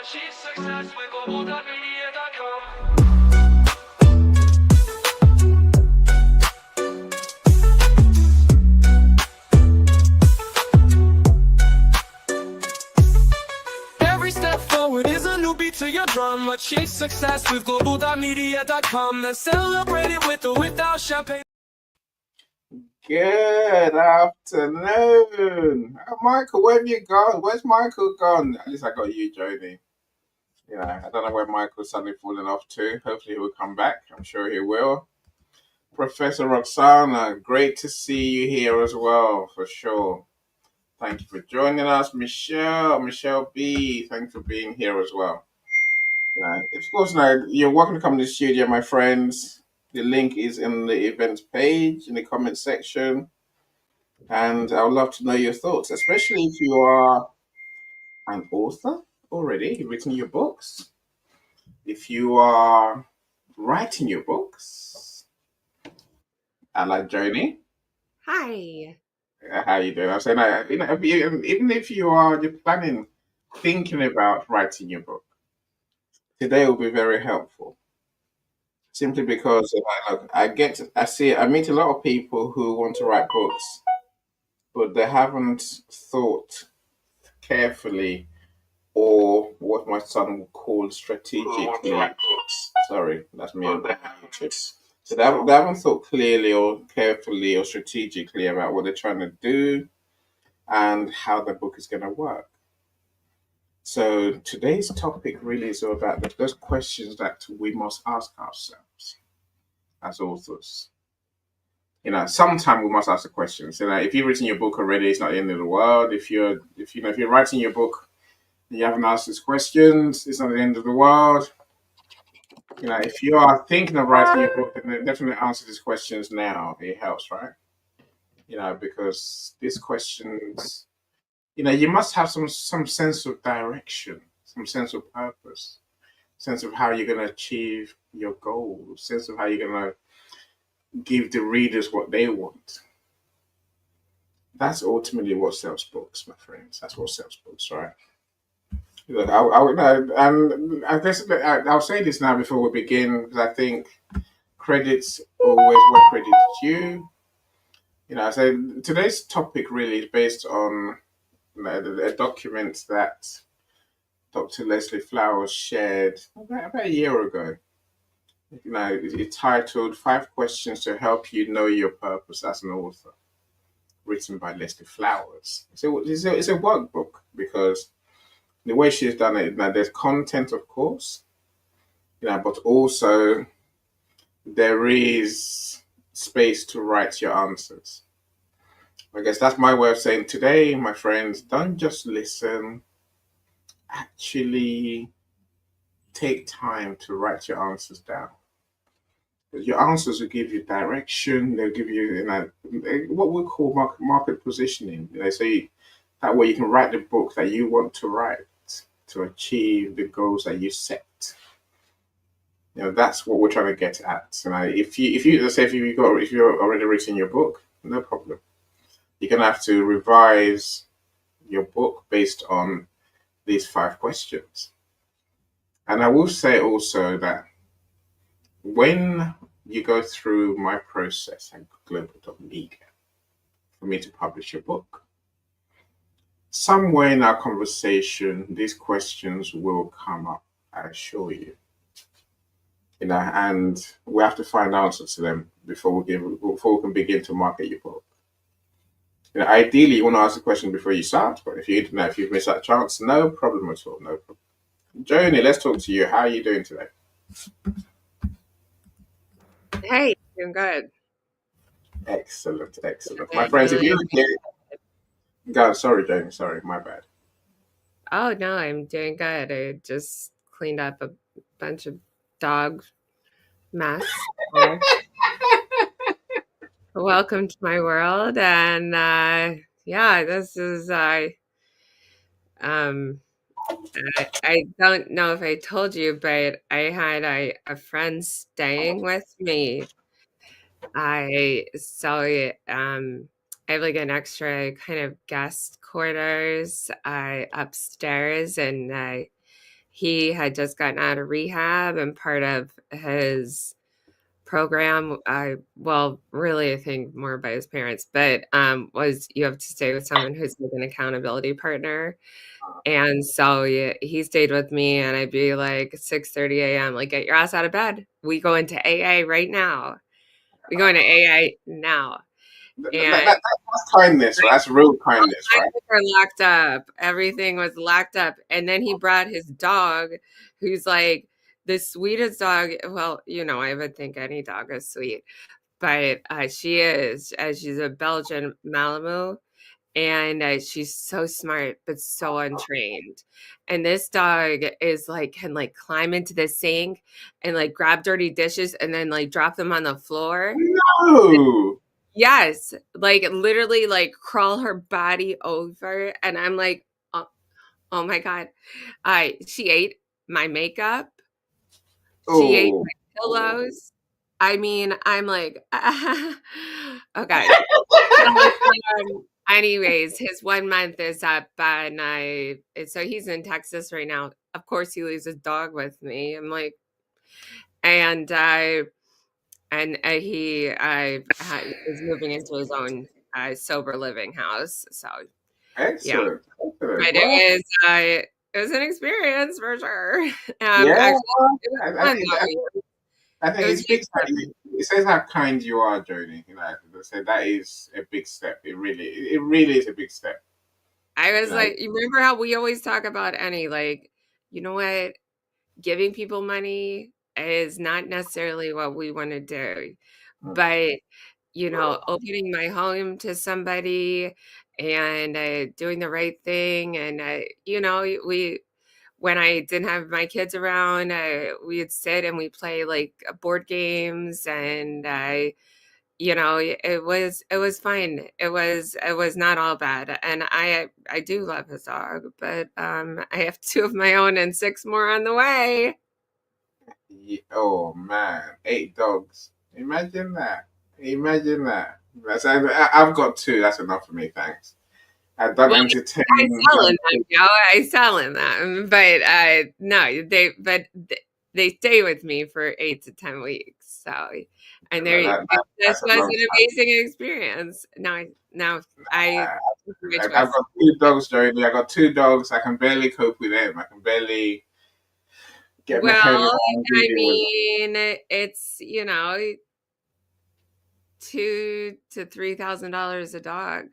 achieve success with Global.Media.com. Every step forward is a new beat to your drum. Achieve success with Global.Media.com. Let's celebrate it with or without champagne. Good afternoon. Michael, where have you gone? Where's Michael gone? At least I got you, Jody. I don't know where Michael's suddenly fallen off to. Hopefully he will come back. I'm sure he will. Professor Roxana, great to see you here as well, for sure. Thank you for joining us. Michelle B, thanks for being here as well. Of course, now you're welcome to come to the studio, my friends. The link is in the events page in the comment section. And I would love to know your thoughts, especially if you are an author already, you've written your books. If you are writing your books, I like Joni. Hi. How you doing? I'm saying, even if you're planning, thinking about writing your book, today will be very helpful. Simply because I meet a lot of people who want to write books, but they haven't thought carefully or what my son would call strategically. Sorry, that's me on YouTube. So they haven't thought clearly or carefully or strategically about what they're trying to do and how the book is going to work. So today's topic really is all about those questions that we must ask ourselves as authors. Sometime we must ask the questions. If you've written your book already, it's not the end of the world. If you're writing your book and you haven't asked these questions, it's not the end of the world. If you are thinking of writing your book, then definitely answer these questions now. It helps, right? Because these questions, you must have some sense of direction, some sense of purpose, sense of how you're going to achieve your goals, sense of how you're going to give the readers what they want. That's ultimately what sells books, my friends. That's what sells books, right? Look, I guess I'll say this now before we begin, because I think credit's always where credit's due. So today's topic really is based on a document that Dr. Leslie Flowers shared about a year ago. It's titled 5 Questions to Help You Know Your Purpose as an Author, written by Leslie Flowers. So it's a workbook because the way she's done it, there's content, of course, but also there is space to write your answers. I guess that's my way of saying today, my friends, don't just listen. Actually take time to write your answers down. Your answers will give you direction. They'll give you, what we call market positioning. So that way you can write the book that you want to write to achieve the goals that you set. That's what we're trying to get at. If you're already written your book, no problem. You're gonna have to revise your book based on these 5 questions. And I will say also that when you go through my process at Global.Media for me to publish a book, somewhere in our conversation, these questions will come up, I assure you. And we have to find answers to them before we can begin to market your book. Ideally, you want to ask the question before you start, but if you've missed that chance, no problem at all, no problem. Joni, let's talk to you. How are you doing today? Hey, doing good. Excellent. My friends, if you God, sorry, Joni, sorry, my bad. Oh, no, I'm doing good. I just cleaned up a bunch of dog mess. Welcome to my world. And this is I don't know if I told you, but I had a friend staying with me. I have like an extra kind of guest quarters upstairs, and he had just gotten out of rehab, and part of his program, well, really, I think more by his parents, but was you have to stay with someone who's like an accountability partner. And so he stayed with me, and I'd be like 6:30 a.m. like, get your ass out of bed. We go into AA right now. We go into AA now. And That's kindness, right? That's real kindness, my right? kids are locked up. Everything was locked up. And then he brought his dog, who's like the sweetest dog. Well, I would think any dog is sweet, but she is. She's a Belgian Malamute, and she's so smart but so untrained. And this dog is like can like climb into the sink and like grab dirty dishes and then like drop them on the floor. No. Yes, like literally like crawl her body over, and I'm like, oh, oh my god. She ate my makeup. She ate Oh. my pillows. I mean, I'm like, okay. So, anyways, his 1 month is up, and so he's in Texas right now. Of course, he leaves his dog with me. I'm like, and he is moving into his own sober living house. So yeah, Excellent. Excellent. but Well, it was an experience for sure. yeah. Actually, Well, it was I fun think though. I It think it was speaks really fun. it says how kind you are, Joni. So that is a big step. It really is a big step. I You was know, like, you remember how we always talk about Annie, like, you know what? Giving people money is not necessarily what we want to do, but opening my home to somebody and doing the right thing, and we when I didn't have my kids around, we'd sit and we play like board games, and it was fine. It was not all bad, and I do love his dog, but I have two of my own and six more on the way. oh man, 8 dogs. Imagine that. Imagine that. I've got two. That's enough for me. Thanks. I don't Well, I entertain. sell them, I sell them, but no, they stay with me for 8 to 10 weeks. So, and this That's a was long an time. amazing experience. Now I my I've choice. got 2 dogs, Jody. I got 2 dogs. I can barely cope with them. I can barely get my head Well, around I dealing with them. mean, it's $2,000 to $3,000 a dog.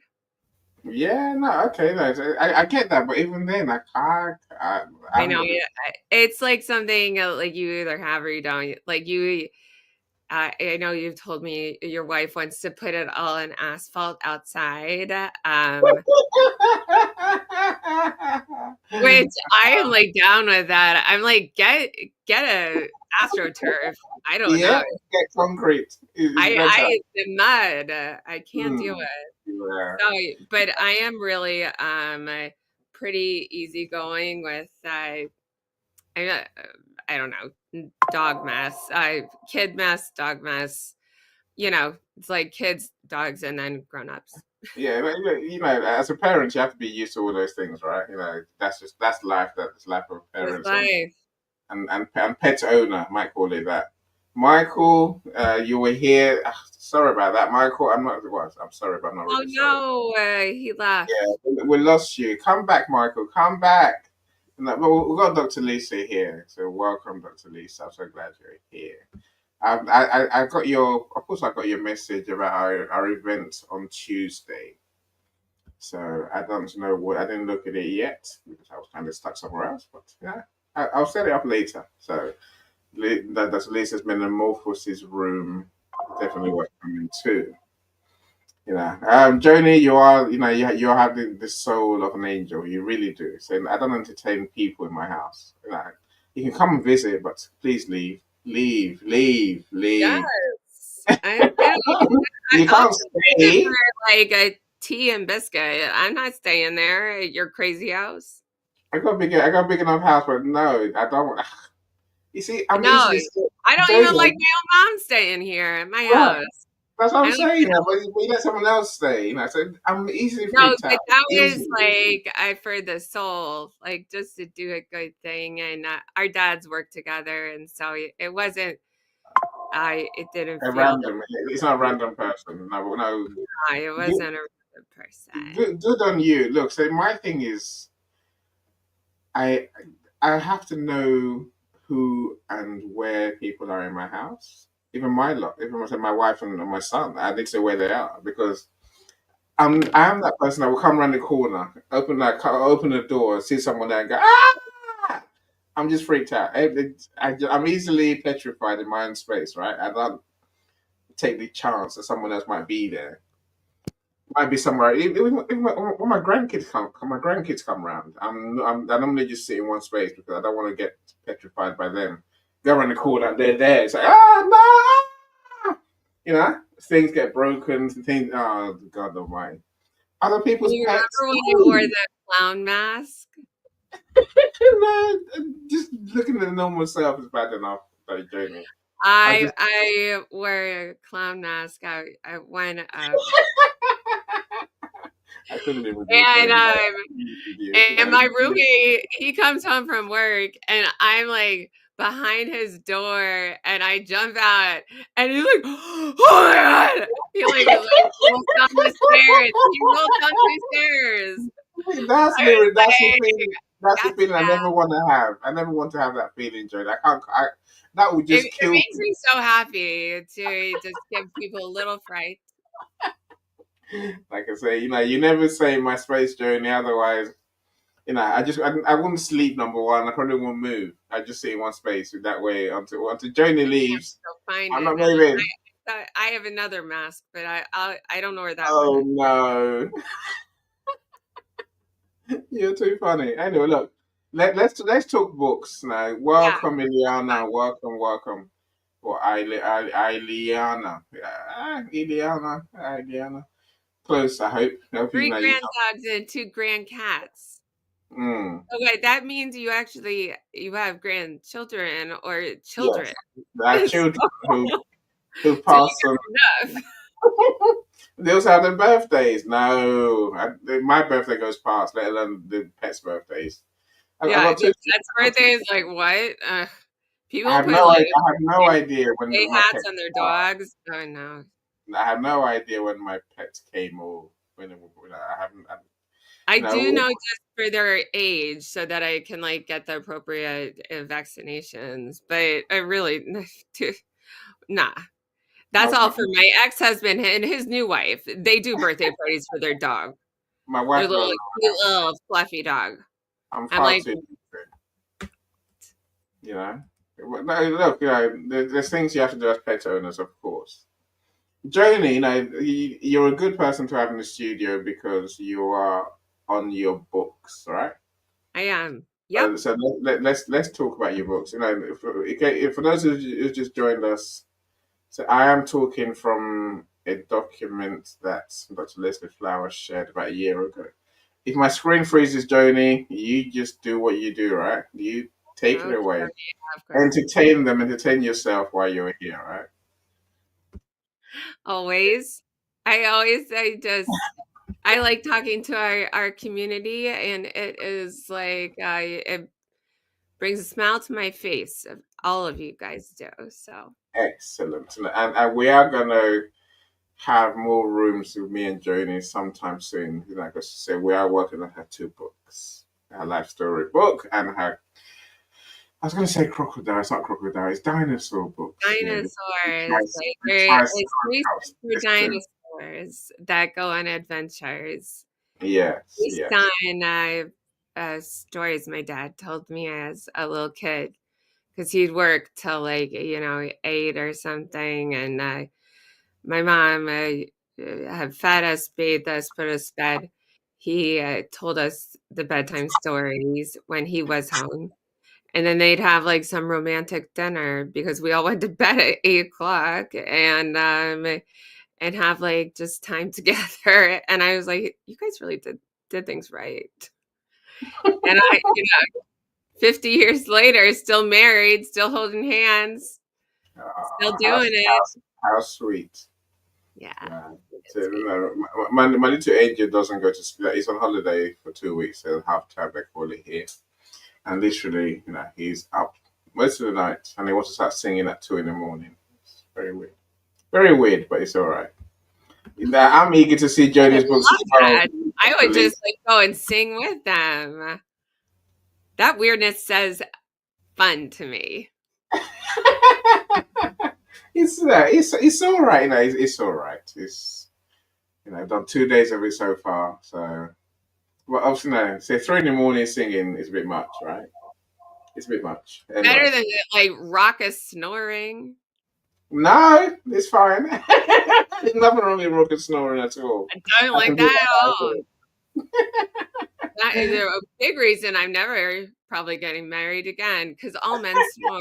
Yeah, no, okay, no, I get that, but even then, I I haven't know, got the. yeah. It's like something like you either have or you don't. Like you, I know you've told me your wife wants to put it all in asphalt outside, which I am like down with that. I'm like, get a AstroTurf. I don't Yeah, know. get concrete is better. I the mud. I can't do Hmm. it. Yeah. So, but I am really pretty easygoing with I, I don't know, dog mess, kid mess, dog mess. It's like kids, dogs, and then grown-ups. Yeah, but, as a parent, you have to be used to all those things, right? That's life. That's life of That's parents life. and pet owner. Might call it that. Michael, you were here. Sorry about that, Michael. I'm sorry, but I'm not Oh really sorry. no, he left. Yeah, we lost you. Come back, Michael. Come back. Well, we've got Dr. Lisa here, so welcome, Dr. Lisa. I'm so glad you're here. I got of course, I got your message about our event on Tuesday. So I don't know I didn't look at it yet because I was kind of stuck somewhere else. But yeah, I'll set it up later. So that's Lisa's Metamorphosis room. Definitely worth coming to. Joni, you have the soul of an angel. You really do. So I don't entertain people in my house. You can come and visit, but please leave, leave, leave, leave. Yes, I don't even. You I'll can't just visit stay. for like a tea and biscuit. I'm not staying there at your crazy house. I got a big enough house, but no, I don't. You see, I'm No, easily I don't even like Joni. my own mom staying here at my Right, house. That's what I I'm don't saying. You know, but we let someone else stay. You know, so I'm easily know, freaked but out. that was Easily. like for the soul, like just to do a good thing. And our dads worked together, and so it wasn't. It didn't A feel random. It's not a random person. No, no. it Good, wasn't a random person. good on you. Look, so my thing is, I I have to know who and where people are in my house. Even my lot, even my wife and my son. I need to know where they are because I'm that person that will come around the corner, open the door, see someone there, and go ah. I'm just freaked out. I'm easily petrified in my own space, right? I don't take the chance that someone else might be there. Might be somewhere. Even when my grandkids come around, I normally just sit in one space because I don't want to get petrified by them. Go around the corner, they're there. It's like no, you know, things get broken. Things. Oh God Almighty! Other people's You pets. remember when you wore the clown mask? No, just looking at the normal self is bad enough. Like Jamie, I just I wore a clown mask. I went I couldn't live with you, and Jamie. With you, and my roommate, he comes home from work, and I'm like behind his door, and I jump out, and he's like, "Oh my god!" He like rolls down the stairs. He rolled down the stairs. That's I was the that's the like, feeling. That's the "Gotcha." feeling I never want to have. I never want to have that feeling, Joe. I can't. That would just It kill makes me. me so happy to just give people a little fright. Like I say, you never say my space journey. Otherwise, I wouldn't sleep. Number one, I probably won't move. I just sit in one space. That way, until Journey leaves, Go find I'm it. not moving. I have another mask, but I don't know where that Oh went. no, you're too funny. Anyway, look, let's talk books now. Yeah. Welcome, Iliana. Welcome. Or Iliana. Iliana. Close, I hope. I hope you 3 know you. grand dogs and 2 grand cats. Mm, Okay, that means you have grandchildren or children. yes, I have So children who so you pass on. got enough. They also have their birthdays. No, my birthday goes past, let alone the pets' birthdays. I Yeah, got two. the pet's birthday is like, what? I People have put, no, like, I have no idea when day my hats pets on their are. dogs. Oh, no. I have no idea when my pets came or I haven't. I You do know, know just for their age so that I can, like, get the appropriate, vaccinations, but I really nah. That's all my, for my ex-husband and his new wife. They do birthday parties for their dog. my Their wife little knows cute little fluffy dog. I'm I'm far like, too. You know, no, look, there's things you have to do as pet owners, of course. Joni, you're a good person to have in the studio because you are on your books, right? I am. Yep. So let's talk about your books. For those of you who just joined us, so I am talking from a document that Dr. Leslie Flowers shared about a year ago. If my screen freezes, Joni, you just do what you do, right? You take it Okay, away. of course. Entertain yourself while you're here, right? Always. I like talking to our community, and it is like it brings a smile to my face. All of you guys do. So Excellent. And we are going to have more rooms with me and Joni sometime soon. Like I said, we are working on her two books, her life story book and her, I was going to say crocodile. It's not crocodile. It's dinosaur books. dinosaurs, like The it's research Triceratops for system. dinosaurs that go on adventures. Yes, Based yes. on stories my dad told me as a little kid, because he'd work till like 8 or something, and my mom had fed us, bathed us, put us to bed. He told us the bedtime stories when he was home, and then they'd have like some romantic dinner because we all went to bed at 8 o'clock, and have like just time together. And I was like, you guys really did things right. And 50 years later, still married, still holding hands, still How, doing how, it. how sweet. Yeah. No. So, It's sweet. no, my little angel doesn't go to school. He's on holiday for 2 weeks, so half time they call it here. And literally, he's up most of the night and he wants to start singing at 2 in the morning. It's very weird. Very weird, but it's all right. I'm eager to see I would Jodie's books love as well. that. I would just like go and sing with them. That weirdness says fun to me. It's all right. It's all right. I've done 2 days of it so far. So, well, obviously, no. Say 3 in the morning singing is a bit much, right? It's a bit much. Better Anyway, than like raucous snoring. no, it's fine. There's nothing wrong with rock and snoring at all. I don't I like can do that at that. all. That is a big reason I'm never probably getting married again because all men snore.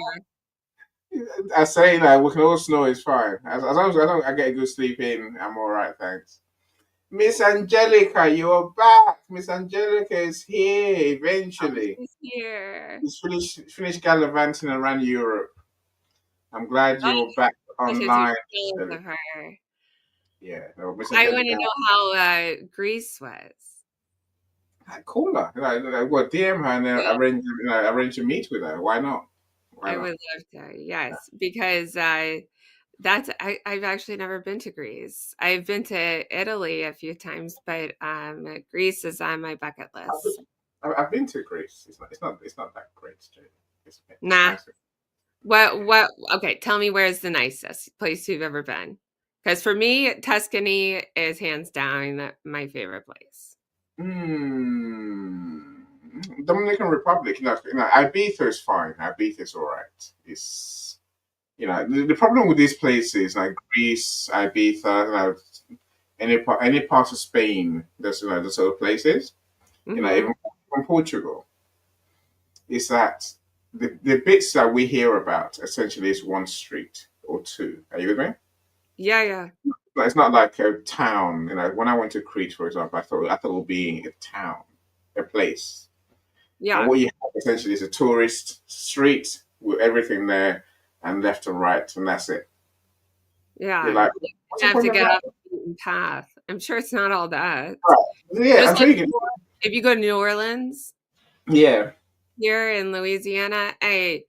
I say that we can all snore. It's fine. As long as I get a good sleep in, I'm all right. Thanks. Miss Angelica, you're back. Miss Angelica is here Oh, eventually. she's here. He's finished gallivanting around Europe. I'm glad Oh, you're back I should take online. photos of her. Yeah, no, Miss I want Angelica, to know how Greece was. call her. What, DM her and Well, arrange a meet with her. Why not? Why I not? would love to, yes, because I've actually never been to Greece. I've been to Italy a few times, but Greece is on my bucket list. I've been to Greece. It's not that great, Jane. It's Nah. nice. What okay, tell me where's the nicest place you've ever been? Because for me, Tuscany is hands down my favorite place. Hmm. Dominican Republic, Ibiza is fine. Ibiza is all right. The problem with these places like Greece, Ibiza, any part of Spain, those sort of places, Hmm. even from Portugal, is that the bits that we hear about essentially is one street or two. Are you with me? Yeah, yeah, But it's not like a town. When I went to Crete, for example, I thought it would be a town, a place. And yeah, what you have essentially is a tourist street with everything there and left and right, and that's it. You're yeah. like, You what's the have to point of get that? off the beaten path. I'm sure it's not all that. Right. Yeah, Just until like you get. if you go to New Orleans Yeah. here in Louisiana, I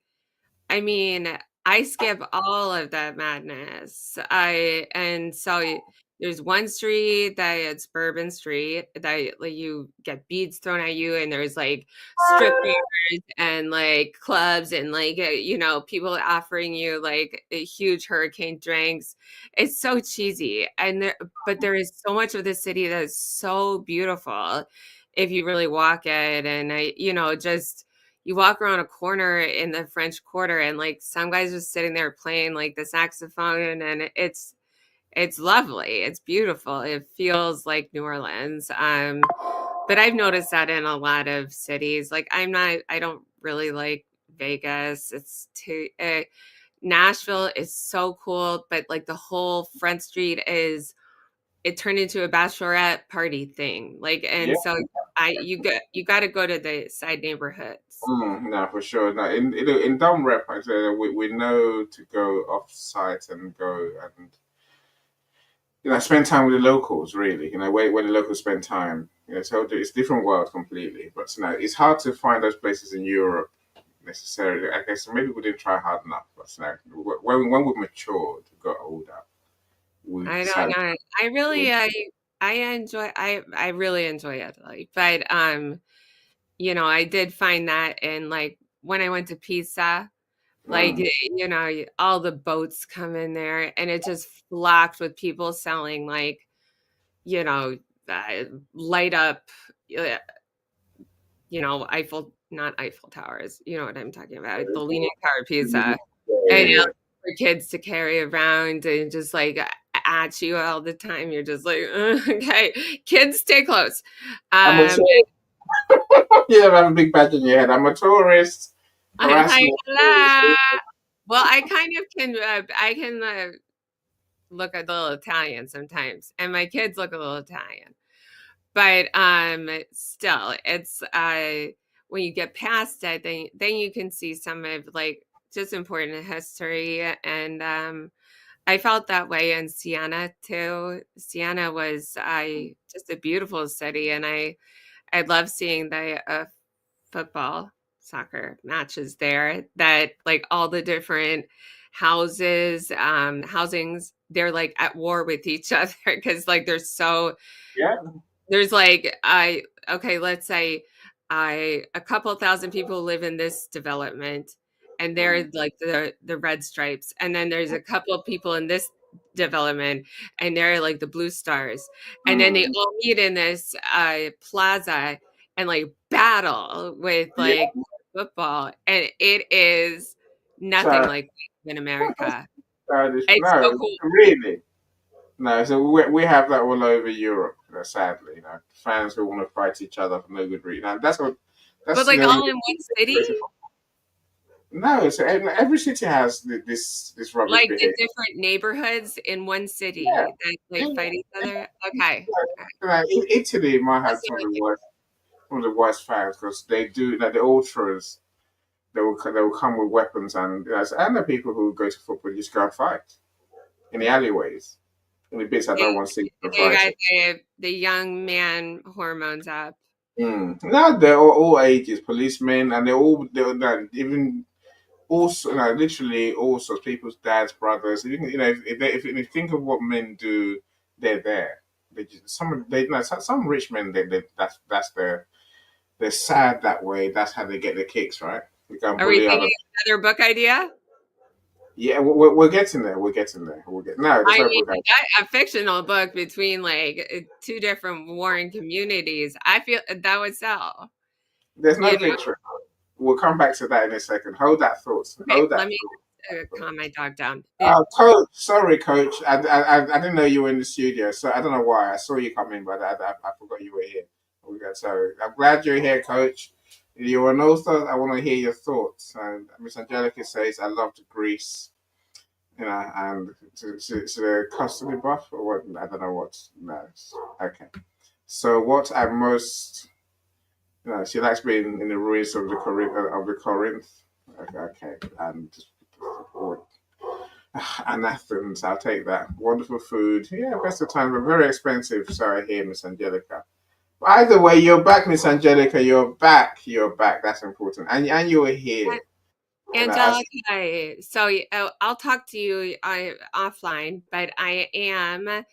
mean, I skip all of that madness. And so there's one street that it's Bourbon Street that like you get beads thrown at you, and there's like strip bars and like clubs and like people offering you like huge hurricane drinks. It's so cheesy, but there is so much of the city that is so beautiful if you really walk it, and just you walk around a corner in the French Quarter and like some guys just sitting there playing like the saxophone, and it's lovely. It's beautiful. It feels like New Orleans. But I've noticed that in a lot of cities. Like I don't really like Vegas. It's too Nashville is so cool, but like the whole Front Street it turned into a bachelorette party thing. Like, Yeah. and so you got to go to the side neighborhoods. No, for sure. No, in dumb rep, I say that we know to go off site and go and spend time with the locals. Really, where the locals spend time. So it's a different world completely. But it's hard to find those places in Europe necessarily. I guess maybe we didn't try hard enough. But when we matured, got older, we I don't decided. know. I enjoy I really enjoy Italy. But I did find that in like when I went to Pisa, like Mm, all the boats come in there and it just flocked with people selling like, you know, uh, light up uh, not Eiffel Towers. You know what I'm talking about? The Leaning Tower of Pisa. And yeah. for kids to carry around and just like at you all the time. You're just like, okay, kids, stay close. I'm a Um, tourist. You have a big badge on your head. I'm a tourist. I'm like, Harassment. la. Well, I can look a little Italian sometimes, and my kids look a little Italian. But still, it's when you get past it, then you can see some of like just important history and I felt that way in Siena too. Siena was just a beautiful city, and I love seeing the football, soccer matches there. That like all the different housings, they're like at war with each other because like Yeah. there's like I okay, let's say a couple thousand people live in this development and they're like the red stripes. And then there's a couple of people in this development and they're like the blue stars. And then they Mm. all meet in this plaza and like battle with Yeah. like football. And it is nothing So, like in America. It's so no, cool. really. No, so we have that all over Europe, sadly. Fans who want to fight each other for no good reason. And that's what But that's like the only all in one city? no. So every city has this rubbish Like the behavior. different neighborhoods in one Yeah, city that yeah, like fight each other? Okay. Italy might have That's the only thing. some of the worst fans because they do like the ultras. They will come with weapons and the people who go to football just go and fight in the alleyways in the bits I don't want to see them They fighting. got the young man hormones up. Mm. No, they're all ages, policemen, and they're even also literally all sorts people's dads, brothers. If you think of what men do, they're there. Some rich men that's they're sad that way. That's how they get their kicks, right? They go and Are we bully thinking other. another book idea? Yeah, we're getting there. We're getting there. No, there's I no mean, book idea. a fictional book between like two different warring communities. I feel that would sell. There's You no know? victory. We'll come back to that in a second. Hold that thought. Okay, Hold that let me thought. calm my dog down. Coach, sorry, coach. I didn't know you were in the studio, so I don't know why. I saw you come in, but I forgot you were here. So I'm glad you're here, coach. You're an author. I want to hear your thoughts. And Miss Angelica says, I loved Greece, and to the custody buff, or what? I don't know what. No. Okay. So what I most, she likes being in the ruins of the Corinth. Okay. And Athens, I'll take that. Wonderful food. Yeah, best of time, but very expensive. Sorry, here, Miss Angelica. But either way, you're back, Miss Angelica. You're back. You're back. That's important. And you're here. Angelica, so I'll talk to you offline, but I am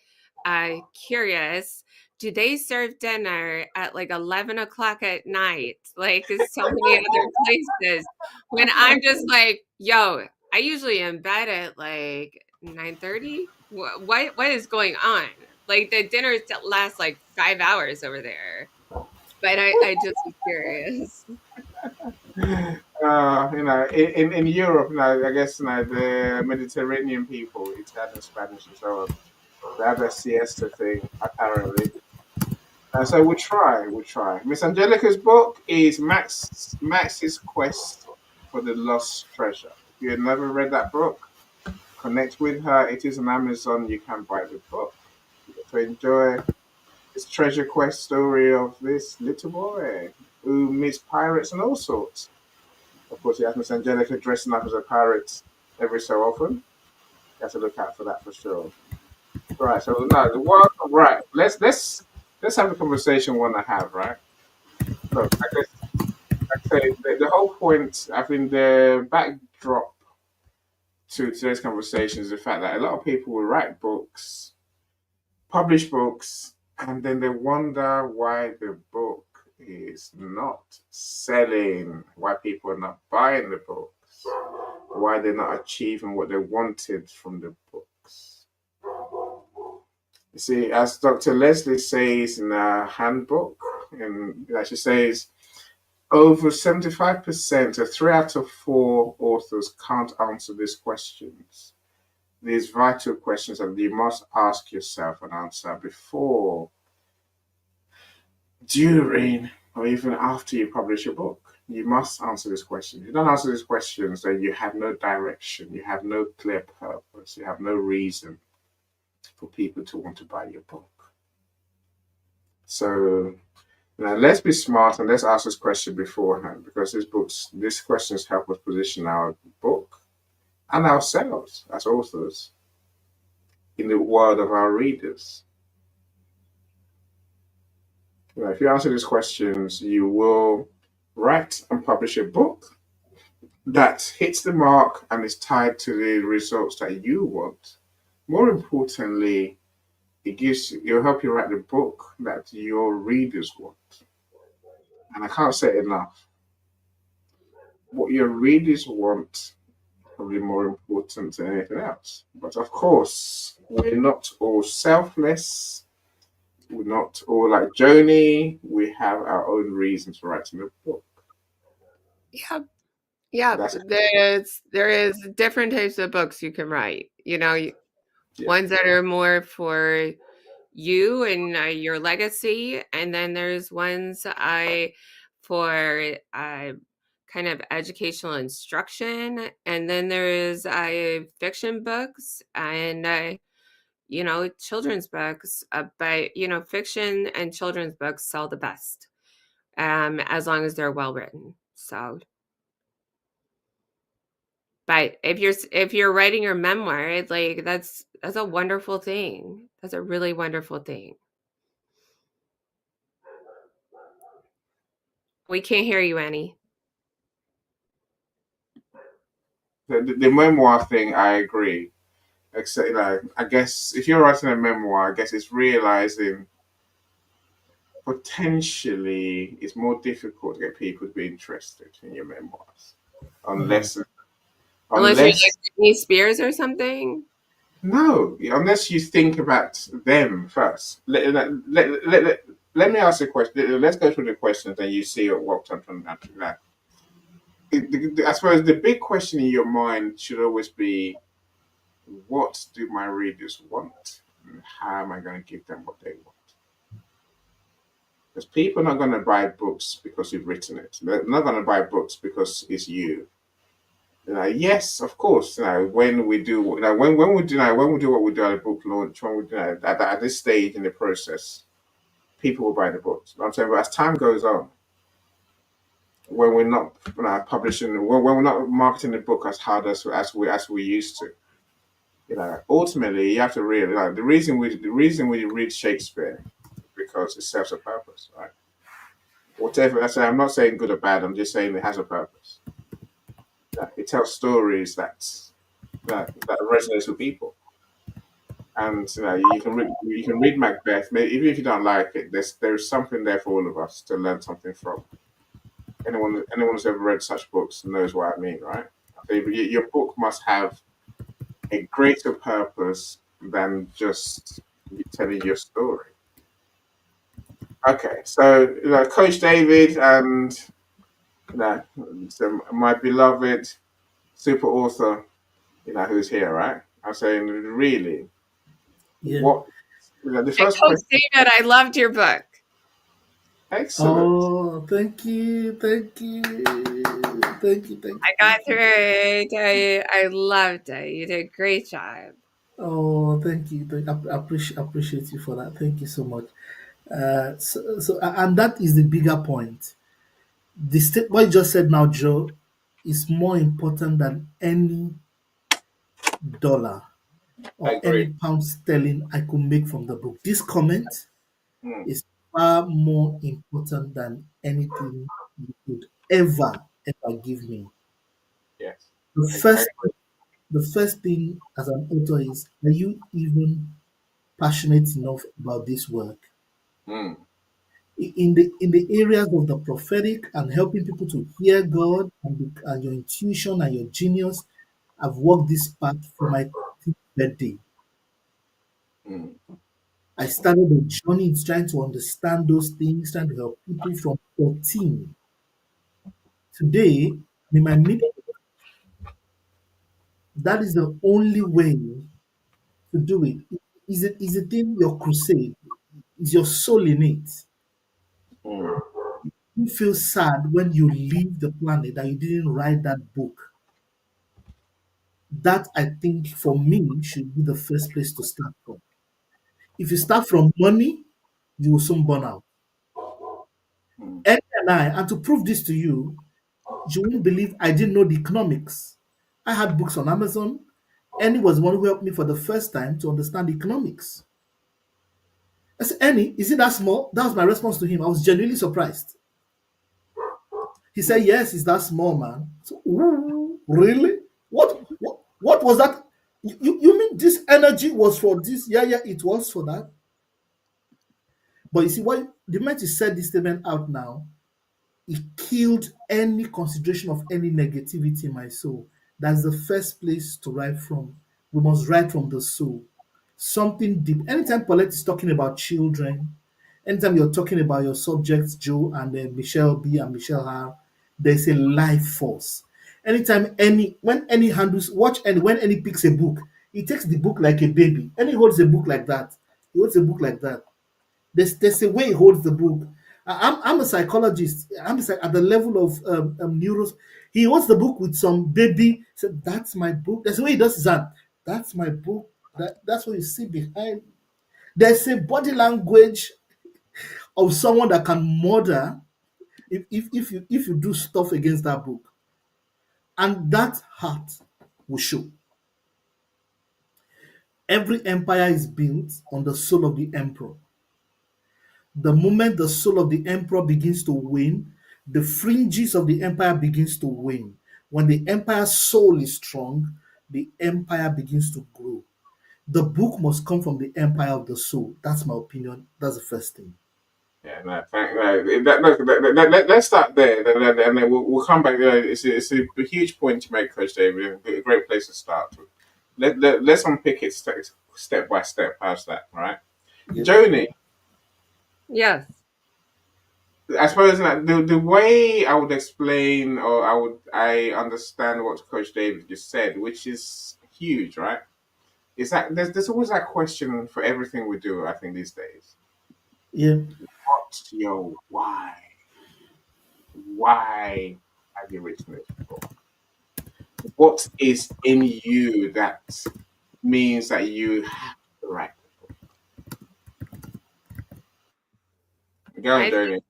curious. Do they serve dinner at like 11 o'clock at night, like so many other places? When I'm just like, yo, I usually am in bed at like 9:30. What is going on? Like the dinners last like 5 hours over there. But I just was curious. In Europe, I guess, the Mediterranean people, Italian, Spanish, and so on, they have a siesta thing, apparently. So we try. Miss Angelica's book is Max's Quest for the Lost Treasure. If you have never read that book, connect with her. It is on Amazon. You can buy the book. You get to enjoy this treasure quest story of this little boy who meets pirates and all sorts. Of course, he has Miss Angelica dressing up as a pirate every so often. You have to look out for that for sure. Right. So no, the world. Right. Let's have a conversation we want to have. Right. Look, I guess like I say the whole point. I think the backdrop to today's conversation is the fact that a lot of people will write books, publish books, and then they wonder why the book is not selling, why people are not buying the books, why they're not achieving what they wanted from the books. You see, as Dr. Leslie says in her handbook, and she says, over 75%, or 3 out of 4 authors can't answer these questions. These vital questions that you must ask yourself and answer before, during, or even after you publish a book. You must answer this question. If you don't answer these questions, then you have no direction, you have no clear purpose, you have no reason for people to want to buy your book. So let's be smart and let's ask this question beforehand because these questions help us position our book and ourselves as authors in the world of our readers? If you answer these questions, you will write and publish a book that hits the mark and is tied to the results that you want. More importantly, it'll help you write the book that your readers want. And I can't say it enough. What your readers want probably more important than anything else. But of course, we're not all selfless. We're not all like Joni. We have our own reasons for writing a book. Yep. Yep. That's There is different types of books you can write. yeah, Ones that are more for you and your legacy, and then there's ones for kind of educational instruction, and then there's fiction books and children's books. But fiction and children's books sell the best, as long as they're well written. So, but if you're writing your memoir, like that's a wonderful thing. That's a really wonderful thing. We can't hear you, Annie. the memoir thing. I agree. Except, I guess if you're writing a memoir, I guess it's realizing potentially it's more difficult to get people to be interested in your memoirs, unless Unless you're unless like Britney Spears or something. no, unless you think about them first. Let me ask a question. Let's go through the questions and you see what I'm trying to answer. I suppose the big question in your mind should always be, what do my readers want? And how am I going to give them what they want? Because people are not going to buy books because you've written it. They're not going to buy books because it's you. Yes, of course. When we do, when we do, when we do what we do at a book launch, when we do at this stage in the process, people will buy the books. But I'm saying, but as time goes on, when we're not publishing, when we're not marketing the book as hard as we used to, ultimately you have to realize the reason we read Shakespeare is because it serves a purpose, right? Whatever I say, I'm not saying good or bad. I'm just saying it has a purpose. It tells stories that resonates with people. And you can read Macbeth. Even if you don't like it, there's something there for all of us to learn something from. Anyone who's ever read such books knows what I mean, right? So your book must have a greater purpose than just you telling your story. Okay, so Coach David and so my beloved super author, who's here, right? I'm saying, really, Yeah. what the And first Coach question? David, I loved your book. Excellent. Oh, thank you, thank you, thank you, thank I you, got thank through you. it. I loved it. You did a great job. Oh, thank you. Appreciate you for that. Thank you so much. And that is the bigger point. What you just said now, Joe, is more important than any dollar I or any agree. pound sterling I could make from the book. This comment Hmm. is far more important than anything you could ever give me. Yes. The I first the first thing as an author is, are you even passionate enough about this work? hmm. In the areas of the prophetic and helping people to hear God and your intuition and your genius, I've walked this path from my 13th birthday. Hmm. I started a journey trying to understand those things, trying to help people from 14. Today, in my mid, that is the only way to do it. Is it in your crusade? Is your soul in it? Hmm. You feel sad when you leave the planet that you didn't write that book. That, I think, for me, should be the first place to start from. If you start from money, you will soon burn out. Hmm. And to prove this to you, you won't believe I didn't know the economics. I had books on Amazon. Annie was the one who helped me for the first time to understand economics. I said, Annie, is it that small? That was my response to him. I was genuinely surprised. He said, yes, it's that small, man. So, ooh, really? What was that? You mean this energy was for this? Yeah, yeah, it was for that. But you see, what the moment you said this statement out now, it killed any consideration of any negativity in my soul. That's the first place to write from. We must write from the soul. Something deep. Anytime Paulette is talking about children, anytime you're talking about your subjects, Joe and Michelle B and Michelle R, there's a life force. Anytime when any handles watch and when any picks a book, he takes the book like a baby. And he holds a book like that. He holds a book like that. There's a way he holds the book. I'm a psychologist. At the level of neuros. He holds the book with some baby. Said, "That's my book." That's the way he does his hand. That's my book. That's what you see behind. There's a body language of someone that can murder if you do stuff against that book, and that heart will show. Every empire is built on the soul of the emperor. The moment the soul of the emperor begins to wane, the fringes of the empire begins to wane. When the empire's soul is strong, the empire begins to grow. The book must come from the empire of the soul. That's my opinion. That's the first thing. Yeah, no, thank, no, let's start there, and then we'll come back. It's a huge point to make, Coach David. A great place to start. Let's unpick it step by step past that, all right? Yep. Joni, Yes. I suppose that the way I would explain, or I understand what Coach David just said, which is huge, right? Is that there's always that question for everything we do, I think, these days. Yeah. What's your why? Why have you written this book? What is in you that means that you have to write the book? Go on, I Joni.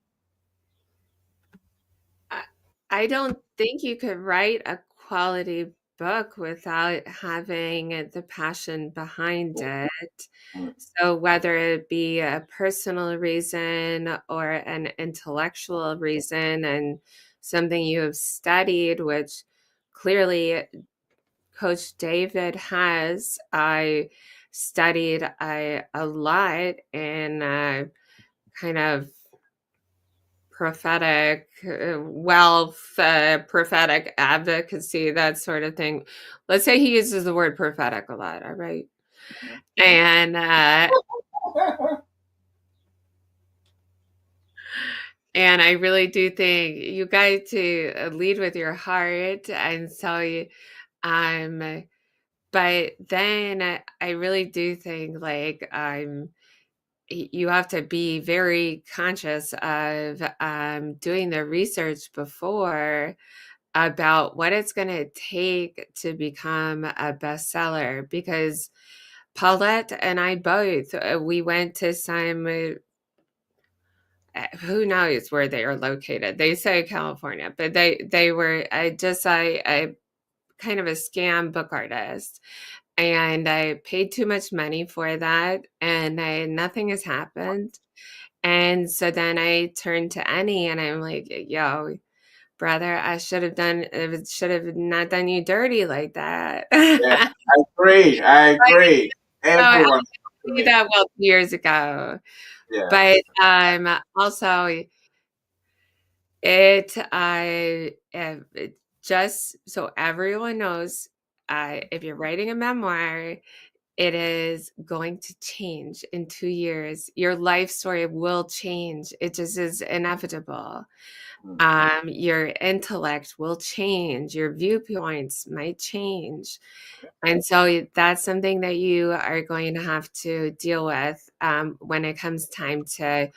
I I don't think you could write a quality book without having the passion behind it. Mm, So whether it be a personal reason or an intellectual reason and something you have studied, which clearly Coach David has. I studied a lot in kind of prophetic wealth, prophetic advocacy, that sort of thing. Let's say he uses the word prophetic a lot, all right? And and I really do think you got to lead with your heart, and so but then I really do think like you have to be very conscious of doing the research before about what it's going to take to become a bestseller, because Paulette and I both we went to some who knows where they are located. They say California, but they were just a kind of a scam book artist, and I paid too much money for that, and nothing has happened. And so then I turned to Annie, and I'm like, "Yo, brother, I should have not done you dirty like that." Yeah, I agree. I agree. So I Everyone to did me. that well years ago, Yeah. but also it just so everyone knows, if you're writing a memoir, it is going to change in 2 years. Your life story will change. It just is inevitable. Mm, Your intellect will change. Your viewpoints might change. And so that's something that you are going to have to deal with when it comes time to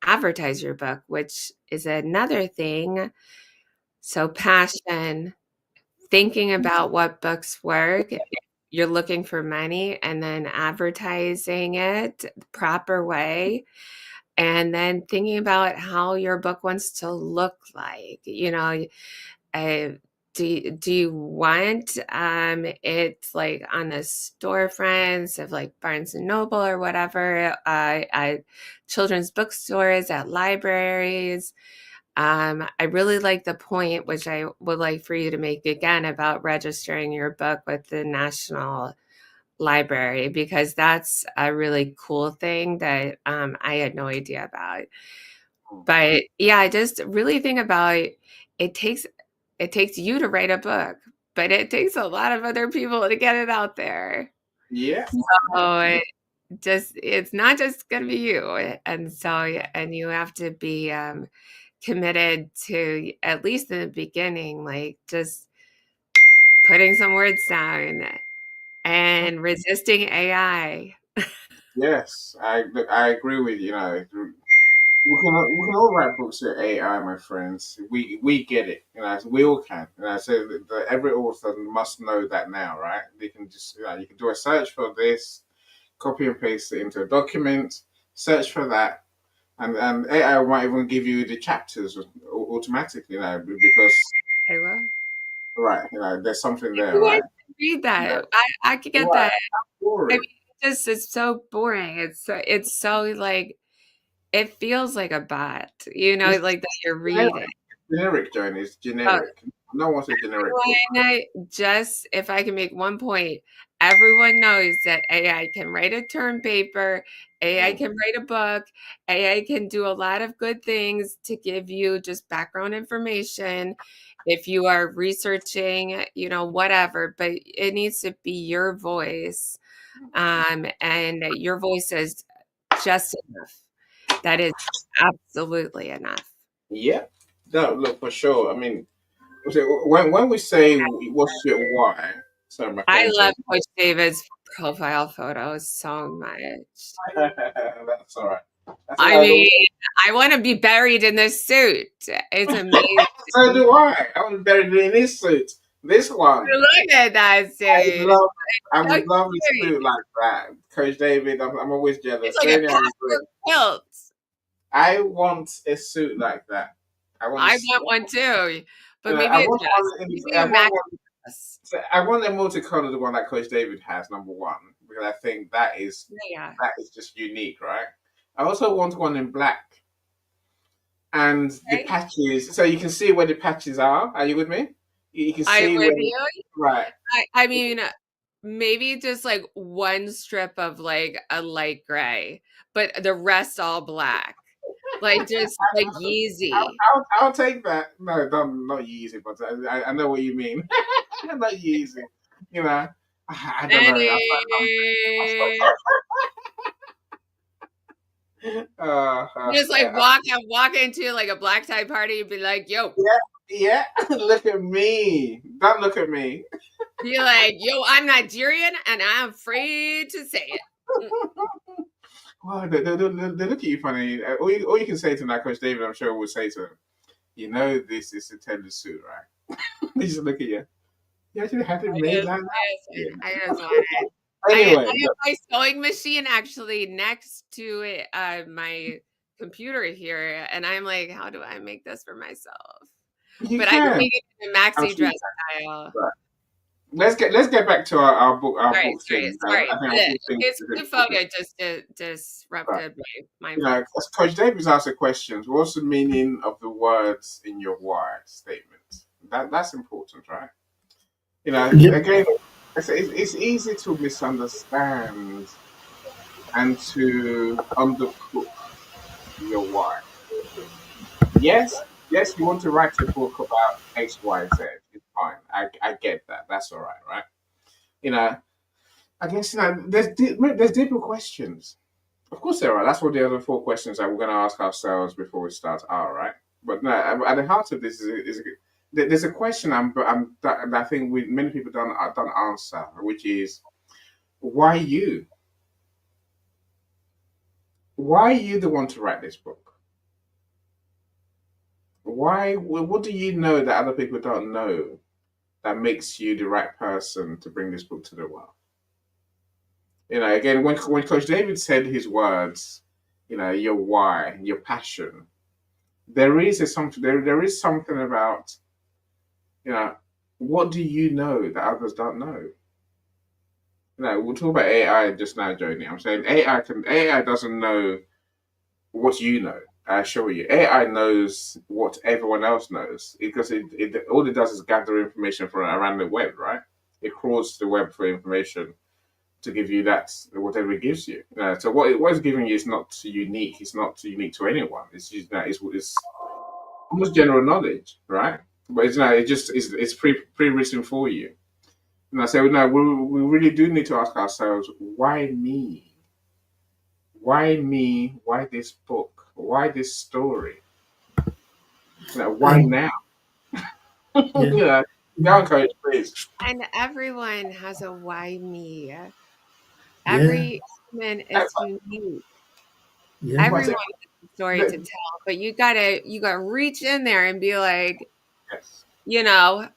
advertise your book, which is another thing. So passion, thinking about what books work, you're looking for money, and then advertising it the proper way, and then thinking about how your book wants to look like. do you want it like on the storefronts of like Barnes and Noble or whatever, at children's bookstores, at libraries? I really like the point, which I would like for you to make again, about registering your book with the National Library, because that's a really cool thing that I had no idea about. But yeah, I just really think about it takes you to write a book, but it takes a lot of other people to get it out there. Yeah. So it's not just gonna be you. And so and you have to be committed to, at least in the beginning, like just putting some words down and resisting AI. Yes, I agree with you. You know, we can all write books with AI, my friends. We get it. You know, we all can. And I say that every author must know that now, right? They can just, you can do a search for this, copy and paste it into a document, search for that, and AI might even give you the chapters automatically, because I will. right, there's something there, Who right? wants to read Right, that? I could get right. that. I mean, Boring. it's so boring. It's so like it feels like a bot, It's like that you're generic. reading. Generic, Joan. It's Oh, generic. No one wants a generic book. everyone, just if I can make one point, everyone knows that AI can write a term paper, AI Mm. can write a book, AI can do a lot of good things to give you just background information if you are researching, whatever, but it needs to be your voice. And your voice is just enough. That is absolutely enough. Yeah. No, look, for sure. I mean, when we say what's your why, sorry, my I phone's love ringing. Coach David's profile photos so much. That's all right. That's I all right. mean, I want to be buried in this suit. It's amazing. So do I. I want to bury it in this suit. This one. Look at that I suit. love. I So would love a cute. suit like that, Coach David. I'm always It's jealous. like a Certainly, I agree. patchwork quilt. I want a suit like that. I want I to. want one too, but I maybe a want dress. one. Maybe I a want matching one. dress. So I want a multicolored one like Coach David has, number one, because I think Yeah. that is just unique, right? I also want one in black, and the Okay. patches, so you can see where the patches are. Are you with me? You can I'm see with where, you. right? I mean, maybe just like one strip of like a light gray, but the rest all black. Like just like Yeezy. I'll take that. No, not Yeezy, but I know what you mean. Not Yeezy. You know, I don't know. Any just like Uh, walk into like a black tie party and be like, yo, yeah, yeah. Look at me. Don't look at me. be like, yo, I'm Nigerian and I'm free to say it. Mm. Well, they look at you funny. All you can say to that Coach David, I'm sure, would say to him, this is a tender suit, right? They just look at you. You actually had it made like that? I just want it. I Anyway, have my sewing machine actually next to it, my computer here, and I'm like, how do I make this for myself? you But I can can. make it in a I'm maxi sure you dress can. style. Right. Let's get back to our book thing. Sorry. I think our book thing It's is the important. photo just Right. disrupted my mindful. As Coach Davis asked the questions, what's the meaning of the words in your why statement? That's important, right? Yep. Again, it's easy to misunderstand and to undercook your why. Yes, you want to write a book about X, Y, Z. It's fine. I get that. That's all right, right? You know, I guess there's deeper questions. Of course there are. That's what the other four questions that we're going to ask ourselves before we start are, right? But no, at the heart of this is there's a question that I think many people don't answer, which is why you? Why are you the one to write this book? Why? What do you know that other people don't know that makes you the right person to bring this book to the world? Again, when Coach David said his words, your why, your passion, there is something about, you know, what do you know that others don't know? No, we'll talk about AI just now, Joni. I'm saying AI doesn't know what you know. I assure you, AI knows what everyone else knows because all it does is gather information from around the web, right? It crawls the web for information to give you that whatever it gives you. So what it's giving you is not unique. It's not unique to anyone. It's just that it's almost general knowledge, right? But it just it's pre written for you. And I say, no, we really do need to ask ourselves, why me? Why me? Why this book? Why this story? Why And now? yeah, Yeah, go on, coach, please. And everyone has a why me. yeah, Every human Uh, is unique. yeah, What's Everyone it? has a story to tell, but you gotta reach in there and be like, Yes.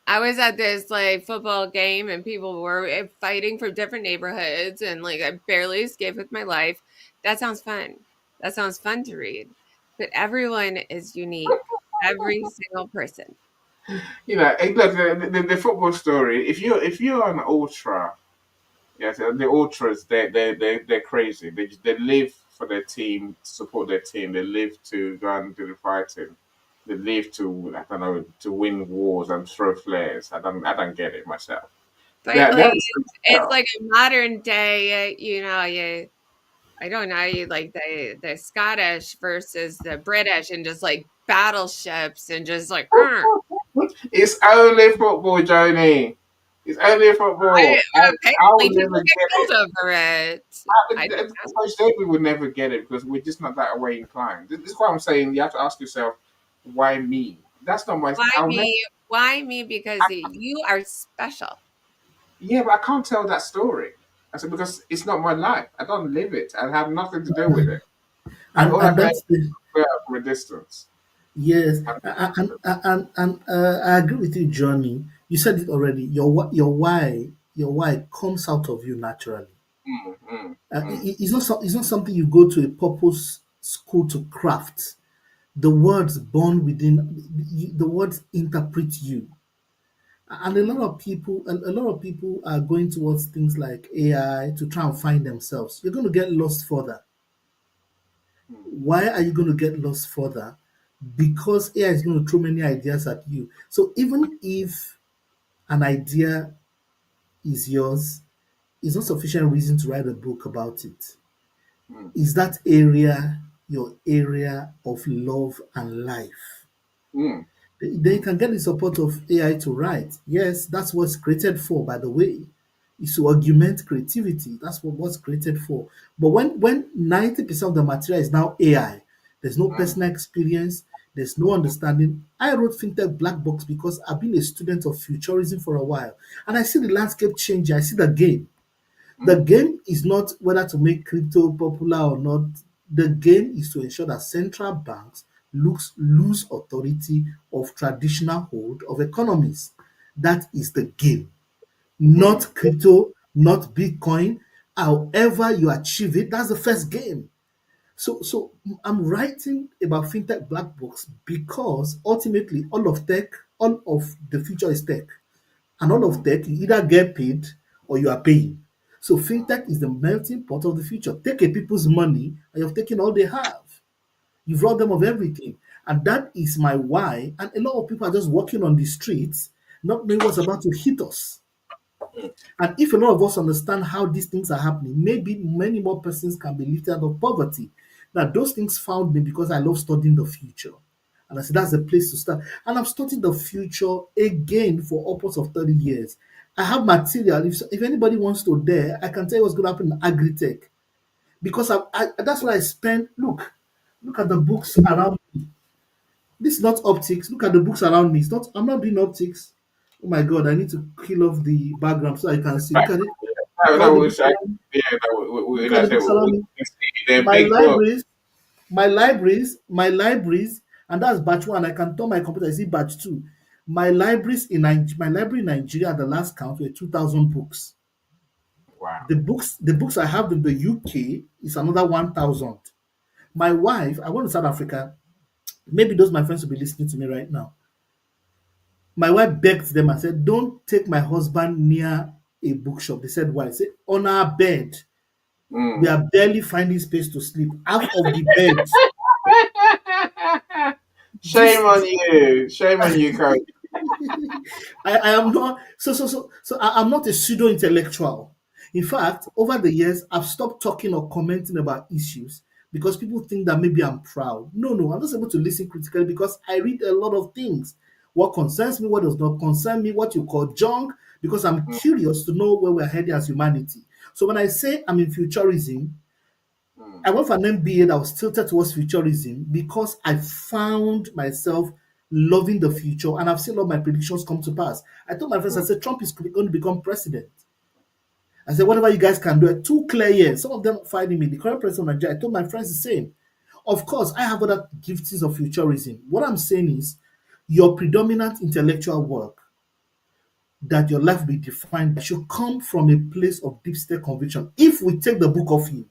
I was at this like football game and people were fighting from different neighborhoods and like I barely escaped with my life. That sounds fun. That sounds fun to read. But everyone is unique. Every single person. Look, the football story. If you're an ultra, yes, the ultras, they're crazy. They live for their team, support their team. They live to go and do the fighting. They live to, I don't know, to win wars and throw flares. I don't get it myself. But They're like the same it's stuff. like a modern day, I don't know, you like the Scottish versus the British and just like battleships and just like It's only football, Joni. It's only football. I apparently would people never get get it. killed over it. I don't know. Coach David would never get it because we're just not that way inclined. This is why I'm saying you have to ask yourself, why me? That's not my. Why I'll never. me? Why me? Because you are special. Yeah, but I can't tell that story. I said because it's not my life. I don't live it. I have nothing to do with it. All I and can that's the is from a distance. yes, And- I agree with you, Johnny. You said it already. Your why comes out of you naturally. Mm, mm, mm, It's not something you go to a purpose school to craft. The words born within the words interpret you. And mm, a lot of people are going towards things like AI to try and find themselves. You're going to get lost further. mm, Why are you going to get lost further? Because AI is going to throw many ideas at you. So even if an idea is yours, it's not sufficient reason to write a book about it. mm, Is that area your area of love and life? mm, Then you can get the support of AI to write. Yes, that's what's created for, by the way. Is to augment creativity. That's what's created for. But when 90% of the material is now AI, there's no mm, personal experience, there's no understanding. I wrote FinTech Black Box because I've been a student of futurism for a while. And I see the landscape changing. I see the game. The mm, game is not whether to make crypto popular or not. The game is to ensure that central banks lose authority of traditional hold of economies. That is the game. mm, Not crypto, not Bitcoin. However you achieve it, that's the first game. So I'm writing about fintech black box because ultimately all of the future is tech. And all of mm, tech, you either get paid or you are paying. So mm, fintech is the melting pot of the future. Take a people's money and you've taken all they have. You've robbed them of everything. And that is my why. And a lot of people are just walking on the streets, not knowing what's about to hit us. And if a lot of us understand how these things are happening, maybe many more persons can be lifted out of poverty. Now, those things found me because I love studying the future. And I said, that's a place to start. And I've studied the future again for upwards of 30 years. I have material. If anybody wants to dare, I can tell you what's going to happen in agri-tech. Because that's what I spend. Look at the books around me. This is not optics. Look at the books around me. I'm not doing optics. Oh my God, I need to kill off the background so I can see. Look at it. No, Look at all no, the we books say, around me. yeah, no, Look at I the say, books around we me. can see they're My big books. libraries, my libraries, and that's batch one. I can turn my computer, I see batch two. My library in Nigeria at the last count were 2,000 books. Wow. The books I have in the UK is another 1,000. My wife, I went to South Africa. Maybe those my friends will be listening to me right now. My wife begged them and said, "Don't take my husband near a bookshop." They said, "Why?" I said, "On our bed, we Mm. are barely finding space to sleep. Half of the beds, Shame this on you. Shame on you, Coach. I am not I'm not a pseudo intellectual. In fact, over the years, I've stopped talking or commenting about issues because people think that maybe I'm proud. No, no, I'm just able to listen critically because I read a lot of things. What concerns me, what does not concern me, what you call junk, because I'm Mm, curious to know where we're heading as humanity. So when I say I'm in futurism, mm, I went for an MBA that was tilted towards futurism because I found myself loving the future and I've seen all my predictions come to pass. I told my friends, I mm, said, Trump is going to become president. I said, whatever you guys can do, 2 clear years. Some of them fighting me. The current president of Nigeria, I told my friends the same. Of course, I have other giftings of futurism. What I'm saying is, your predominant intellectual work, that your life will be defined, should come from a place of deep state conviction. If we take the book of you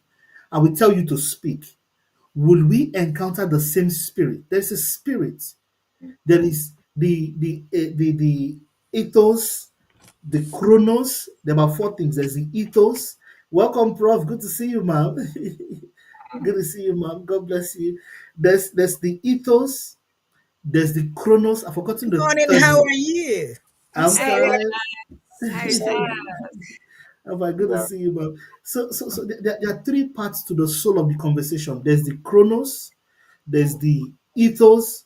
and we tell you to speak, will we encounter the same spirit? There's a spirit. There is the ethos, the chronos. There are 4 things. There's the ethos. Welcome, Prof. Good to see you, ma'am. Good to see you, ma'am. God bless you. There's the ethos. There's the chronos. I've forgotten Good the morning. third How one. are you? I'm I'm Hi, Sarah. fine. Russ. Hi, Sarah. Russ. I'm fine. Good to yeah. see you, ma'am. So there are 3 parts to the soul of the conversation. There's the chronos. There's the ethos,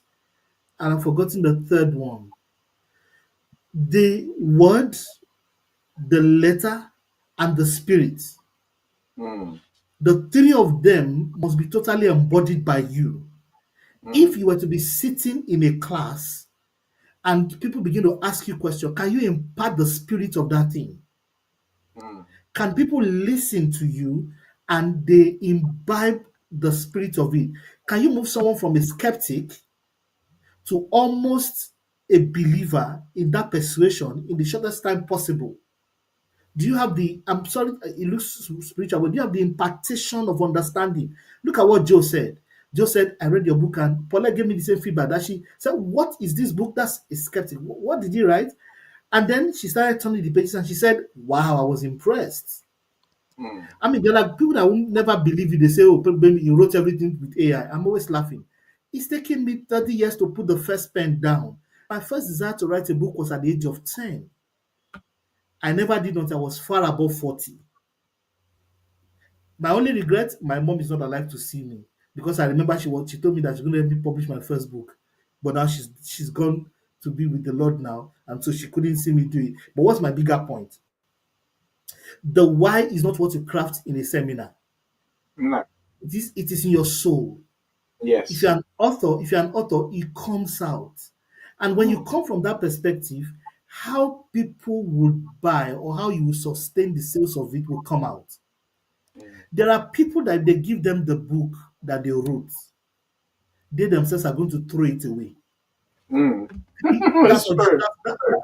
and I've forgotten the third one. The word, the letter, and the spirit. Mm, The 3 of them must be totally embodied by you. If mm, you were to be sitting in a class and people begin to ask you questions, can you impart the spirit of that thing? mm, Can people listen to you and they imbibe the spirit of it? Can you move someone from a skeptic to almost a believer in that persuasion in the shortest time possible? Do you have the, I'm sorry, it looks spiritual, but do you have the impartation of understanding? Look at what Joe said. Joe said, I read your book, and Paula gave me the same feedback that she said, what is this book? That's a skeptic. What did you write? And then she started turning the pages and she said, wow, I was impressed. mm, I mean, there are like people that will never believe you. They say, oh, baby, you wrote everything with AI. I'm always laughing. It's taken me 30 years to put the first pen down. My first desire to write a book was at the age of 10. I never did until I was far above 40. My only regret, my mom is not alive to see me because I remember she told me that she's going to help me publish my first book, but now she's gone to be with the Lord now, and so she couldn't see me do it. But what's my bigger point? The why is not what you craft in a seminar. no. It is in your soul. If Yes. you're an author, it comes out. And when you Mm, come from that perspective, how people would buy or how you will sustain the sales of it will come out. mm, There are people that they give them the book that they wrote, they themselves are going to throw it away. mm. That's It's what true.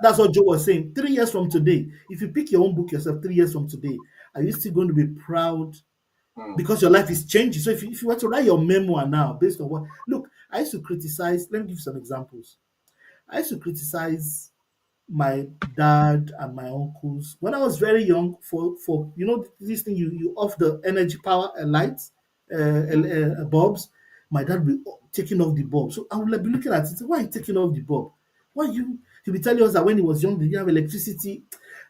that's what Joe was saying. 3 years from today, if you pick your own book yourself 3 years from today, are you still going to be proud Mm, because your life is changing? So if you were to write your memoir now based on what, look, I used to criticize. Let me give you some examples. I used to criticize my dad and my uncles when I was very young for this thing you off the energy power lights mm, bulbs. My dad will be taking off the bulb, so I would like be looking at it, why are you taking off the bulb? Why you He'll be telling us that when he was young, they didn't have electricity.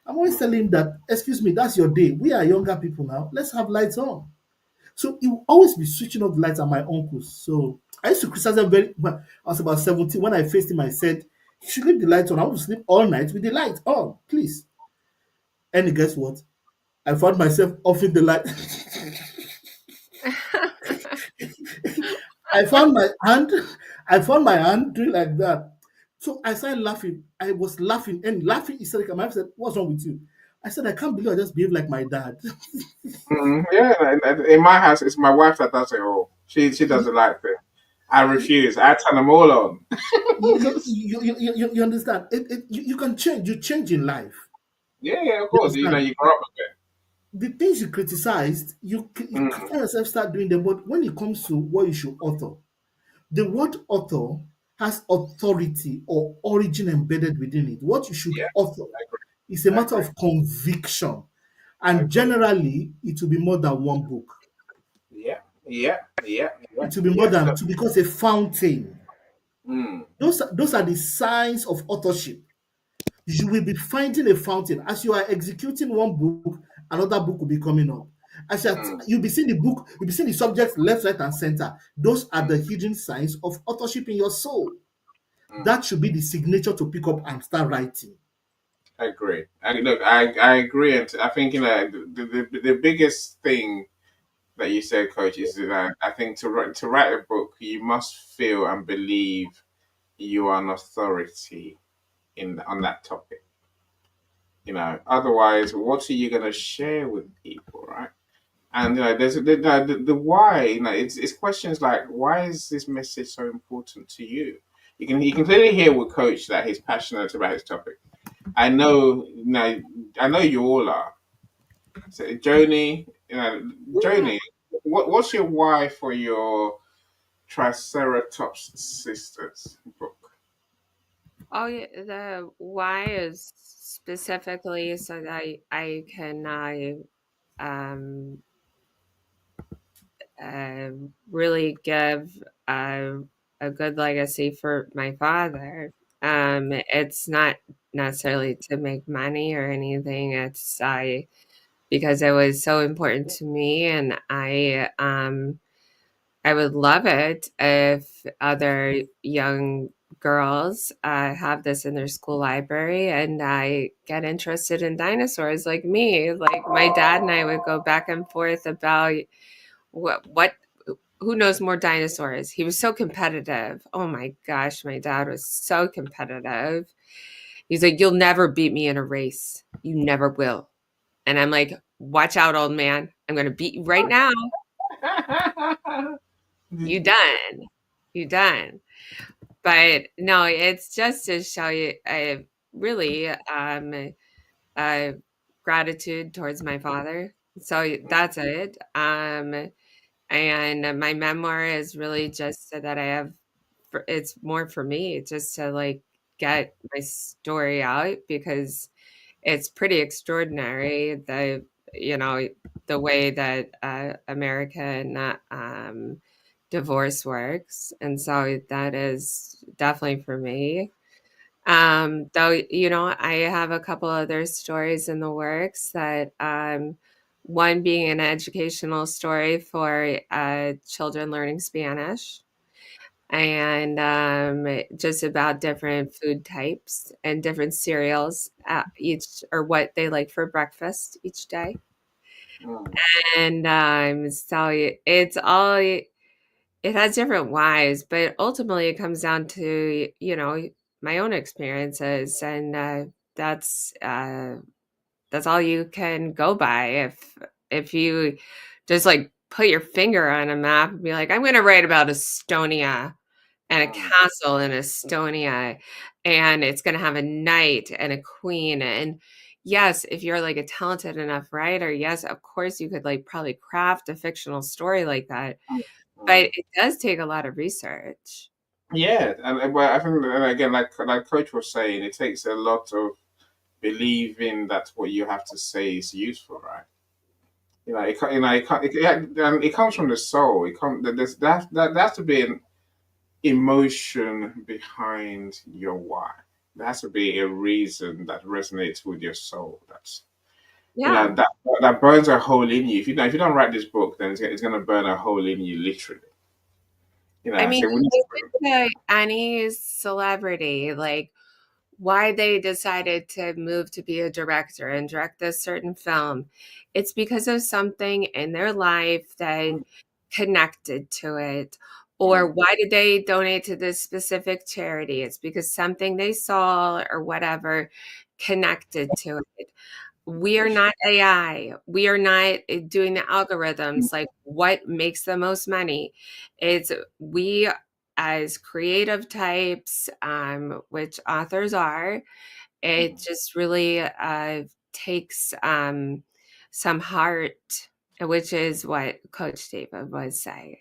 I'm always telling him that, excuse me, that's your day. We are younger people now, let's have lights on. So he will always be switching off the lights at my uncles. So I used to criticize them very well. I was about 17. When I faced him, I said, you should leave the lights on. I want to sleep all night with the light on, please. And guess what? I found myself offing the light. I found my hand, I found my hand doing like that. So I started laughing. I was laughing and laughing hysterically. My wife said, what's wrong with you? I said, I can't believe I just behave like my dad. mm. Yeah, and in my house, it's my wife that does it all. She doesn't like it. I refuse. I turn them all on. You understand? You can change. You change in life. Yeah, yeah, of You course. understand? You grow up with The things you criticized, it. you find yourself start doing them. But when it comes to what you should author, the word author has authority or origin embedded within it. What you should Yeah, author I agree. is a I matter agree. of conviction. I And agree. generally, it will be more than one book. Yeah, yeah, yeah, yeah, It will be more yeah. than, to because a fountain. Mm, Those are the signs of authorship. You will be finding a fountain. As you are executing one book, another book will be coming up. As mm, you'll be seeing the book, you'll be seeing the subjects left, right, and center. Those are mm, the hidden signs of authorship in your soul. mm. That should be the signature to pick up and start writing. I agree. I agree, and I think the biggest thing that you said, Coach, is that I think to write a book, you must feel and believe you are an authority in on that topic. Otherwise, what are you going to share with people, right? And there's the why. It's questions like, why is this message so important to you? You can clearly hear with Coach that he's passionate about his topic. I know, I know you all are. So, Yeah. Joni, what's your why for your Triceratops Sisters book? Oh, yeah, the why is specifically so that I can um, uh, really give a good legacy for my father. It's not necessarily to make money or anything. It's because it was so important to me, and I would love it if other young girls have this in their school library and I get interested in dinosaurs like me. Like my dad and I would go back and forth about what who knows more dinosaurs. He was so competitive. Oh my gosh, my dad was so competitive. He's like, "You'll never beat me in a race. You never will." And I'm like, "Watch out, old man. I'm going to beat you right now. You done. You done." But no, it's just to show you really uh, gratitude towards my father. So that's it. And my memoir is really just so that I have, it's more for me, just to like get my story out because it's pretty extraordinary you know the way that American divorce works, and so that is definitely for me. Though I have a couple other stories in the works that one being an educational story for children learning Spanish and just about different food types and different cereals each or what they like for breakfast each day. Mm, And so it's all it has different whys, but ultimately it comes down to my own experiences, and that's all you can go by. If you just like put your finger on a map and be like, I'm going to write about Estonia and a mm, castle in Estonia, and it's going to have a knight and a queen. And yes, if you're like a talented enough writer, yes, of course you could like probably craft a fictional story like that. mm. But it does take a lot of research. Yeah, and well, I think, and again, like Coach was saying, it takes a lot of believing that what you have to say is useful, right? It comes from the soul. There has to be an emotion behind your why. There has to be a reason that resonates with your soul. That's Yeah. that burns a hole in you. If you don't write this book, then it's going to burn a hole in you, literally. I mean, So we need listen to any celebrity, like why they decided to move to be a director and direct this certain film. It's because of something in their life that to. connected to it. Or Mm, why did they donate to this specific charity? It's because something they saw or whatever connected to it. We for are sure. not AI. We are not doing the algorithms like what makes the most money. It's we as creative types, which authors are, it Mm. just really takes some heart, which is what Coach David was saying.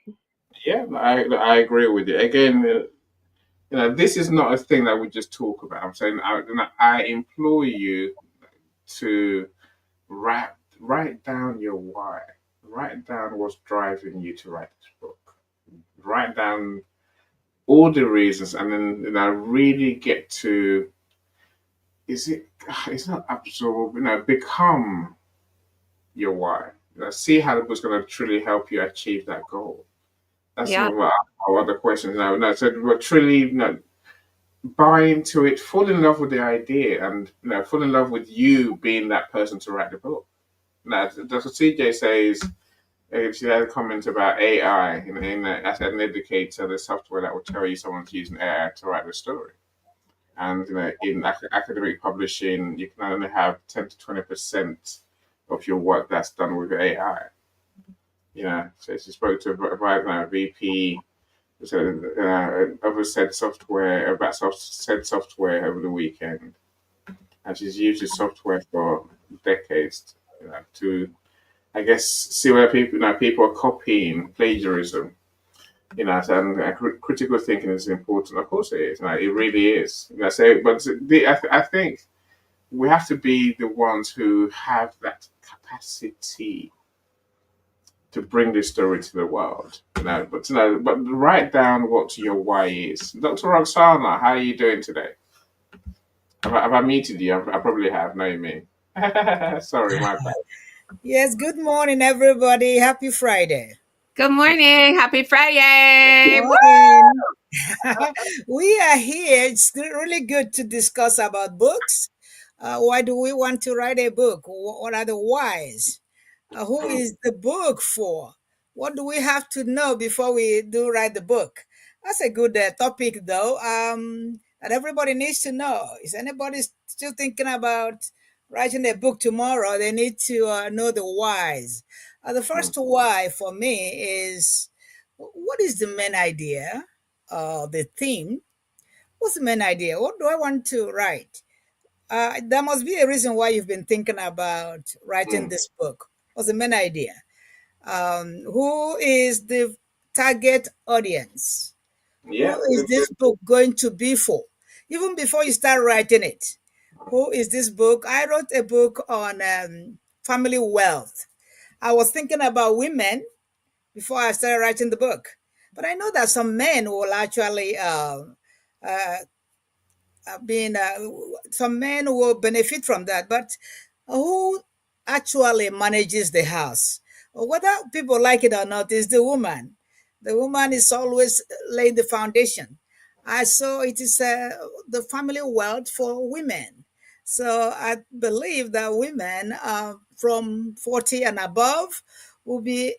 Yeah, I agree with you. Again, This is not a thing that we just talk about. I'm saying I implore you to write down your why. Write down what's driving you to write this book. Write down all the reasons, and then really get to is it it's not absorb, become your why. See how the book's going to truly help you achieve that goal. That's some Yeah. of our other questions now. No, so we're truly, buy into it, fall in love with the idea, and fall in love with you being that person to write the book. Now, Dr. CJ says she had a comment about AI as an indicator, the software that will tell you someone's using AI to write the story. And in academic publishing, you can only have 10 to 20% of your work that's done with AI. So she spoke to a VP, of said software about said software over the weekend, and she's used this software for decades, to I guess see where people are copying plagiarism. And critical thinking is important. Of course, it is. It really is. But I think we have to be the ones who have that capacity to bring this story to the world. But write down what your why is. Dr. Roxana, how are you doing today? Have I muted you? I probably have. No, you mean. Sorry, my bad. Yes, good morning, everybody. Happy Friday. Good morning. Happy Friday. Woo! Morning. We are here. It's really good to discuss about books. Why do we want to write a book? What are the whys? Who is the book for? What do we have to know before we do write the book? That's a good topic, though. That everybody needs to know. Is anybody still thinking about writing a book tomorrow? They need to know the whys. The first why for me is, what is the main idea? The theme. What's the main idea? What do I want to write? There must be a reason why you've been thinking about writing Mm. this book. What's the main idea? Who is the target audience? Who Yeah, is this book going to be for? Even before you start writing it, who is this book? I wrote a book on family wealth. I was thinking about women before I started writing the book, but I know that some men will actually uh, being some men will benefit from that, but who actually manages the house, whether people like it or not, is the woman. The woman is always laying the foundation. So it is the family wealth for women. So I believe that women from 40 and above will be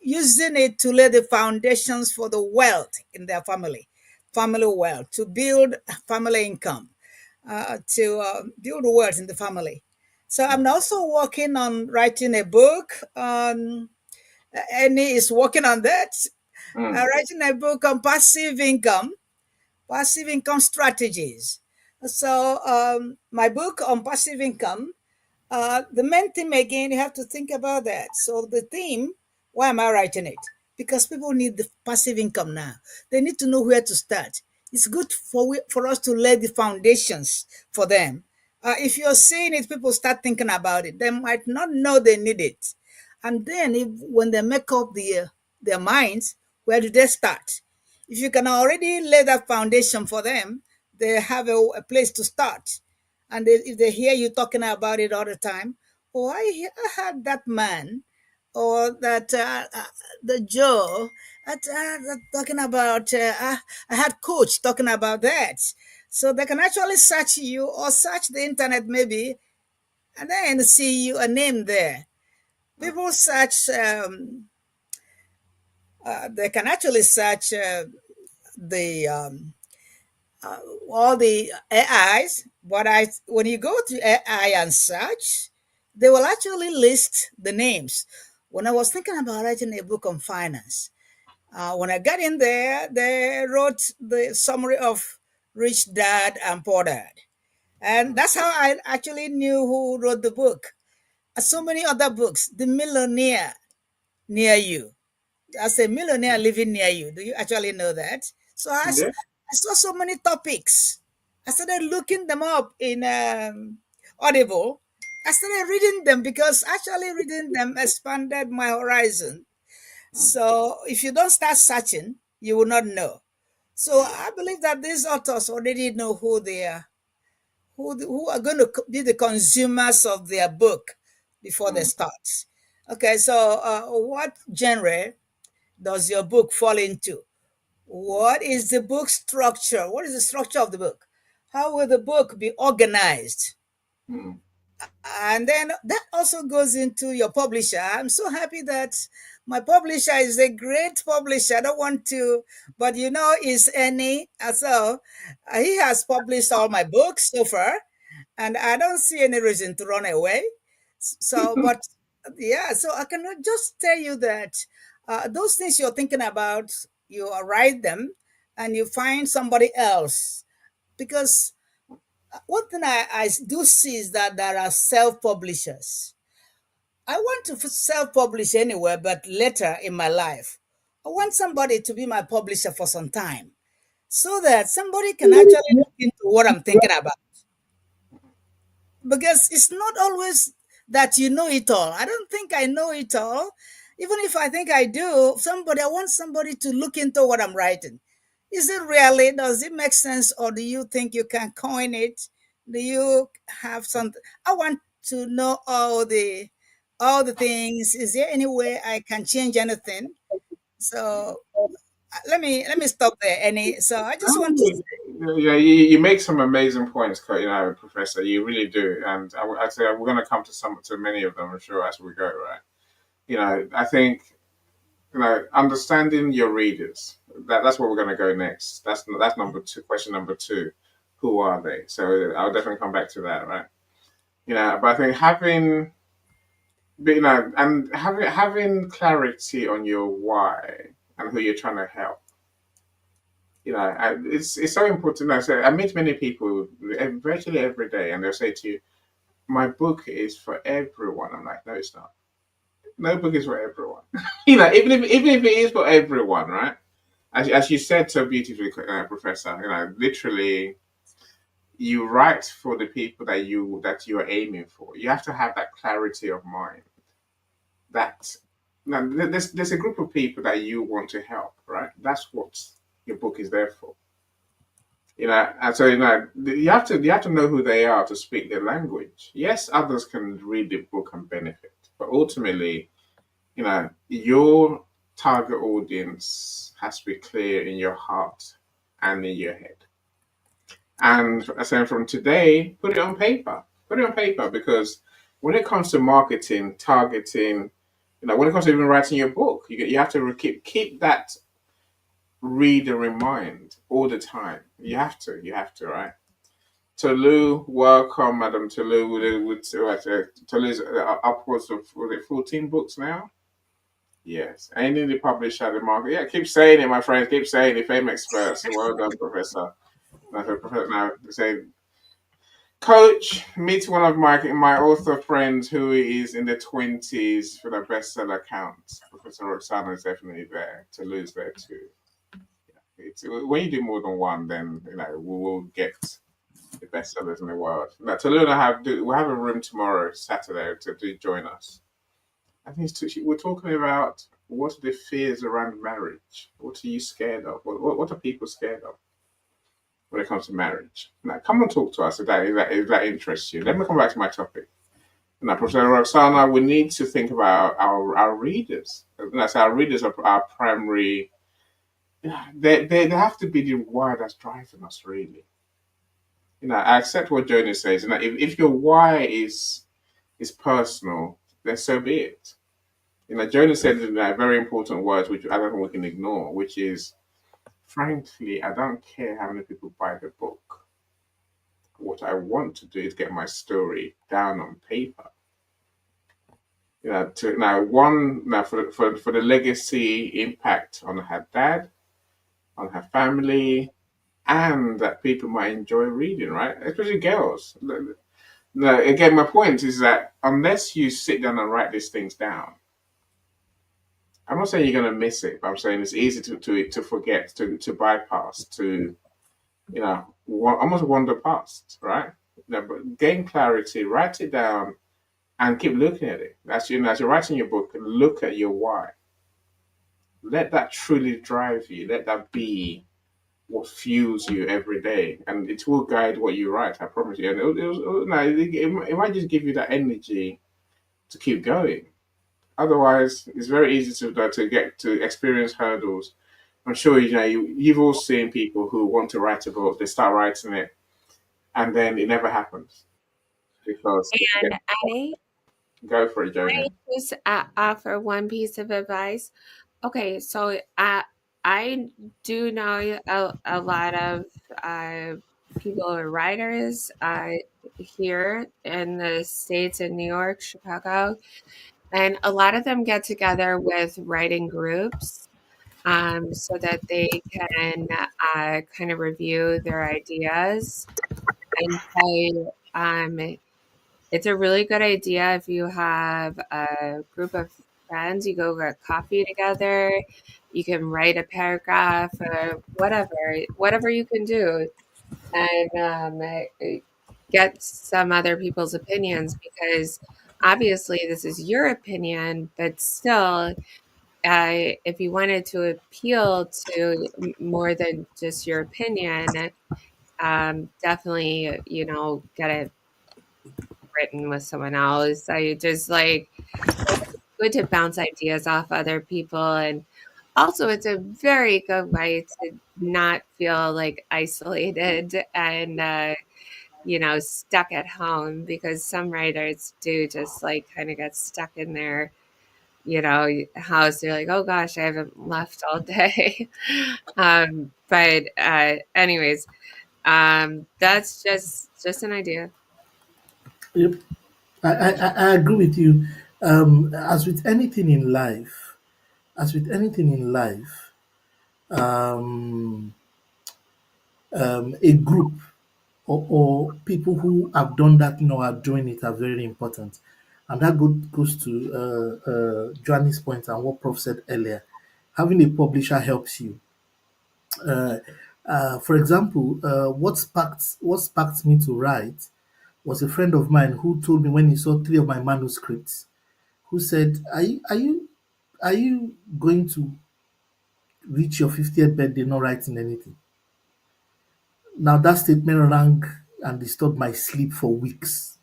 using it to lay the foundations for the wealth in their family wealth, to build family income, to build wealth in the family. So I'm also working on writing a book. Annie is working on that. mm, Writing a book on passive income strategies. So my book on passive income, the main theme again, you have to think about that. So the theme, why am I writing it? Because people need the passive income now. They need to know where to start. It's good for us to lay the foundations for them. If you're saying it, people start thinking about it. They might not know they need it. And then when they make up their minds, where do they start? If you can already lay that foundation for them, they have a place to start. And if they hear you talking about it all the time, oh, I heard that man or that the Joe talking about, I had coach talking about that. So they can actually search you or search the internet maybe and then see you a name there. People search, they can actually search the all the AIs, but when you go to AI and search, they will actually list the names. When I was thinking about writing a book on finance, when I got in there, they wrote the summary of Rich Dad and Poor Dad. And that's how I actually knew who wrote the book. So many other books, The Millionaire Near You. As a millionaire living near you. Do you actually know that? So yeah. I saw so many topics. I started looking them up in Audible. I started reading them because actually reading them expanded my horizon. So if you don't start searching, you will not know. So I believe that these authors already know who they are, who are going to be the consumers of their book before they Mm. start. Okay, so what genre does your book fall into? What is the book structure? What is the structure of the book? How will the book be organized? Mm. And then that also goes into your publisher. I'm so happy that my publisher is a great publisher. I don't want to, but is any. So he has published all my books so far, and I don't see any reason to run away. So, but yeah, so I can just tell you that those things you're thinking about, you write them and you find somebody else. Because one thing I do see is that there are self publishers. I want to self publish anywhere, but later in my life, I want somebody to be my publisher for some time so that somebody can actually look into what I'm thinking about, because it's not always that you know it all. I don't think I know it all. Even if I think I do, I want somebody to look into what I'm writing. Is it really, does it make sense, or do you think you can coin it? Do you have something? I want to know all the things. Is there any way I can change anything? So let me stop there. So I just want to. Yeah, you make some amazing points, Professor. You really do, and I say we're going to come to many of them, I'm sure, as we go. Right? I think understanding your readers. That's where we're going to go next. That's number two. Question number two: who are they? So I'll definitely come back to that, right? But I think having clarity on your why and who you're trying to help. It's so important. So I meet many people virtually every day, and they'll say to you, "My book is for everyone." I'm like, "No, it's not. No book is for everyone." Even if it is for everyone, right? As you said so beautifully, Professor. Literally, you write for the people that you are aiming for. You have to have that clarity of mind. That now there's a group of people that you want to help, right? That's what your book is there for. And so you have to know who they are to speak their language. Yes, others can read the book and benefit, but ultimately, your target audience has to be clear in your heart and in your head. And so from today, put it on paper. Put it on paper, because when it comes to marketing, targeting, when it comes to even writing your book, you have to keep that reader in mind all the time. You have to, right? Tolu, welcome, Madam Tolu. Tolu's upwards of, was it 14 books now? Yes. Any the publisher at the market. Yeah, keep saying it, my friends. Keep saying it. Fame experts. Well done, Professor. Now, say, Coach, meet one of my author friends who is in the 20s for the bestseller count. Professor Roxana is definitely there. Tolu's there too. When you do more than one, then we will get the best sellers in the world. Now, Taluna we'll have a room tomorrow, Saturday, to join us. I think we're talking about what are the fears around marriage. What are you scared of? What are people scared of when it comes to marriage? Now, come and talk to us if that interests you. Let me come back to my topic. Now, Professor Roxana, we need to think about our readers. That's our readers are our primary. They have to be the why that's driving us, really. I accept what Jonas says. If your why is personal, then so be it. Jonas said very important words, which I don't think we can ignore, which is, frankly, I don't care how many people buy the book. What I want to do is get my story down on paper. For the legacy impact on her dad, on her family, and that people might enjoy reading, right? Especially girls. No, again, my point is that unless you sit down and write these things down, I'm not saying you're going to miss it, but I'm saying it's easy to forget, to bypass, to almost wander past, right? But gain clarity, write it down, and keep looking at it. As you're writing your book, look at your why. Let that truly drive you. Let that be what fuels you every day, and it will guide what you write. I promise you. And it might just give you that energy to keep going. Otherwise, it's very easy to get to experience hurdles. I'm sure you've all seen people who want to write a book. They start writing it, and then it never happens because And Annie, go for it, I Joni. just offer one piece of advice. Okay, so I do know a lot of uh, people who are writers here in the States, in New York, Chicago, and a lot of them get together with writing groups so that they can kind of review their ideas. And so it's a really good idea if you have a group of friends, you go get coffee together, you can write a paragraph or whatever you can do, and get some other people's opinions because obviously this is your opinion, but still, if you wanted to appeal to more than just your opinion, definitely, get it written with someone else. I just like it's good to bounce ideas off other people, and also it's a very good way to not feel like isolated and stuck at home because some writers do just like kind of get stuck in their house. They're like, oh gosh, I haven't left all day. But anyways, that's just an idea. Yep. I agree with you. As with anything in life, as with anything in life, um, a group or people who have done that now are doing it are very important. And that goes to Joanne's point and what Prof said earlier. Having a publisher helps you. Uh, for example, what sparked me to write was a friend of mine who told me when he saw three of my manuscripts, who said, "Are you going to reach your 50th birthday not writing anything?" Now that statement rang and disturbed my sleep for weeks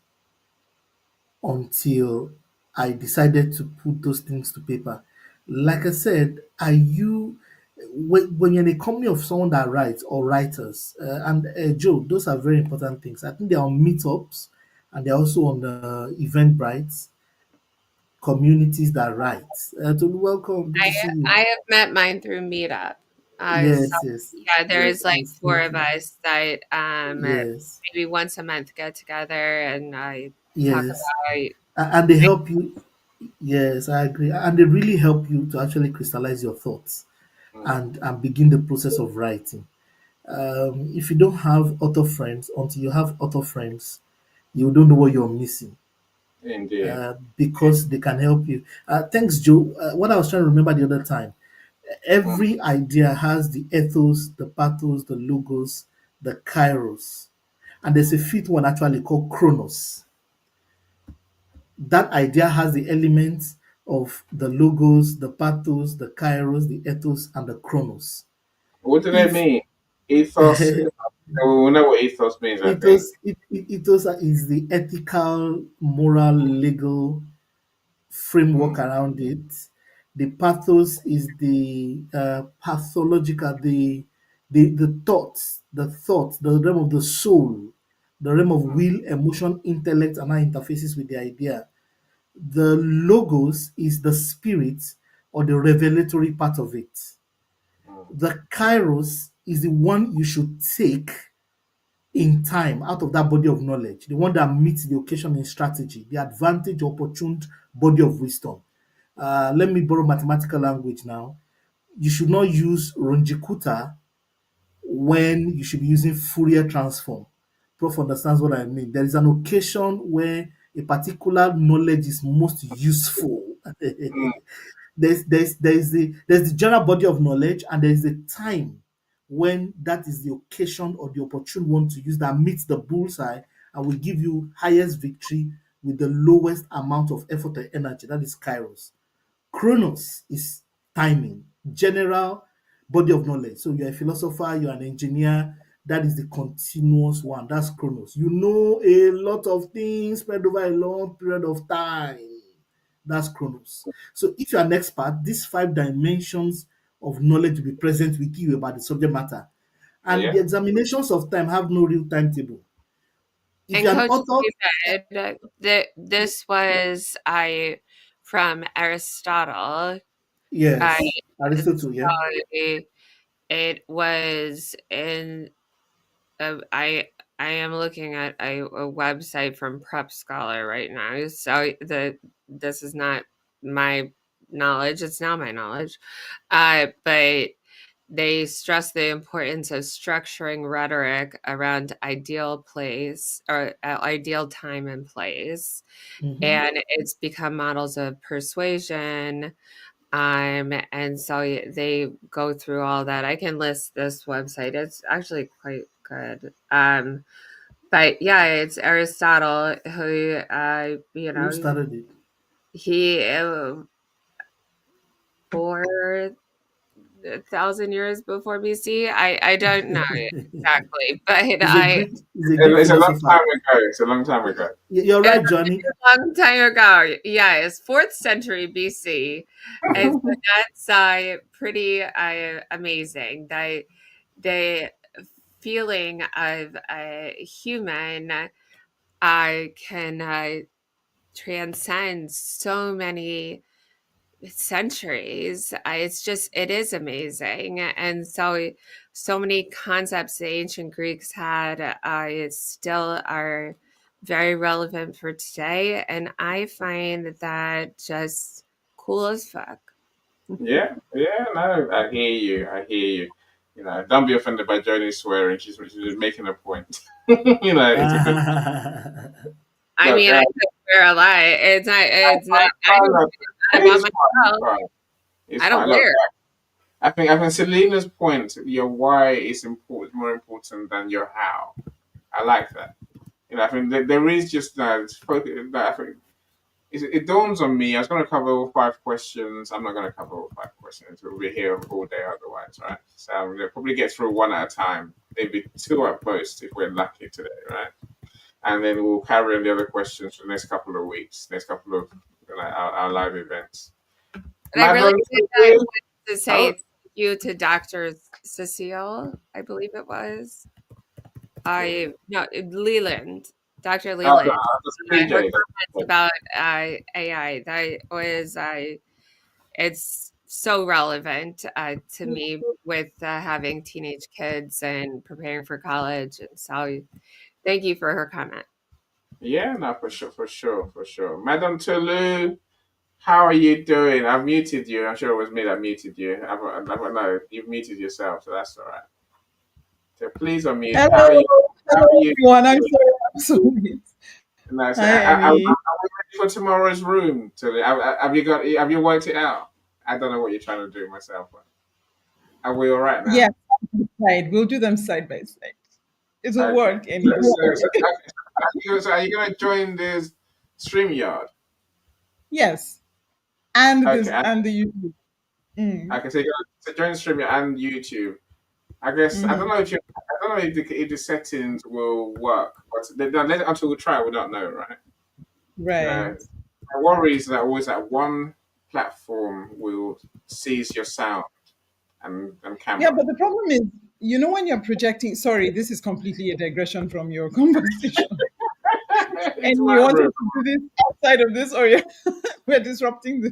until I decided to put those things to paper. Like I said, are you when you're in a company of someone that writes or writers, and Joe, those are very important things. I think they're on meetups and they're also on the Eventbrite communities that write. Tolu, welcome. Good I to see you. I have met mine through Meetup. So Yes, yes, yeah, there's like nice to four meet of you. us that Yes, maybe once a month get together and I talk yes, about. and they help you. Yes, I agree, and they really help you to actually crystallize your thoughts Mm, and begin the process of writing. If you don't have author friends, until you have author friends, you don't know what you're missing indeed. because they can help you. Thanks, Joe. What I was trying to remember the other time, Mm, every idea has the ethos, the pathos, the logos, the kairos, and there's a fifth one actually called chronos. That idea has the elements of the logos, the pathos, the kairos, the ethos, and the chronos. what do they If mean? Ethos. We know what ethos means, I think. ethos is the ethical, moral, legal framework Mm, around it. The pathos is the pathological, the thoughts, the realm of the soul, the realm of mm, will, emotion, intellect, and how it interfaces with the idea. The logos is the spirit or the revelatory part of it. mm, The kairos is the one you should take in time out of that body of knowledge, the one that meets the occasion in strategy, the advantage, opportune body of wisdom. Let me borrow mathematical language now. You should not use Runjikuta when you should be using Fourier transform. Prof understands what I mean. There is an occasion where a particular knowledge is most useful. mm, There's the general body of knowledge, and there's the time when that is the occasion or the opportune one to use that meets the bullseye and will give you highest victory with the lowest amount of effort and energy. That is Kairos. Chronos is timing, general body of knowledge. So you're a philosopher, you're an engineer, that is the continuous one. That's Chronos. You know a lot of things spread over a long period of time. That's Chronos. So if you're an expert, these 5 dimensions of knowledge will be present with you about the subject matter. And Yeah. the examinations of time have no real timetable. If And you're an Coach author, David, that this was I from Aristotle. I yes, Aristotle, yeah. so it was in I am looking at a website from Prep Scholar right now. So this is not my knowledge; it's now my knowledge. But they stress the importance of structuring rhetoric around ideal place or ideal time and place, Mhm. and it's become models of persuasion. And so they go through all that. I can list this website. It's actually quite good. But yeah, it's Aristotle who, Who started it? he 4,000 years before BC. I don't know exactly, but He's a Greek It's a long philosopher. time ago. It's a long time ago. You're it's right, Johnny. a long time ago. Yeah, it's 4th century BC, and so that's pretty amazing. The feeling of a human can transcend so many centuries. It is amazing. And so many concepts the ancient Greeks had still are very relevant for today. And I find that just cool as fuck. Yeah, yeah, no, I hear you. I hear you. You know, don't be offended by Jodie swearing. She's making a point. You know, it's a good. I Look, mean, I could wear a lie. It's not, I don't look, say that about it's fine. It's myself. fine. It's I don't fine. Look, wear. I think Selena's point, your why is important, more important than your how. I like that. You know, I think there is just it's I think it dawns on me. I was going to cover all 5 questions. I'm not going to cover all 5 questions. We'll be here all day otherwise, right? So I'm going to probably get through one at a time, maybe 2 at most if we're lucky today, right? And then we'll carry on the other questions for the next couple of weeks, next couple of our live events. But I really Madam, did want to say oh, thank you to Dr. Cecile, I believe it was. No, Leland, Dr. Leland. that's Her PJ. comments about AI, that was it's so relevant to me with having teenage kids and preparing for college. And so thank you for her comment. Yeah, no, for sure, for sure, for sure. Madam Tolu, how are you doing? I've muted you. I'm sure it was me that muted you. No, you've muted yourself, so that's all right. So please unmute. How Hello, are you? How hello are you everyone. I'm doing? sorry, I'm so late. No, so Hi, are we Annie. ready for tomorrow's room? Have you worked it out? I don't know what you're trying to do myself. But are we all right now? Yes, side. We'll do them side by side. It will Okay. work, Annie. Don't worry. So are you going to join this StreamYard? Yes, and Okay. this and the YouTube. Mm, Okay. So you're going to join StreamYard and YouTube. I guess I don't hmm. know I don't know if the settings will work, but until we try, we don't know, right? You Right. know, my worry is that always that one platform will seize your sound and Yeah, camera. but the problem is, when you're projecting. Sorry, this is completely a digression from your conversation. It's And you my wanted room. to do this outside of this, or we're disrupting the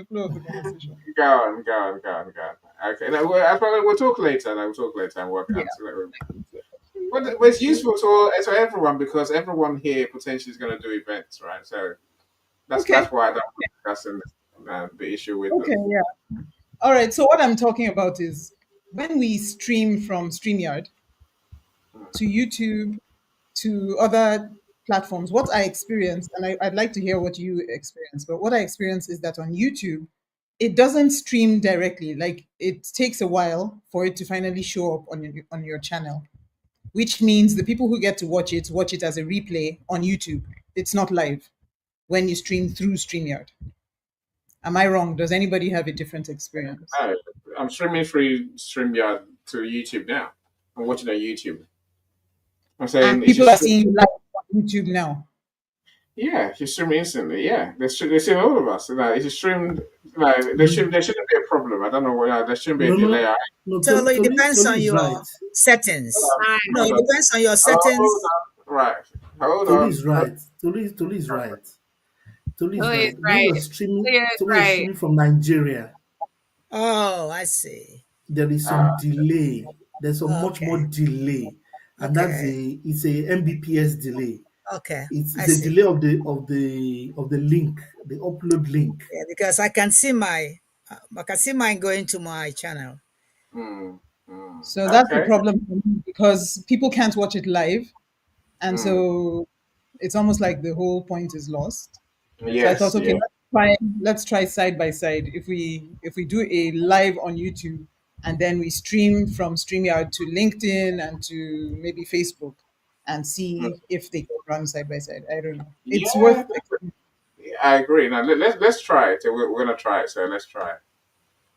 flow of the conversation. Go on, go on, go on, go on. Okay, no, we'll talk later. We'll talk later and work Yeah. out. But it's useful to everyone because everyone here potentially is going to do events, right? So that's Okay. why I don't discussing the issue with Okay. them. Yeah. All right. So what I'm talking about is when we stream from StreamYard to YouTube to other platforms, what I experience, and I'd like to hear what you experience, but what I experience is that on YouTube, it doesn't stream directly. Like it takes a while for it to finally show up on your channel, which means the people who get to watch it as a replay on YouTube. It's not live when you stream through StreamYard. Am I wrong? Does anybody have a different experience? No, I'm streaming through StreamYard to YouTube now. I'm watching on YouTube. I'm saying And it's people are just seeing live on YouTube now. yeah, you stream instantly. Yeah, they stream all of us. Like, it's streamed. Like, there shouldn't be a problem. I don't know why there shouldn't be a No, delay. no, no. So it depends Tolu on is right. your settings. Hi. No, Hold it on. depends on your Hold settings. on. Right. Hold Tolu on. is right. Tolu is right. Tolu is Chloe is right. When right. you're streaming, Chloe is someone is right. streaming from Nigeria, Oh, I see. there is some delay. There's some much more Okay. delay, and Okay. it's a Mbps delay. Okay. It's I a see. delay of the link, the upload link. Yeah, because I can see mine going to my channel. So that's the Okay. problem for me, because people can't watch it live, and Mm. so it's almost like the whole point is lost. So I thought, Yes. okay, Yeah. let's try side by side. If we do a live on YouTube and then we stream from StreamYard to LinkedIn and to maybe Facebook and Mm. see if they can run side by side. I don't know. It's Yeah. worth. I agree. Now let's try it. We're gonna try it. So let's try it.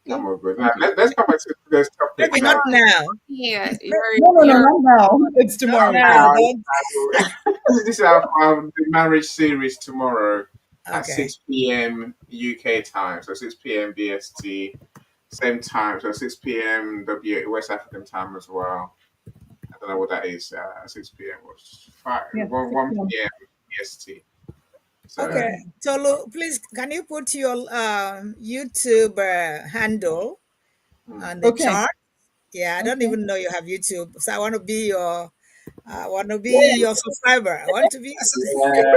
Come on, good. Now let's come back to this topic. Maybe not Now, now. Yeah, No, you're not now. It's Not tomorrow. now. now Don't. this is our the marriage series tomorrow at Okay. 6 p.m. UK time. So 6 p.m. BST, same time. So 6 p.m. West African time as well. I don't know what that is. 6 p.m. was Yeah, 1 6 p.m. p.m. BST. So Okay. Tolu, please, can you put your YouTube handle on the Okay. chart? Yeah, I don't Okay. even know you have YouTube, so I want to be your subscriber. I want to be. yeah,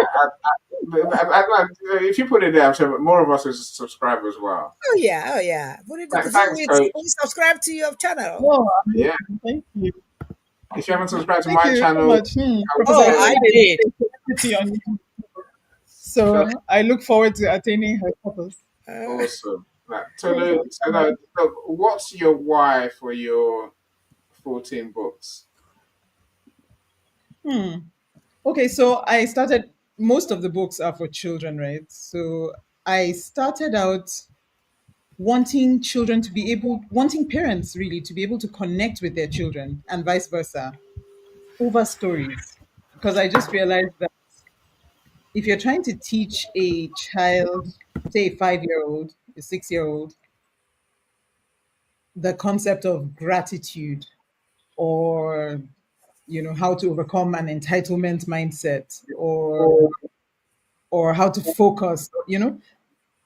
if you put it there, I'm sure more of us will subscribe as well. Oh yeah, oh yeah. Put it. Thanks, Coach. We subscribe to your channel. Oh, Yeah, thank you. if you haven't subscribed to Thank my you so channel, much. I would Professor, Oh, say I did. on you. So I look forward to attaining her purpose. awesome. Right. So what's your why for your 14 books? Okay, so I started, most of the books are for children, right? So I started out wanting children to be able, wanting parents really to be able to connect with their children and vice versa over stories. Because I just realized that if you're trying to teach a child, say a 5 year old, a 6 year old, the concept of gratitude, or how to overcome an entitlement mindset, or how to focus,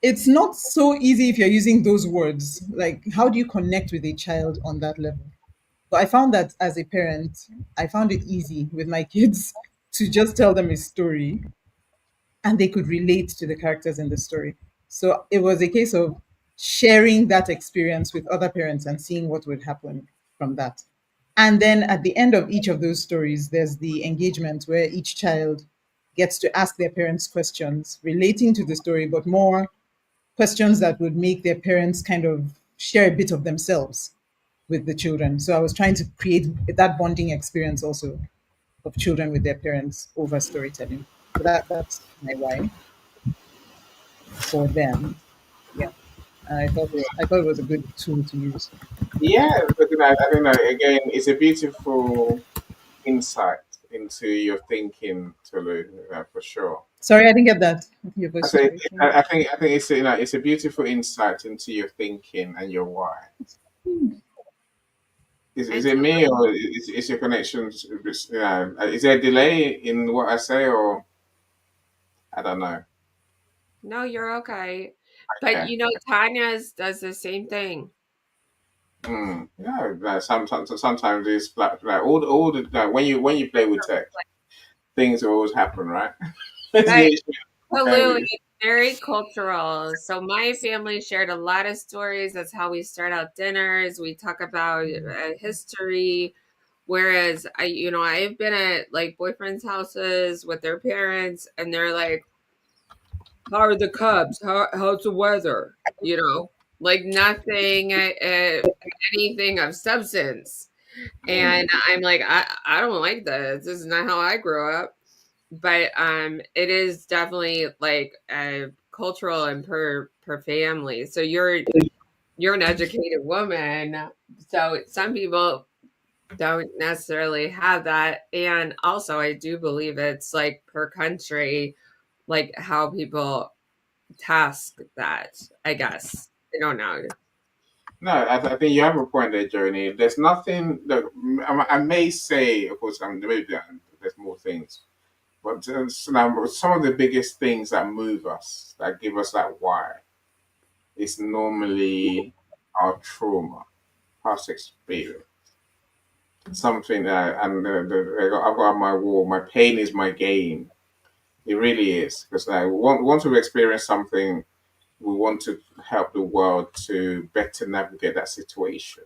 it's not so easy if you're using those words. Like, how do you connect with a child on that level? But I found that as a parent, I found it easy with my kids to just tell them a story and they could relate to the characters in the story. So it was a case of sharing that experience with other parents and seeing what would happen from that. And then at the end of each of those stories, there's the engagement where each child gets to ask their parents questions relating to the story, but more questions that would make their parents kind of share a bit of themselves with the children. So I was trying to create that bonding experience also of children with their parents over storytelling. So that's my why for them. Yeah. And I thought it was a good tool to use. Yeah, but I don't know. Again, it's a beautiful insight into your thinking, Tulu, for sure. Sorry, I didn't get that. I think your I voice was say, breaking. I think it's it's a beautiful insight into your thinking and your why. Is And it me or is your connection? Is there a delay in what I say, or I don't know? no, you're okay. But Okay. Does the same thing. Yeah. Sometimes it's like all the like, when you play with tech, things always happen, right? That's the Right. issue. So Okay. Lou, it's very cultural. So my family shared a lot of stories. That's how we start out dinners. We talk about history. Whereas I've been at like boyfriends' houses with their parents, and they're like, "How are the Cubs? How's the weather?" You know. like nothing, anything of substance. And I'm like, I don't like this. This is not how I grew up. But it is definitely like cultural and per family. So you're an educated woman. So some people don't necessarily have that. And also I do believe it's like per country, like how people task that, I guess. I don't know. No, I think you have a point there, Joni. There's nothing that I may say, of course, maybe there's more things, but some of the biggest things that move us, that give us that why, is normally our trauma, past experience. Something that, and I've got on my wall, my pain is my gain. It really is. Because once we've experienced something, we want to help the world to better navigate that situation.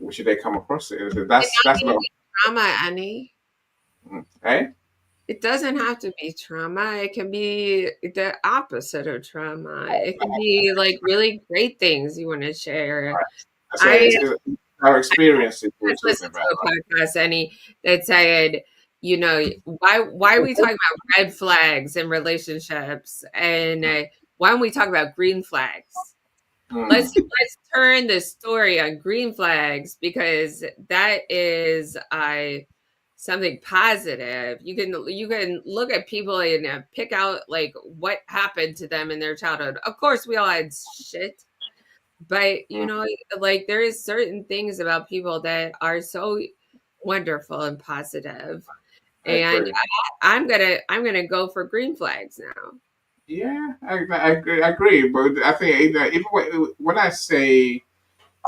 Should they come across it? That's not, Trauma, Annie. eh? It doesn't have to be trauma. It can be the opposite of trauma. It can be like really great things you want to share. Right. So I our experiences we're just talking listened about, to right? a podcast, Annie, that said, you know, why are we talking about red flags in relationships, and why don't we talk about green flags? Mm, Let's turn the story on green flags, because that is something positive. You can look at people and pick out like what happened to them in their childhood. Of course, we all had shit, but mm, like there is certain things about people that are so wonderful and positive. I And agree. I'm gonna go for green flags now. Yeah, I agree. But I think even when I say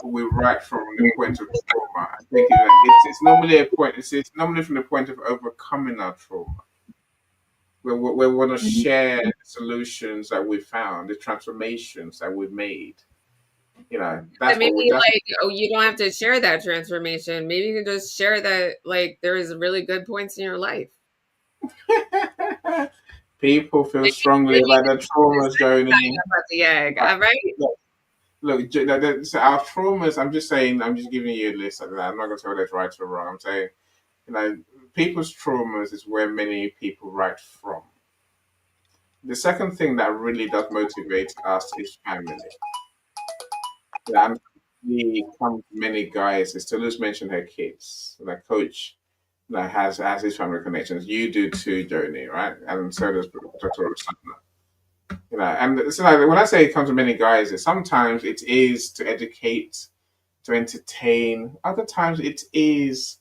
we write from the point of trauma, I think it's normally a point. It's normally from the point of overcoming our trauma. We want to share the solutions that we found, the transformations that we've made. And That's what we. maybe That's like, oh, you don't have to share that transformation. Maybe you can just share that like there is really good points in your life. people feel Maybe, strongly maybe about their traumas, Joni. about the egg. All right. Look, so our traumas. I'm just saying. I'm just giving you a list of that. I'm not going to tell whether it's right or wrong. I'm saying, you know, people's traumas is where many people write from. The second thing that really does motivate us is family. Yeah, and we come to many guys. Is Toulouse mentioned her kids. Like coach that has his family connections. You do too, Joni, right? And so does Dr. Rosanna. And so like, when I say come to many guys, sometimes it is to educate, to entertain. Other times it is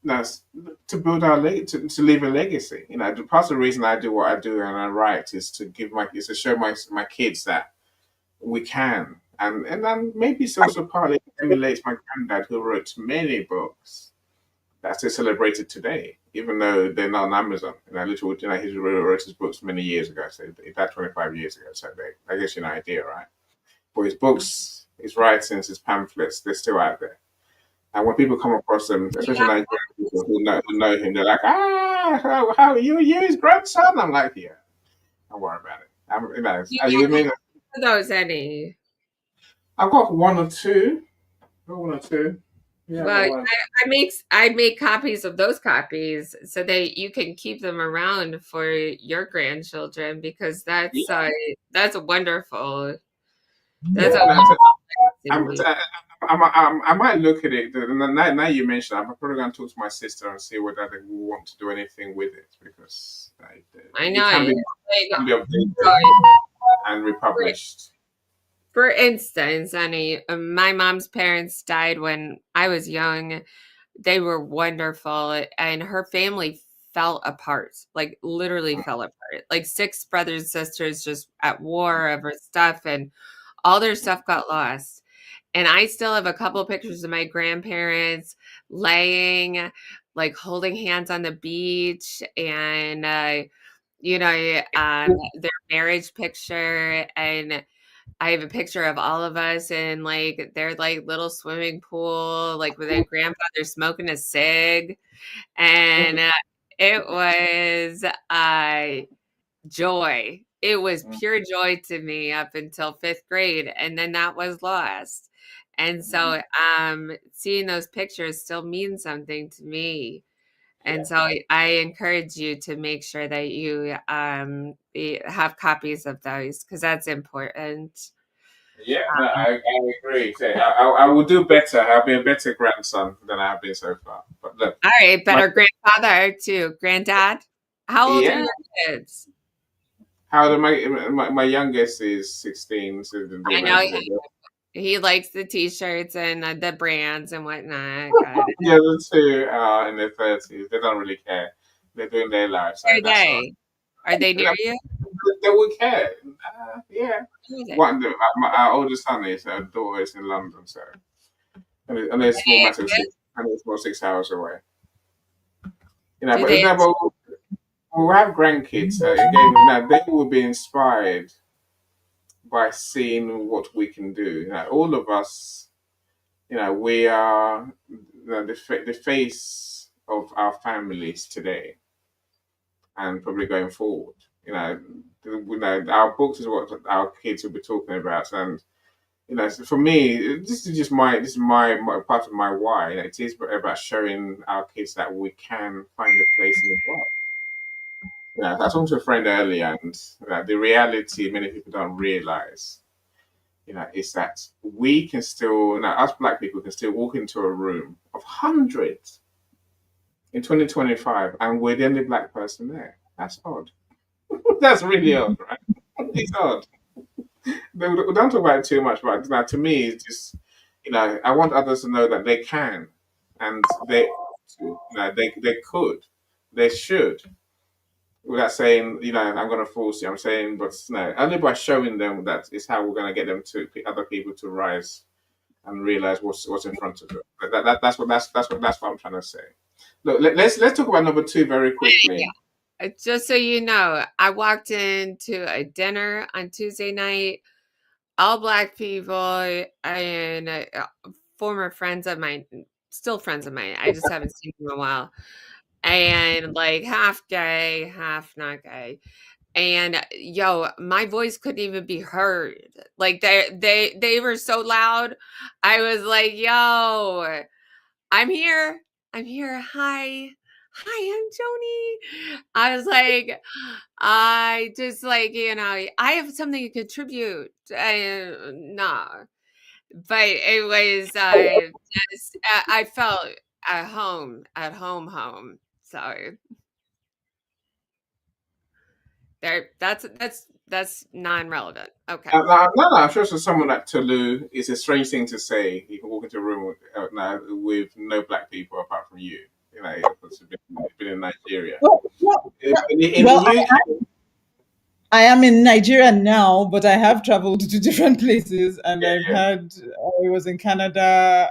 to build to leave a legacy. Part of the reason I do what I do and I write is to show my kids that we can, and then maybe it's also partly emulates my granddad who wrote many books that's still celebrated today, even though they're not on Amazon. He wrote his books many years ago, so he died 25 years ago. So I guess you know idea, right? But his books, his writings, his pamphlets, they're still out there. And when people come across them, especially Nigerian people who know him, they're like, how you his grandson? I'm like, yeah, don't worry about it. You Are you with me? got those any? I've got one or two. Got one or two. Yeah, I've Well, got one or two. I make copies of those copies so that you can keep them around for your grandchildren, because Yeah, that's a wonderful. That's a yeah. No, I'm, wonderful. I might look at it. Now you mentioned, I'm probably going to talk to my sister and see whether they will want to do anything with it because I it know. can be Like, updated uh, and republished. for instance, Annie, my mom's parents died when I was young. They were wonderful, and her family fell apart, like literally fell apart. Like six brothers and sisters just at war over stuff, and all their stuff got lost. And I still have a couple pictures of my grandparents laying, like holding hands on the beach, and their marriage picture, and I have a picture of all of us in like their like little swimming pool, like with their grandfather smoking a cig, and it was joy. it was Mm, pure joy to me up until 5th grade, and then that was lost. And mm. so, seeing those pictures still means something to me. Yeah. And so I encourage you to make sure that you have copies of those because that's important. Yeah, no, I agree. So I will do better. I'll be a better grandson than I have been so far. But look, All right, my better grandfather too. Granddad, how old are yeah, your kids? how old am my youngest is 16, so I know he likes the t-shirts and the brands and whatnot. Got it. the other two are in their 30s. They don't really care. They're doing their life, so Where are that's all. they? Are they near you? They will care. Yeah. Where are they? One, our oldest son is, our daughter is in London, so and it's a small matter of six, and it's about 6 hours away. Do But they? no, but we'll have grandkids. Again, now they will be inspired by seeing what we can do. All of us, we are the face of our families today and probably going forward. Our books is what our kids will be talking about, and so for me, this is my part of my why. It is about showing our kids that we can find a place in the world. I was talking to a friend earlier, and the reality many people don't realize, is that we can still, now us black people can still walk into a room of hundreds in 2025, and we're the only black person there. That's odd. That's really odd, right? It's odd. We don't talk about it too much, but now to me, it's just, I want others to know that they can, and they, they could, they should. Without saying, I'm going to force you. I'm saying, but no, only by showing them that is how we're going to get them to other people to rise and realize what's in front of them. That's what I'm trying to say. Look, let's talk about number two very quickly. Just so you know, I walked into a dinner on Tuesday night, all black people and former friends of mine, still friends of mine. I just haven't seen them in a while. And like half gay, half not gay. And yo, my voice couldn't even be heard. Like they were so loud. I was like, yo, I'm here. I'm here. Hi. Hi, I'm Joni. I was like, I just like, I have something to contribute. Nah. But it was just, I felt at home. So there that's non-relevant. Okay. No, I'm sure for someone like Tolu, it's a strange thing to say. You can walk into a room with no black people apart from you. It's been in Nigeria. Well, In the well, UK, I am in Nigeria now, but I have traveled to different places, and yeah, yeah. I was in Canada.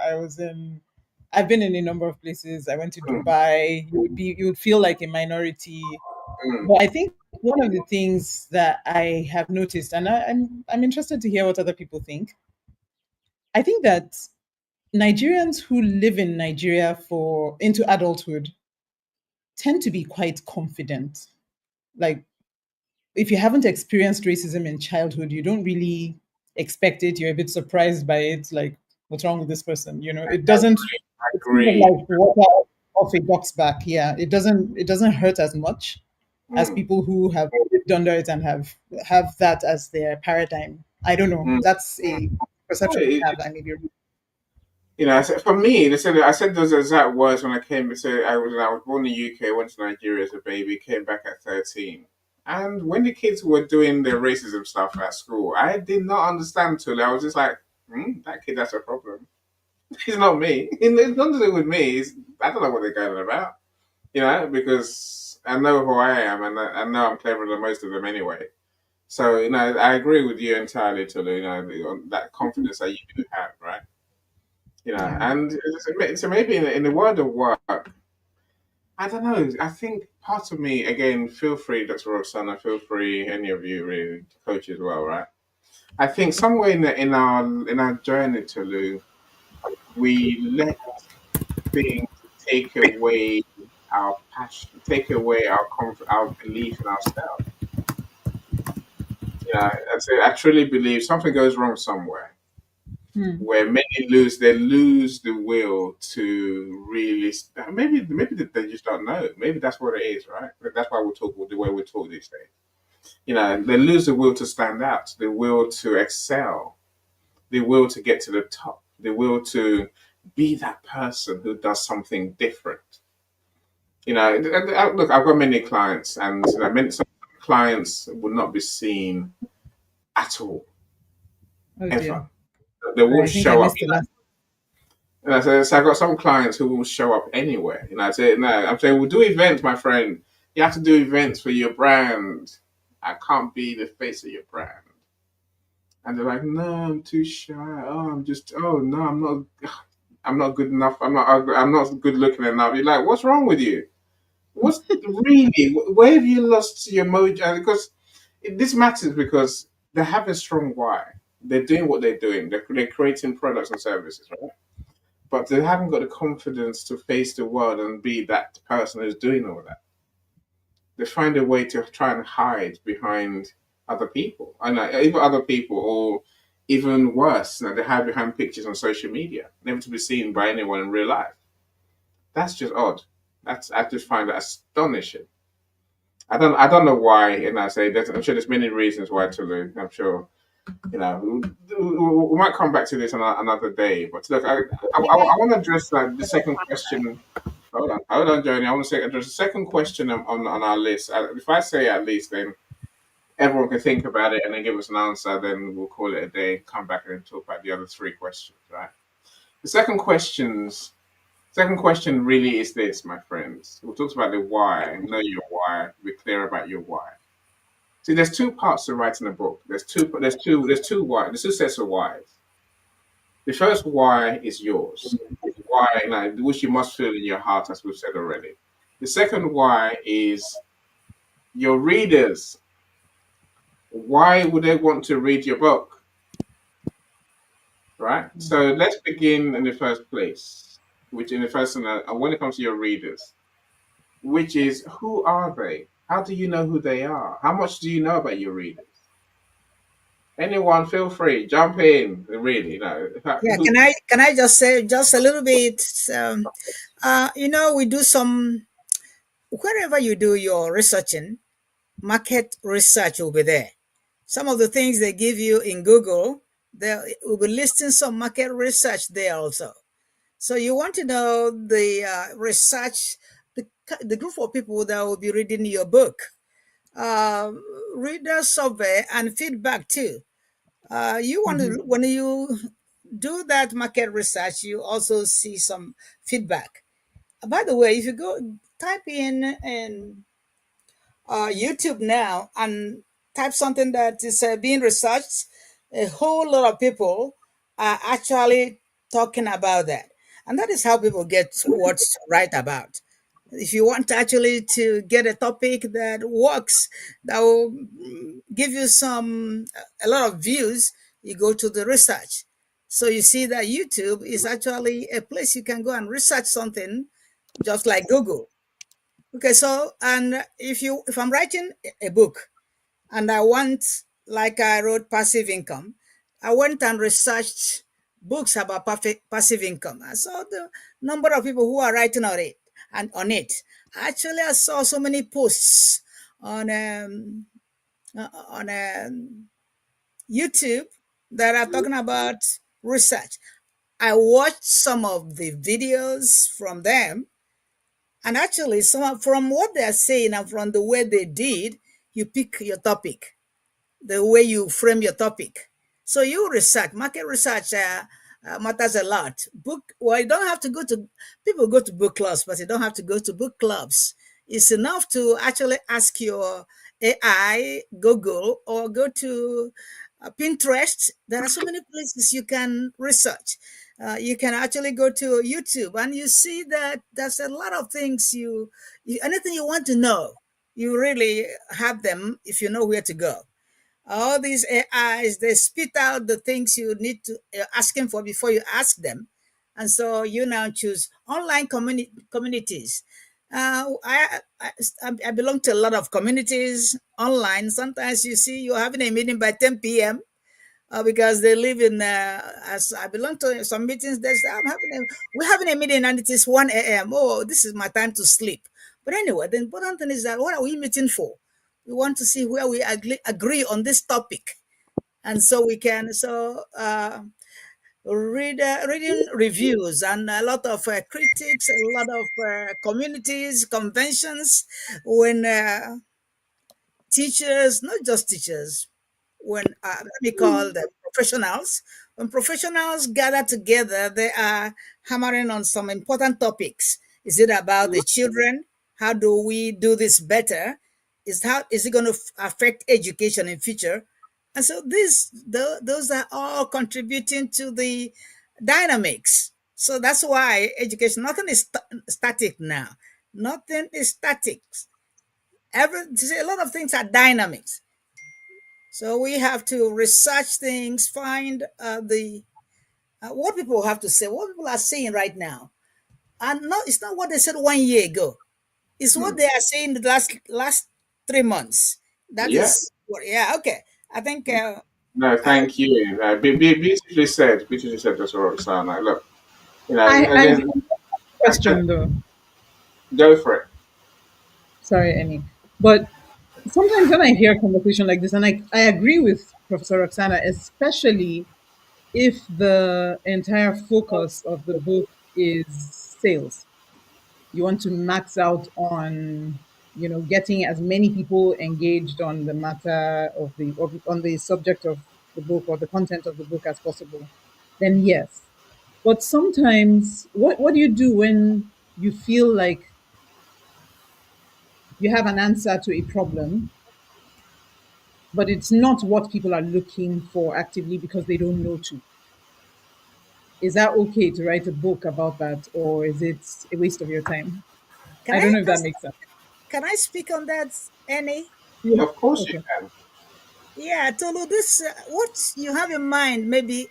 I've been in a number of places. I went to Mm, Dubai. You would feel like a minority, mm, but I think one of the things that I have noticed, and I'm interested to hear what other people think. I think that Nigerians who live in Nigeria for into adulthood tend to be quite confident. Like if you haven't experienced racism in childhood, you don't really expect it. You're a bit surprised by it. Like, what's wrong with this person? It doesn't. I It's kind of agree. like water off a duck's back. Yeah, it doesn't. It doesn't hurt as much as Mm, people who have lived under it and have that as their paradigm. I don't know. mm. That's a perception Hey, I have. I may be wrong. for me, I said those exact words when I came. So I was born in the UK, went to Nigeria as a baby, came back at 13. And when the kids were doing their racism stuff at school, I did not understand till I was just like, that kid, that's a problem. He's not me. It's nothing to do with me. I don't know what they're going about, because I know who I am, and I know I'm cleverer than most of them anyway. So, I agree with you entirely, Tulu, on that confidence that you do have, right? Yeah. And so maybe in the world of work, I don't know. I think part of me, again, feel free, Dr. Roxana, feel free, any of you really, coach as well, right? I think somewhere in our journey, Tulu, we let things take away our passion, take away our belief in ourselves. I truly believe something goes wrong somewhere Hmm. where many lose the will to really. Maybe they just don't know. Maybe that's what it is, right? But that's why we talk the way we talk these days. They lose the will to stand out, the will to excel, the will to get to the top, the will to be that person who does something different. Look, I've got many clients, and some clients would not be seen at all, Oh ever. dear. They Sorry, won't I think I show up. missed the last. So I've got some clients who will show up anywhere. I say, no, I'm saying, we'll do events, my friend. You have to do events for your brand. I can't be the face of your brand. And they're like, no, I'm too shy. Oh, no, I'm not good enough. I'm not good looking enough. You're like, what's wrong with you? What's really, where have you lost your mojo? Because this matters because they have a strong why. They're doing what they're doing. They're creating products and services, right? But they haven't got the confidence to face the world and be that person who's doing all that. They find a way to try and hide behind other people, and even other people, or even worse, they hide behind pictures on social media, never to be seen by anyone in real life. That's just odd. I just find that astonishing. I don't know why, and I say that I'm sure there's many reasons why to lose. I'm sure we might come back to this another day. But look, I want to address the second question. Hold on, Joni. I want to say address the second question on our list. If I say at least, then everyone can think about it and then give us an answer. Then we'll call it a day. Come back and talk about the other three questions. Right. The second question really is this, my friends. We talked about the why. Know your why. Be clear about your why. See, there's two parts to writing a book. There's two sets of whys. The first why is yours. Why, which you must feel in your heart, as we've said already. The second why is your readers. Why would they want to read your book? Right? So let's begin in the first place, which in the first, and when it comes to your readers, which is, who are they? How do you know who they are? How much do you know about your readers? Anyone, feel free, jump in. Really, Yeah, who, can I just say just a little bit? We do some wherever you do your researching, market research will be there. Some of the things they give you in Google, they will be listing some market research there also. So you want to know the research, the group of people that will be reading your book, uh, reader survey and feedback too. You want Hmm. to when you do that market research, you also see some feedback. By the way, if you go type in YouTube now and type something that is being researched, a whole lot of people are actually talking about that, and that is how people get what to write about. If you want actually to get a topic that works, that will give you a lot of views, you go to the research. So you see that YouTube is actually a place you can go and research something, just like Google. Okay, so and if I'm writing a book and I want, like I wrote passive income, I went and researched books about passive income. I saw the number of people who are writing on it and on it. Actually, I saw so many posts on YouTube that are talking about research. I watched some of the videos from them, and actually, from what they're saying and from the way they did, you pick your topic, the way you frame your topic. So you research, market research matters a lot. Well, you don't have to people go to book clubs, but you don't have to go to book clubs. It's enough to actually ask your AI, Google, or go to Pinterest. There are so many places you can research. You can actually go to YouTube and you see that there's a lot of things anything you want to know, you really have them if you know where to go. All these AIs, they spit out the things you need to asking for before you ask them. And so you now choose online communities. I belong to a lot of communities online. Sometimes you see you're having a meeting by 10 p.m. Because they live in, as I belong to some meetings, we're having a meeting and it is 1 a.m. Oh, this is my time to sleep. But anyway, the important thing is that what are we meeting for? We want to see where we agree on this topic. And so we can, reading reviews and a lot of critics, a lot of communities, conventions, when teachers, not just teachers, when let me call them professionals, when professionals gather together, they are hammering on some important topics. Is it about the children? How do we do this better? Is it going to affect education in future? And so those are all contributing to the dynamics. So that's why education, nothing is static now. Nothing is static. A lot of things are dynamics. So we have to research things, find the what people have to say, what people are saying right now, and it's not what they said 1 year ago. It's what Hmm. they are saying the last 3 months. That Yeah. is what. Yeah. Okay. I think. No, I, thank you. Beautifully said. Beautifully said, Dr. Roxana. Look, I have again, a I, question though. go for it. Sorry, Annie. But sometimes when I hear a conversation like this, and I agree with Professor Roxana, especially if the entire focus of the book is sales. You want to max out on, getting as many people engaged on the matter on the subject of the book or the content of the book as possible, then yes. But sometimes, what do you do when you feel like you have an answer to a problem, but it's not what people are looking for actively because they don't know to? Is that okay to write a book about that, or is it a waste of your time? can I I don't know if that ask, makes sense. can I speak on that, Annie? Yeah. Of course you Okay. can. Yeah, Tolu. This what you have in mind, maybe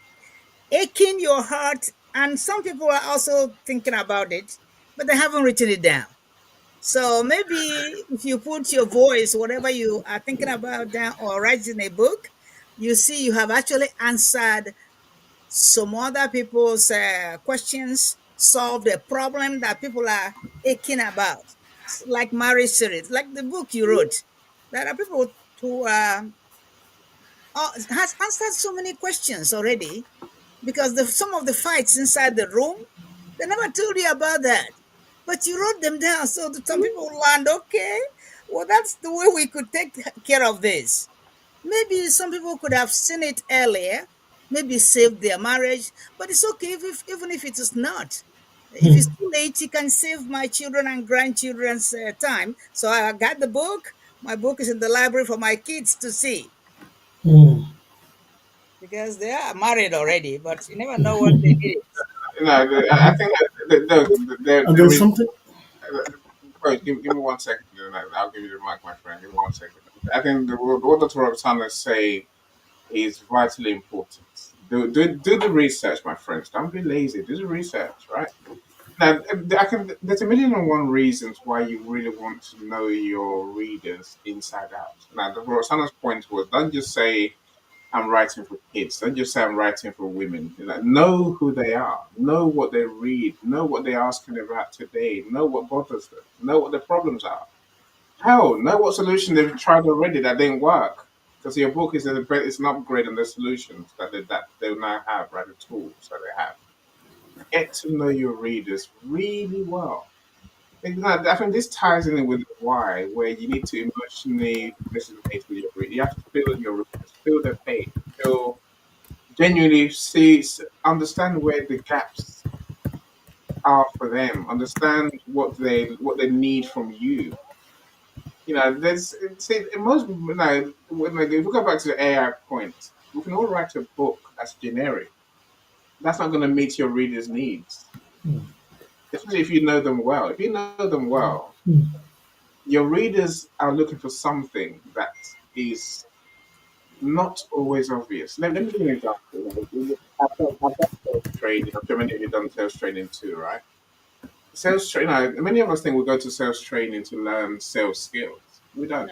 aching your heart, and some people are also thinking about it, but they haven't written it down. So maybe if you put your voice, whatever you are thinking about down or write in a book, you see you have actually answered some other people's questions, solved a problem that people are aching about, like marriage series, like the book you wrote. There are people who has answered so many questions already because some of the fights inside the room, they never told you about that. But you wrote them down so that some people learned, okay, well, that's the way we could take care of this. Maybe some people could have seen it earlier, maybe saved their marriage, but it's okay even if it is not. If it's too late, you can save my children and grandchildren's time. So I got the book. My book is in the library for my kids to see because they are married already, but you never know what they did. I think that And there there's is. something. Wait, give me 1 second, and I'll give you the mic, my friend. Give me 1 second. I think what Dr. Roxana say is vitally important. Do the research, my friends. Don't be lazy. Do the research, right? Now, There's a million and one reasons why you really want to know your readers inside out. Now, the Roxana's point was, don't just say I'm writing for kids. Don't just say I'm writing for women. Know who they are. Know what they read. Know what they're asking about today. Know what bothers them. Know what the problems are. Hell, know what solution they've tried already that didn't work. Because your book is an upgrade on the solutions that they now have, right? The tools that they have. Get to know your readers really well. I think this ties in with why, where you need to emotionally resonate with your reader. You have to feel your readers, feel their pain, feel genuinely understand where the gaps are for them, understand what they need from you. There's see most if we go back to the AI point, we can all write a book that's generic. That's not going to meet your reader's needs, especially if you know them well. If you know them well, your readers are looking for something that is not always obvious. Let me give you an example. I've done sales training. I'm sure many of you have done sales training too, right? sales training. You know, many of us think we go to sales training to learn sales skills. We don't.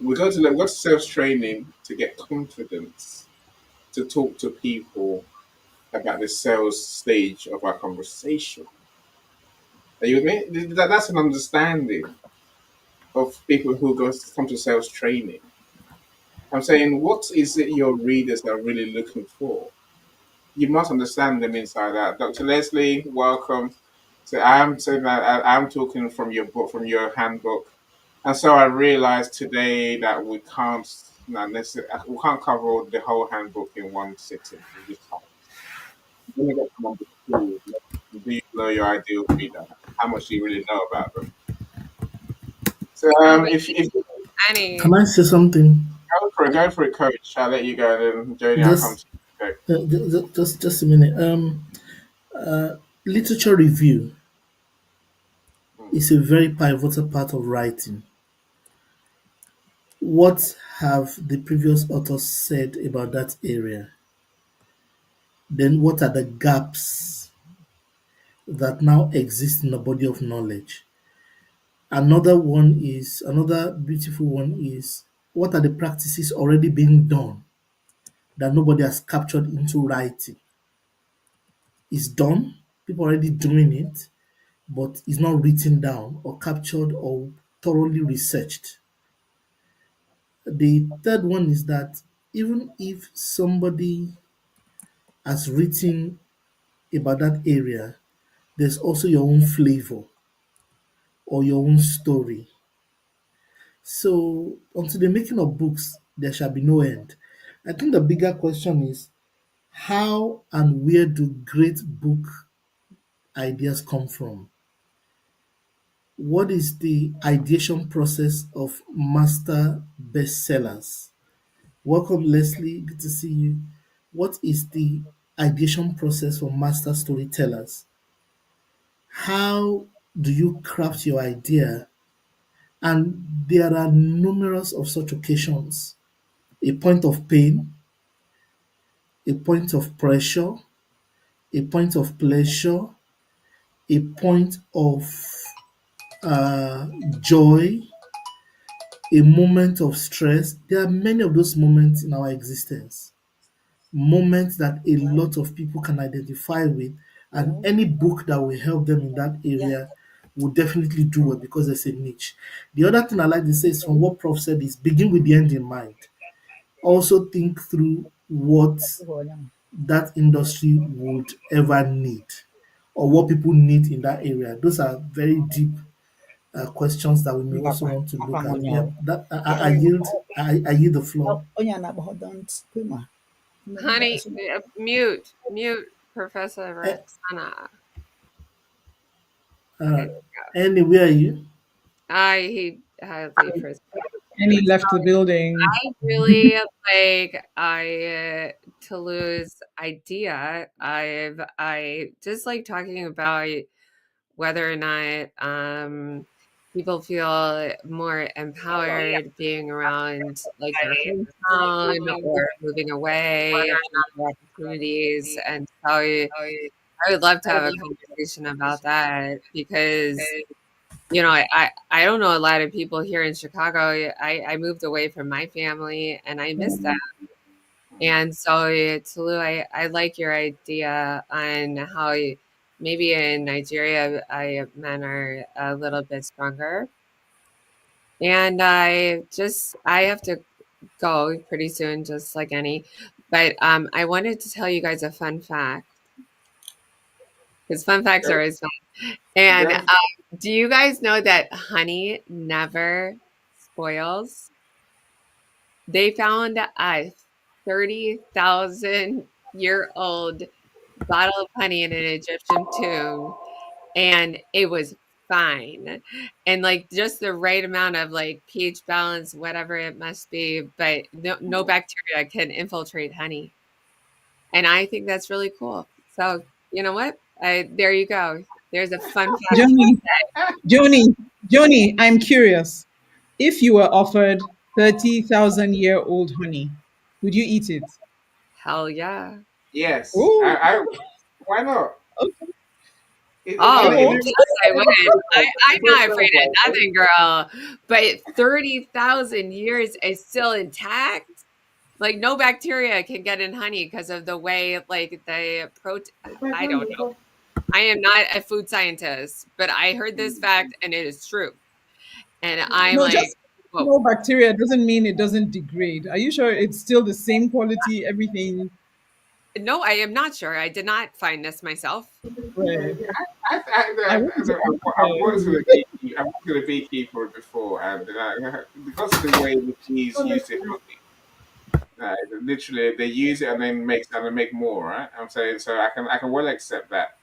We go to sales training to get confidence to talk to people about the sales stage of our conversation. Are you with me? That's an understanding of people who come to sales training. I'm saying, what is it your readers are really looking for? You must understand them inside out. Dr. Leslie, welcome. So I'm saying that I'm talking from your book, from your handbook, and so I realized today that we can't not necessarily we can't cover the whole handbook in one sitting. We just can't. When you get to number two, do you know your ideal reader? How much do you really know about them? So Oh, but if you Annie, Can I say something? go for it, coach. I'll let you go. Then Jody, I'll come Just to you. Okay. just a minute. Literature review Mm. is a very pivotal part of writing. What have the previous authors said about that area? Then what are the gaps that now exist in the body of knowledge? Another beautiful one is what are the practices already being done that nobody has captured into writing? It's done, people already doing it, but it's not written down or captured or thoroughly researched. The third one is that even if somebody has written about that area, there's also your own flavor or your own story. So, until the making of books, there shall be no end. I think the bigger question is how and where do great book ideas come from? What is the ideation process of master bestsellers? Welcome, Leslie. Good to see you. What is the ideation process for master storytellers? How do you craft your idea? And there are numerous of such occasions. A point of pain, a point of pressure, a point of pleasure, a point of uh, joy, a moment of stress. There are many of those moments in our existence, moments that a lot of people can identify with, and any book that will help them in that area will definitely do it because there's a niche. The other thing I like to say is from what Prof said is begin with the end in mind. Also think through what that industry would ever need or what people need in that area. Those are very deep questions that we may also want to look at. Yeah, that I yield the floor. honey, mute, Professor Eh, Roxana. Uh, Okay. Annie, where are you? He had leave for a second. And he left the building. I really like Toulouse idea. I just like talking about whether or not people feel more empowered being around like their hometown or moving away for opportunities. And so I would love to have a conversation about that because I don't know a lot of people here in Chicago. I moved away from my family and I miss that. And so, Tulu, I like your idea on how maybe in Nigeria, men are a little bit stronger. And I have to go pretty soon, just like any. But I wanted to tell you guys a fun fact because fun facts are Go, always fun. And go. do you guys know that honey never spoils? They found a 30,000-year-old bottle of honey in an Egyptian tomb, and it was fine. And like just the right amount of like pH balance, whatever it must be, but no bacteria can infiltrate honey. And I think that's really cool. So, you know what? There you go. There's a fun fact. Johnny, Johnny, Johnny, I'm curious. If you were offered 30,000-year-old honey, would you eat it? Hell yeah. Yes. Oh, Why not? okay. Oh, it Oh, yes, I would. I'm it goes not both afraid of ways. nothing, girl. But 30,000 years is still intact. Like no bacteria can get in honey because of the way, like the protein. I don't know. I am not a food scientist, but I heard this fact and it is true. And I'm no, like, just whoa. no bacteria doesn't mean it doesn't degrade. Are you sure it's still the same quality, everything? No, I am not sure. I did not find this myself. Right. I wanted to ask I've worked with a beekeeper. I've worked with a beekeeper before, and because of the way the bees use the honey, literally they use it and then make more. Right? I'm saying so. I can well accept that.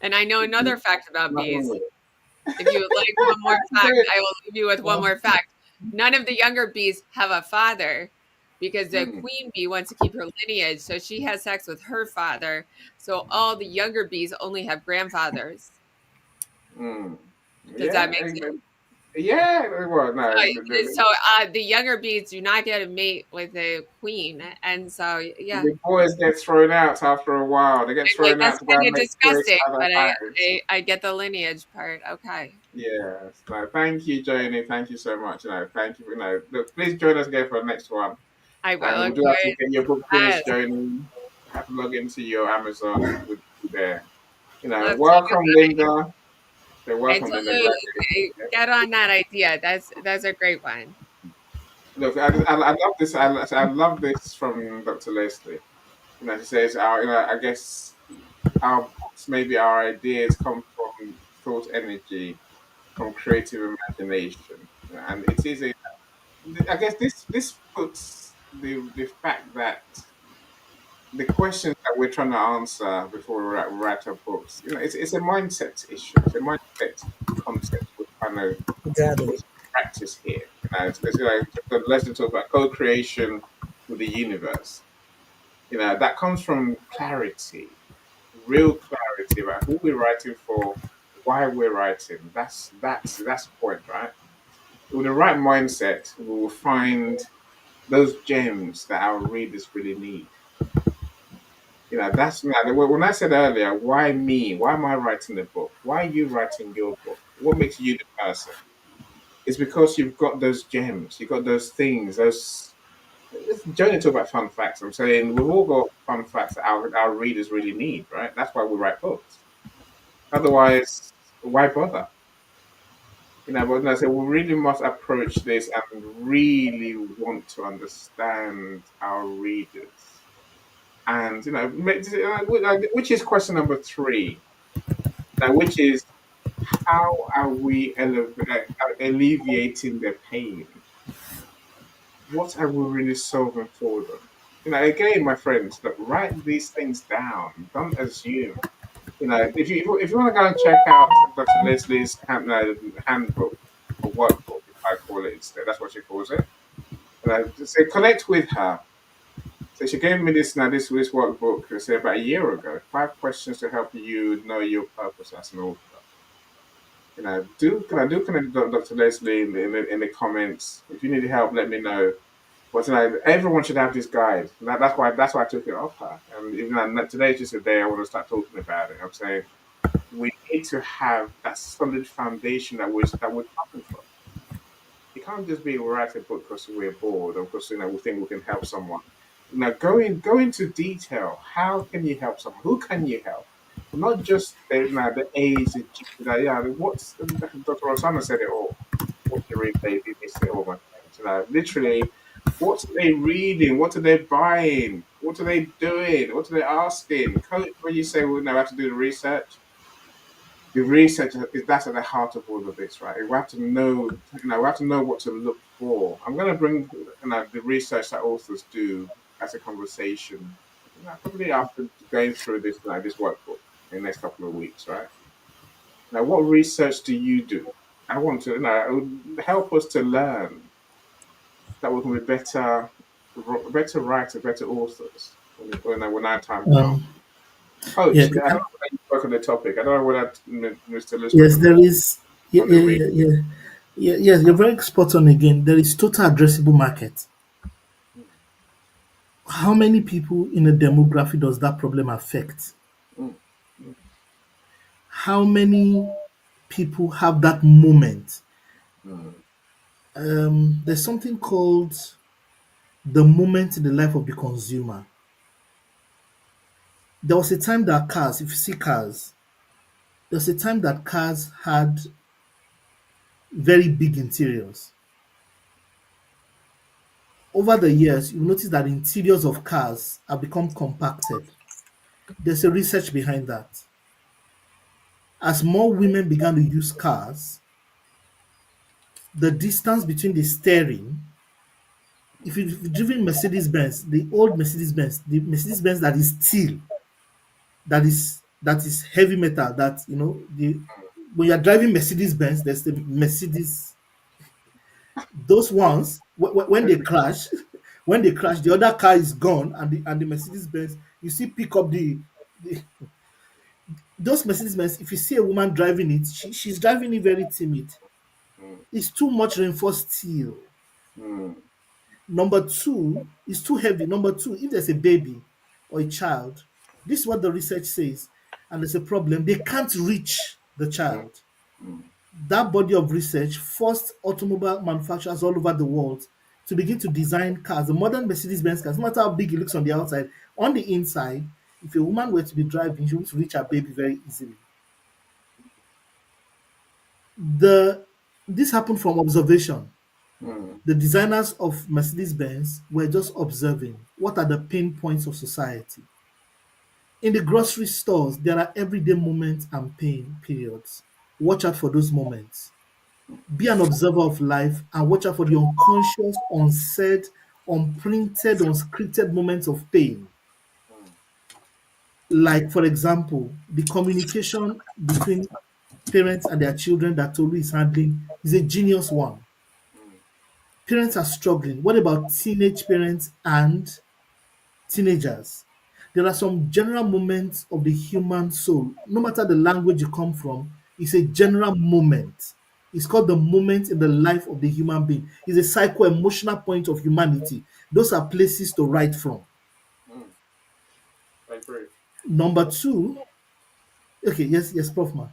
And I know another fact about Not wrong bees. with it. If you would like one more fact, Very- I will leave you with one more fact. None of the younger bees have a father because the mm, queen bee wants to keep her lineage. So she has sex with her father. So all the younger bees only have grandfathers. mm. Does that Yeah, make sense? yeah. Well, no, So the younger bees do not get a mate with the queen. And so, yeah. the boys get thrown out after a while. They get I'm like, thrown that's out to go kind and of make choice disgusting, other but lives. I get the lineage part. Okay. Yes. No, thank you, Janie. Thank you so much. Thank you. Look, please join us again for the next one. I And will. we'll Of do have to course. get your book Yes. finished, Janie. Have to log into your Amazon with you there. Let's talk Welcome, Linda. So I welcome, Linda. Glad totally you're get on that idea. That's a great one. here. Look, I love this. I love this from Dr. Leslie. She says, I guess our books, maybe our ideas come from thought energy, from creative imagination. And it is a, I guess this puts the fact that the questions that we're trying to answer before we write our books, it's a mindset issue. It's a mindset concept we're trying to Exactly. put into practice here. It's like the lesson talk about co-creation with the universe. That comes from clarity, real clarity about who we're writing for, why we're writing. That's the point, right? With the right mindset, we will find those gems that our readers really need. That's when I said earlier, why me? Why am I writing the book? Why are you writing your book? What makes you the person? It's because you've got those gems, you've got those things, those. Journey talk about fun facts. I'm saying we've all got fun facts that our readers really need, right? That's why we write books. Otherwise, why bother? But no, so we really must approach this and really want to understand our readers. And which is question number three. Now, which is how are we alleviating their pain? What are we really solving for them? Again, my friends, look, write these things down. Don't assume. If you want to go and check out Dr. Leslie's handbook or workbook, if I call it instead, that's what she calls it. Just say connect with her. So she gave me this workbook. Say about a year ago. 5 questions to help you know your purpose as an author. Do connect with Dr. Leslie in the comments. If you need help, let me know. But everyone should have this guide. That's why I took it off her. And today's just a day I want to start talking about it. I'm saying we need to have that solid foundation that we're coming from. It can't just be we write a book because we're bored or because we think we can help someone. Go into detail. How can you help someone? Who can you help? Not just the A's, the G's. What's Dr. Osama said it all. What you read, they say it all, my friends. Literally, what are they reading? What are they buying? What are they doing? What are they asking? When you say we have to do the research, the research is that's at the heart of all of this, right? We have to know, we have to know what to look for. I'm going to bring the research that authors do as a conversation, probably after going through this workbook in the next couple of weeks, right? Now, what research do you do? I want to, it would help us to learn that we can be better writers, better authors when our time comes. Um, Coach, yeah, I don't know whether you spoke on the topic. I don't know whether Mr. Lou spoke yes, on the there topic is. Yeah, on the yeah, read. yeah, yeah. Yeah, yes, you're very spot on again. There is total addressable market. How many people in a demography does that problem affect? Mm, mm, how many people have that moment. mm, There's something called the moment in the life of the consumer. There was a time that cars, if you see cars, there's a time that cars had very big interiors. Over the years, you notice that interiors of cars have become compacted. There's a research behind that. As more women began to use cars, the distance between the steering, if you've driven Mercedes Benz, the old Mercedes Benz, the Mercedes Benz that is steel, that is heavy metal, that the when you're driving Mercedes Benz, there's the Mercedes, those ones when they crash, when they crash, the other car is gone, and the Mercedes Benz, you see, pick up the those Mercedes Benz. If you see a woman driving it, she's driving it very timid. mm, It's too much reinforced steel. mm, Number two, it's too heavy. Number two, if there's a baby or a child, this is what the research says, and there's a problem, they can't reach the mm, child. mm, That body of research forced automobile manufacturers all over the world to begin to design cars. The modern Mercedes Benz cars, no matter how big it looks on the outside, on the inside, if a woman were to be driving, she would reach her baby very easily. The This happened from observation. mm, The designers of Mercedes Benz were just observing what are the pain points of society. In the grocery stores, there are everyday moments and pain periods. Watch out for those moments. Be an observer of life and watch out for the unconscious, unsaid, unprinted, unscripted moments of pain. Like, for example, the communication between parents and their children that Tolu is handling is a genius one. Parents are struggling. What about teenage parents and teenagers? There are some general moments of the human soul. No matter the language you come from, it's a general moment. It's called the moment in the life of the human being. It's a psycho-emotional point of humanity. Those are places to write from. mm. I agree. Number two, okay, yes, Prof. Ma.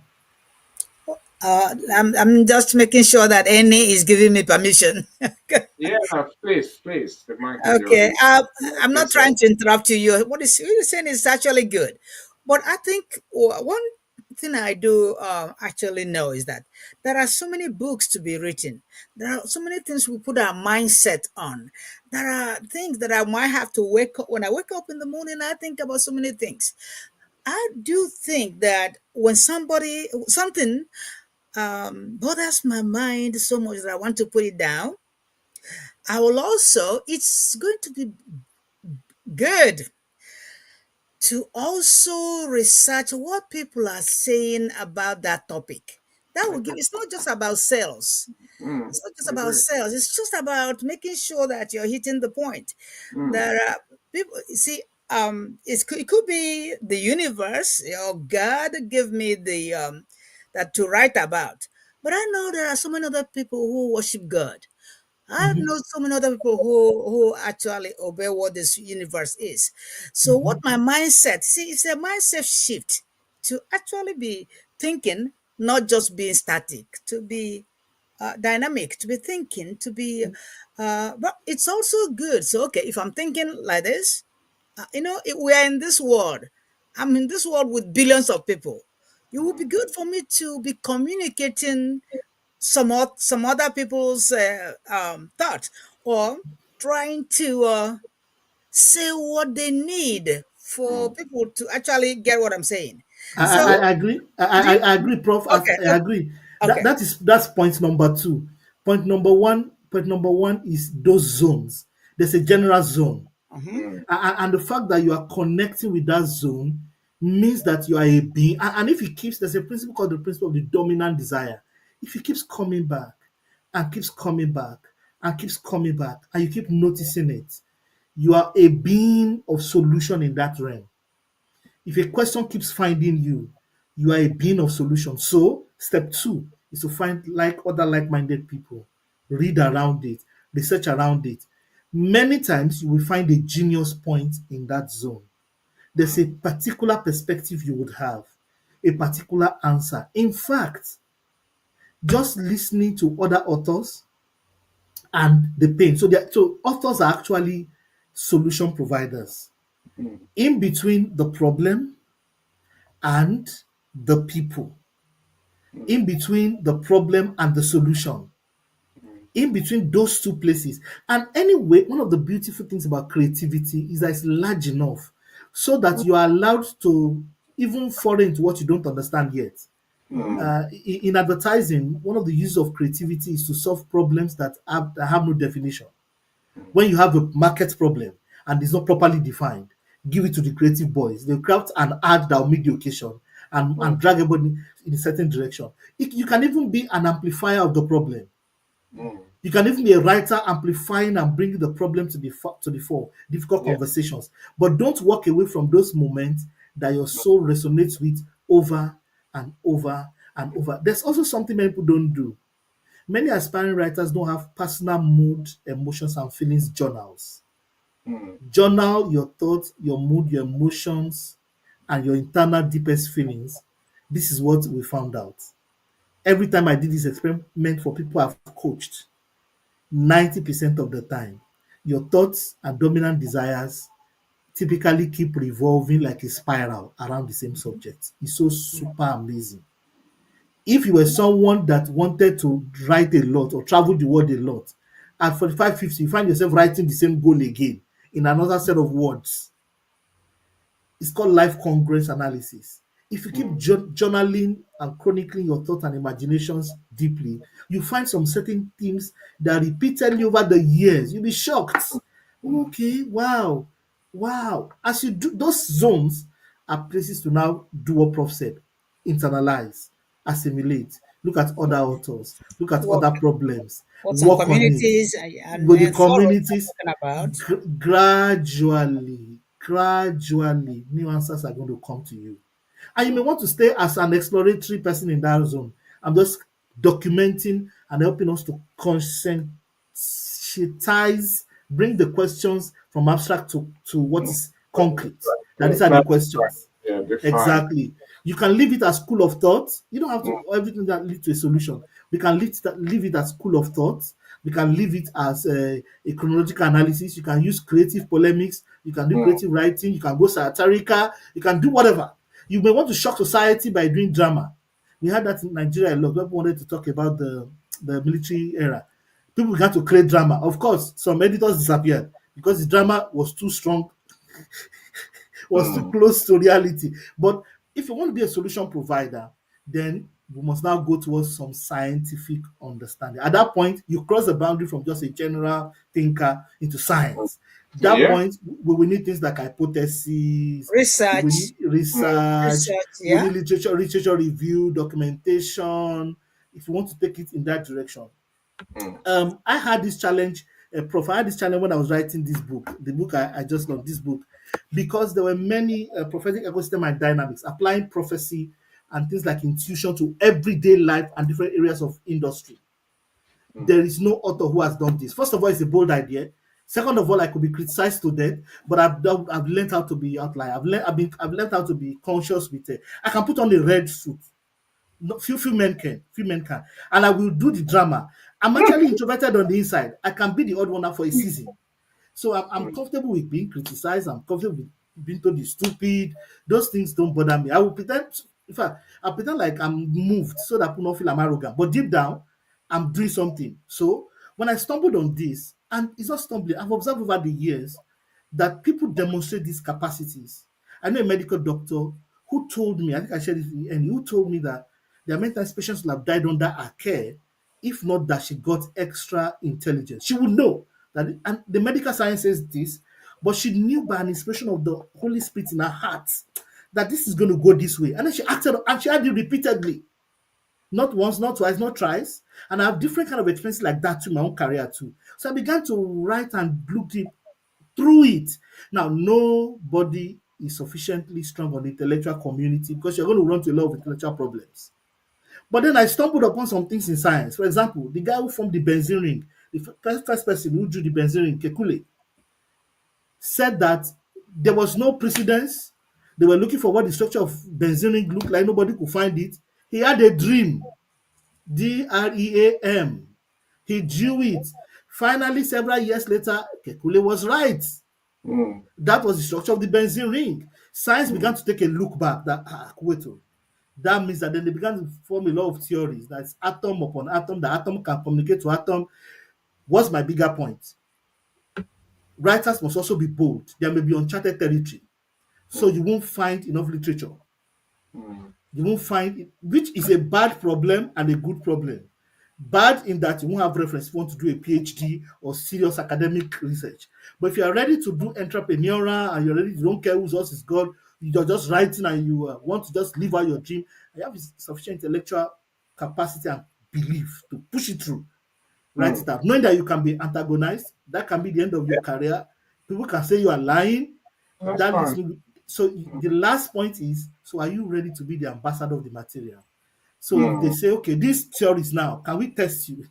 I'm just making sure that Annie is giving me permission. Yeah, please, please. The mic is yours. Okay, I'm not Please, trying to interrupt you. What you're saying is actually good, but I think one thing I do actually know is that there are so many books to be written. There are so many things we put our mindset on. There are things that I might have to wake up when I wake up in the morning. I think about so many things. I do think that when something bothers my mind so much that I want to put it down, I will also. It's going to be good to also research what people are saying about that topic. That I will give, agree. it's not just about sales. Mm, It's not just I about agree. sales. It's just about making sure that you're hitting the point. Mm, There are people, you see, it could be the universe or God give me the, that to write about. But I know there are so many other people who worship God. I Mhm, know so many other people who actually obey what this universe is. So what mhm, my mindset, see, it's a mindset shift to actually be thinking, not just being static, to be dynamic, to be thinking, to be, but it's also good. So, okay, if I'm thinking like this, we are in this world. I'm in this world with billions of people. It would be good for me to be communicating some other people's thought, or trying to say what they need for mm, people to actually get what I'm saying. I, So, I, I agree. do you? I agree, Prof. Okay, I agree. okay. That's point number two. Point number one is those zones. There's a general zone. Mhm. mm, And the fact that you are connecting with that zone means that you are a being. And if it keeps, there's a principle called the principle of the dominant desire. If it keeps coming back and keeps coming back and keeps coming back, and you keep noticing it, you are a being of solution in that realm. If a question keeps finding you, you are a being of solution. So, step two is to find other like-minded people, read around it, research around it. Many times you will find a genius point in that zone. There's a particular perspective you would have. a particular answer. In fact, just listening to other authors and the pain. So authors are actually solution providers mm, in between the problem and the people, mm, in between the problem and the solution, mm, in between those two places. And anyway, one of the beautiful things about creativity is that it's large enough so that you are allowed to even fall into what you don't understand yet. mm, In advertising, one of the uses of creativity is to solve problems that have no definition. When you have a market problem and it's not properly defined, give it to the creative boys. They'll craft an ad that will meet the occasion and mm, drag everybody in a certain direction. You can even be an amplifier of the problem. mm. You can even be a writer amplifying and bringing the problem to the fore, difficult Yeah. conversations. But don't walk away from those moments that your soul resonates with over and over and over. There's also something many people don't do. Many aspiring writers don't have personal mood, emotions, and feelings journals. Mm, Journal your thoughts, your mood, your emotions, and your internal deepest feelings. This is what we found out. Every time I did this experiment for people I've coached, 90% of the time, your thoughts and dominant desires typically keep revolving like a spiral around the same subject. It's so super amazing. If you were someone that wanted to write a lot or travel the world a lot, at 45, 50, you find yourself writing the same goal again in another set of words. It's called life congruence analysis. If you keep mm, journaling and chronicling your thoughts and imaginations deeply, you find some certain themes that repeatedly over the years, you'll be shocked. Okay, wow, wow. As you do, those zones are places to now do what Prof said: internalize, assimilate, look at other authors, look at Work, other problems, work some work on it communities with the and forums communities. I'm talking about. Gradually, new answers are going to come to you. And you may want to stay as an exploratory person in that zone. I'm just documenting and helping us to conscientize, bring the questions from abstract to what mm. is concrete. That Yeah, these are the questions. yeah, define. Exactly. You can leave it as school of thought. You don't have Mm, to everything that leads to a solution. We can leave it as school of thought. We can leave it as a chronological analysis. You can use creative polemics. You can do mm, creative writing. You can go satirical. You can do whatever. You may want to shock society by doing drama. We had that in Nigeria a lot. People wanted to talk about the military era. People began to create drama. Of course, some editors disappeared because the drama was too strong, was too mm. close to reality. But if you want to be a solution provider, then we must now go towards some scientific understanding. At that point, you cross the boundary from just a general thinker into science. That Yeah. point, we will need things like hypotheses, we will Research, need research, research, we will yeah. need literature review, documentation, if you want to take it in that direction. Mm, I had this challenge, Prof. I had this challenge when I was writing this book, the book I just launched, this book, because there were many prophetic ecosystem and dynamics, applying prophecy and things like intuition to everyday life and different areas of industry. mm. There is no author who has done this. First of all, it's a bold idea. Second of all, I could be criticized to death, but I've learned how to be outlier. I've learned how to be conscious with it. I can put on a red suit. No, few men can, and I will do the drama. I'm actually introverted on the inside. I can be the odd one out for a season. So I'm comfortable with being criticized. I'm comfortable with being told you're stupid. Those things don't bother me. I will pretend, in fact, I pretend like I'm moved so that people don't feel I'm arrogant. But deep down, I'm doing something. So when I stumbled on this, and it's not stumbling, I've observed over the years that people demonstrate these capacities. I know a medical doctor who told me, I think I shared this with you, and who told me that their mental patients will have died under her care if not that she got extra intelligence. She would know that, and the medical science says this, but she knew by an inspiration of the Holy Spirit in her heart that this is going to go this way. And then she acted, and she had it repeatedly, not once, not twice, not thrice. And I have different kind of experiences like that in my own career too. So I began to write and look deep through it. Now, nobody is sufficiently strong on the intellectual community because you're going to run into a lot of intellectual problems. But then I stumbled upon some things in science. For example, the guy who formed the benzene ring, the first person who drew the benzene ring, Kekule, said that there was no precedence They were looking for what the structure of benzene ring looked like. Nobody could find it. He had a dream. DREAM. He drew it. Finally, several years later, Kekule was right. Mm. That was the structure of the benzene ring. Science began Mm. to take a look back that, wait, that means that then they began to form a lot of theories that it's atom upon atom, the atom can communicate to atom. What's my bigger point? Writers must also be bold. There may be uncharted territory. So Mm. you won't find enough literature. Mm. You won't find it, which is a bad problem and a good problem. Bad in that you won't have reference if you want to do a PhD or serious academic research. But if you are ready to do entrepreneurial and you're ready, you don't care whose else is God, you're just writing and you want to just live out your dream, and you have sufficient intellectual capacity and belief to push it through, write Mm. it out. Knowing that you can be antagonized, that can be the end of your career. People can say you are lying. That's That leads fine. me. So Mm. the last point is: so are you ready to be the ambassador of the material? So if they Mm. say, okay, these theories now, can we test you?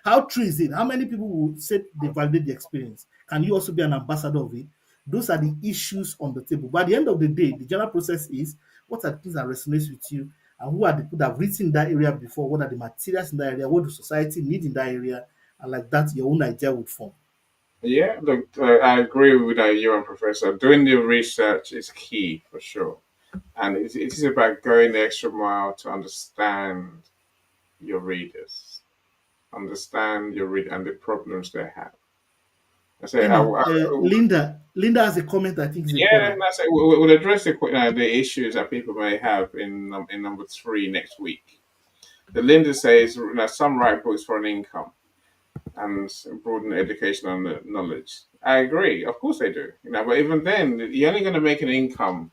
How true is it? How many people will say they validate the experience? Can you also be an ambassador of it? Those are the issues on the table. But at the end of the day, the general process is what are the things that resonates with you, and who are the people that have written in that area before? What are the materials in that area? What do society need in that area? And like that, your own idea would form. Yeah, look, I agree with you and Professor. Doing the research is key for sure. And it is about going the extra mile to understand your readers, understand your read and the problems they have. I say, Linda has a comment I think is yeah, important. and I say we'll address the issues that people may have in number three next week. The Linda says, some write books for an income and broaden education and knowledge. I agree, of course they do. But even then, you're only going to make an income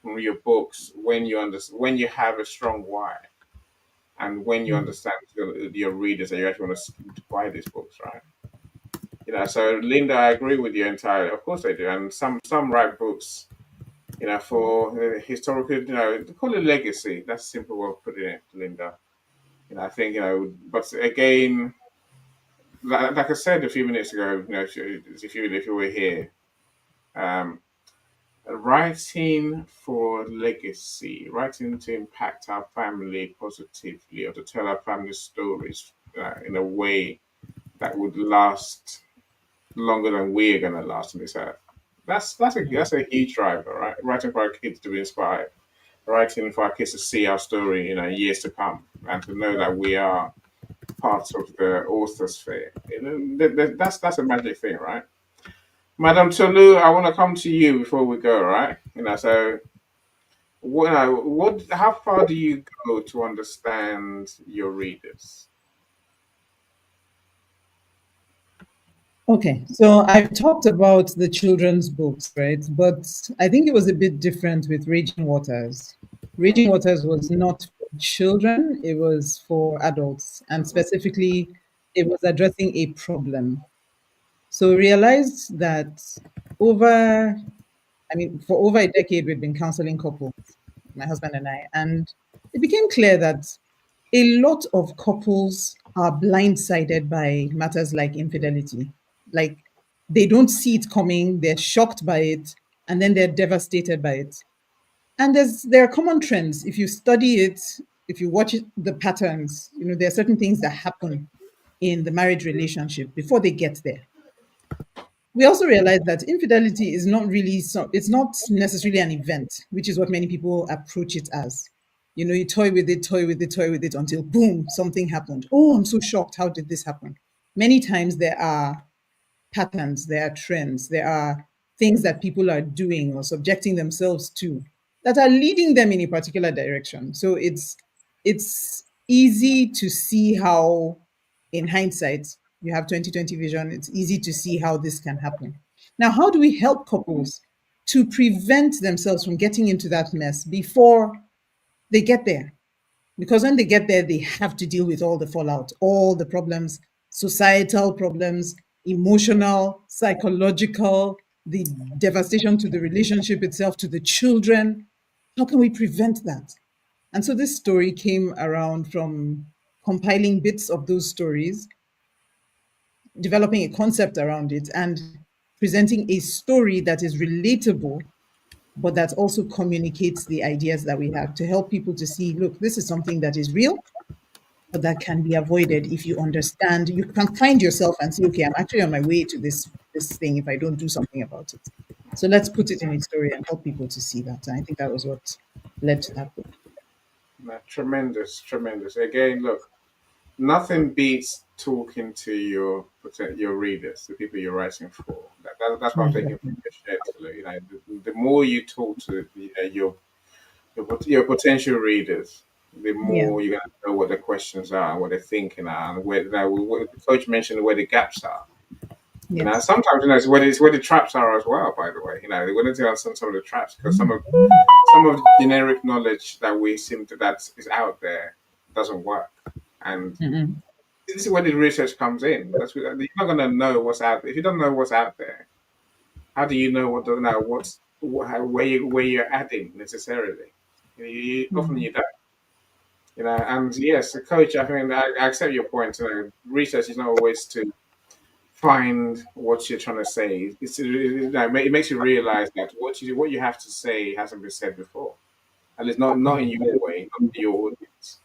from your books when when you have a strong why, and when you Mm. understand your readers and you actually want to buy these books, right? So Linda, I agree with you entirely. Of course they do, and some write books, for historical, call it legacy. That's a simple way of putting it, Linda. I think, but again, like I said a few minutes ago, if you were here, um, writing for legacy, writing to impact our family positively, or to tell our family stories in a way that would last longer than we're going to last on this earth. That's a huge driver, right? Writing for our kids to be inspired, writing for our kids to see our story, years to come, and to know that we are part of the author sphere. That's a magic thing, right? Madam Tolu, I want to come to you before we go, right? So how far do you go to understand your readers? Okay, so I've talked about the children's books, right? But I think it was a bit different with Raging Waters. Raging Waters was not for children, it was for adults, and specifically, it was addressing a problem. So we realized that over, for over a decade, we've been counseling couples, my husband and I, and it became clear that a lot of couples are blindsided by matters like infidelity. Like they don't see it coming, they're shocked by it, and then they're devastated by it. And there are common trends. If you study it, if you watch the patterns, there are certain things that happen in the marriage relationship before they get there. We also realize that infidelity is not really it's not necessarily an event, which is what many people approach it as. You toy with it, toy with it, toy with it until boom, something happened. Oh, I'm so shocked. How did this happen? Many times there are patterns, there are trends, there are things that people are doing or subjecting themselves to that are leading them in a particular direction. So it's easy to see how, in hindsight, you have 2020 vision, it's easy to see how this can happen. Now, how do we help couples to prevent themselves from getting into that mess before they get there? Because when they get there, they have to deal with all the fallout, all the problems, societal problems, emotional, psychological, the devastation to the relationship itself, to the children. How can we prevent that? And so this story came around from compiling bits of those stories, developing a concept around it, and presenting a story that is relatable but that also communicates the ideas that we have to help people to see, look, this is something that is real, but that can be avoided if you understand. You can find yourself and say, okay, I'm actually on my way to this thing if I don't do something about it. So let's put it in a story and help people to see that. And I think that was what led to that book. No, tremendous, tremendous. Again, look, nothing beats talking to your readers, the people you're writing for. That's what I'm taking from your share, Tulu. You know, the more you talk to your potential readers, the Yeah. more you're going to know what the questions are and what they're thinking are, and where, you know, what the coach mentioned where the gaps are. You know, Yes. sometimes, you know, it's where the traps are as well. By the way, you know, they want to answer some of the traps because some of the generic knowledge that we seem to that is out there doesn't work, and Mm-mm. this is where the research comes in. You're not going to know what's out there if you don't know what's out there. How do you know where you're adding necessarily? Often you don't. You know, and yes, a coach. I mean, I accept your point. You know, research is not always to find what you're trying to say. It makes you realize that what you have to say hasn't been said before, and it's not in your way, not to your audience.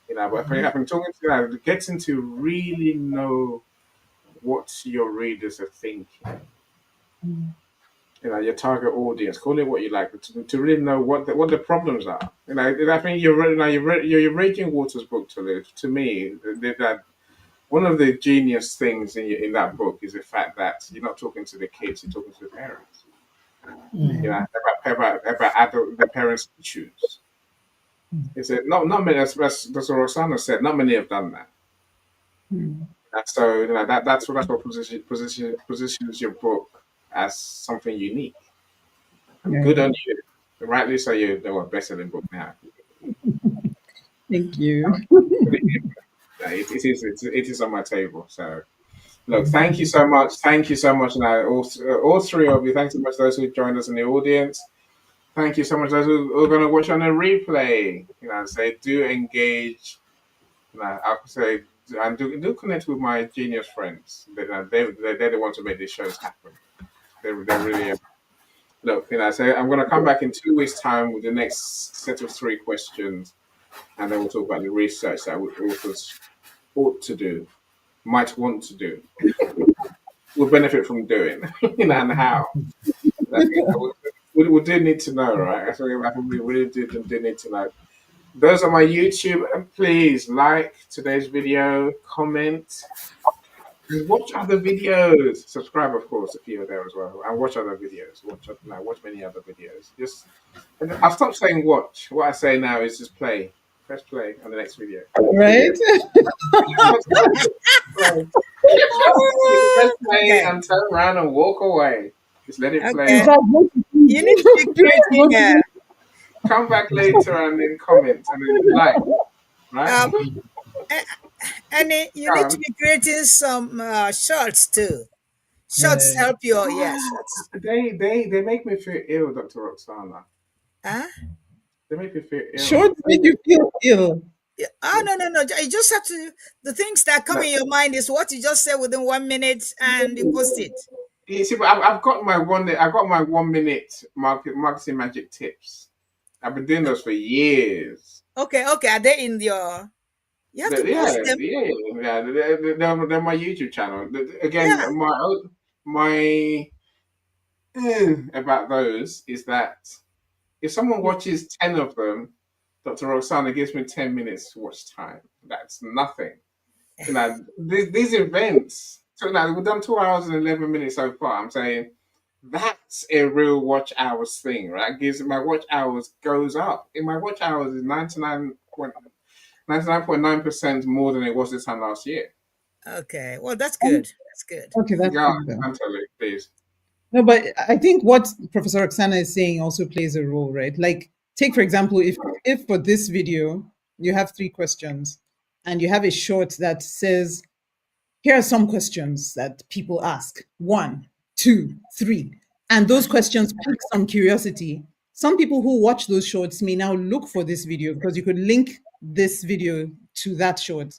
You know, but I've been talking to getting to really know what your readers are thinking. You know, your target audience, call it what you like, but to really know what the problems are. You know, I think your Raging Waters book to me that one of the genius things in that book is the fact that you're not talking to the kids, you're talking to the parents. You know, about adult, the parents' issues. Is it not many? As Roxana said, not many have done that. And so you know that's what positions your book as something unique. And Yeah. good on you. Rightly so, you're the best-selling book now. Thank you. Yeah, it is on my table. So look, thank you so much. Thank you so much. Now, all three of you. Thanks so much those who joined us in the audience. Thank you so much those who are going to watch on the replay. You know, say do engage. You know, I would say and do connect with my genius friends. They're the ones who make these shows happen. They really are. Look, you know, so I'm going to come back in 2 weeks' time with the next set of three questions, and then we'll talk about the research that authors ought to do, might want to do, will benefit from doing, you know, and how. We do need to know, right? I think we really do need to know. Those on my YouTube, and please like today's video, comment, and watch other videos. Subscribe, of course, if you're there as well, and watch other videos. Watch many other videos. Just, and I'll stop saying watch. What I say now is just play. Press play on the next video. Right? Play. Press play Okay. and turn around and walk away. Just let it play In Okay. on. fact, what to You need to be do? creating Come back later and then comment and then like, right? um and you need to Um, be creating some shorts too. Shorts Yeah. help your ah, shorts. they make me feel ill, Dr. Roxana. Huh? They make me feel ill. Shorts make you feel ill. Yeah. Oh no. You just have to the things that come No, in your mind is what you just say within 1 minute and you post it. you see, but I've got my I got my 1 minute marketing magic tips. I've been doing those for years. Okay. Are they in your you have to post them? Yeah. They're my YouTube channel. Again, Yeah. my about those is that if someone watches 10 of them, Dr. Roxana gives me 10 minutes watch time. That's nothing. You know, these events, so now we've done 2 hours and 11 minutes so far. I'm saying that's a real watch hours thing, right? Gives my watch hours goes up. In my watch hours is 99.9% more than it was this time last year. Okay. Well, that's good. That's good. Okay, that's Yeah, good though. I'm telling you, please. No, but I think what Professor Oksana is saying also plays a role, right? Like, take for example, if for this video you have three questions and you have a short that says, here are some questions that people ask. One, two, three. And those questions pique some curiosity. Some people who watch those shorts may now look for this video because you could link this video to that short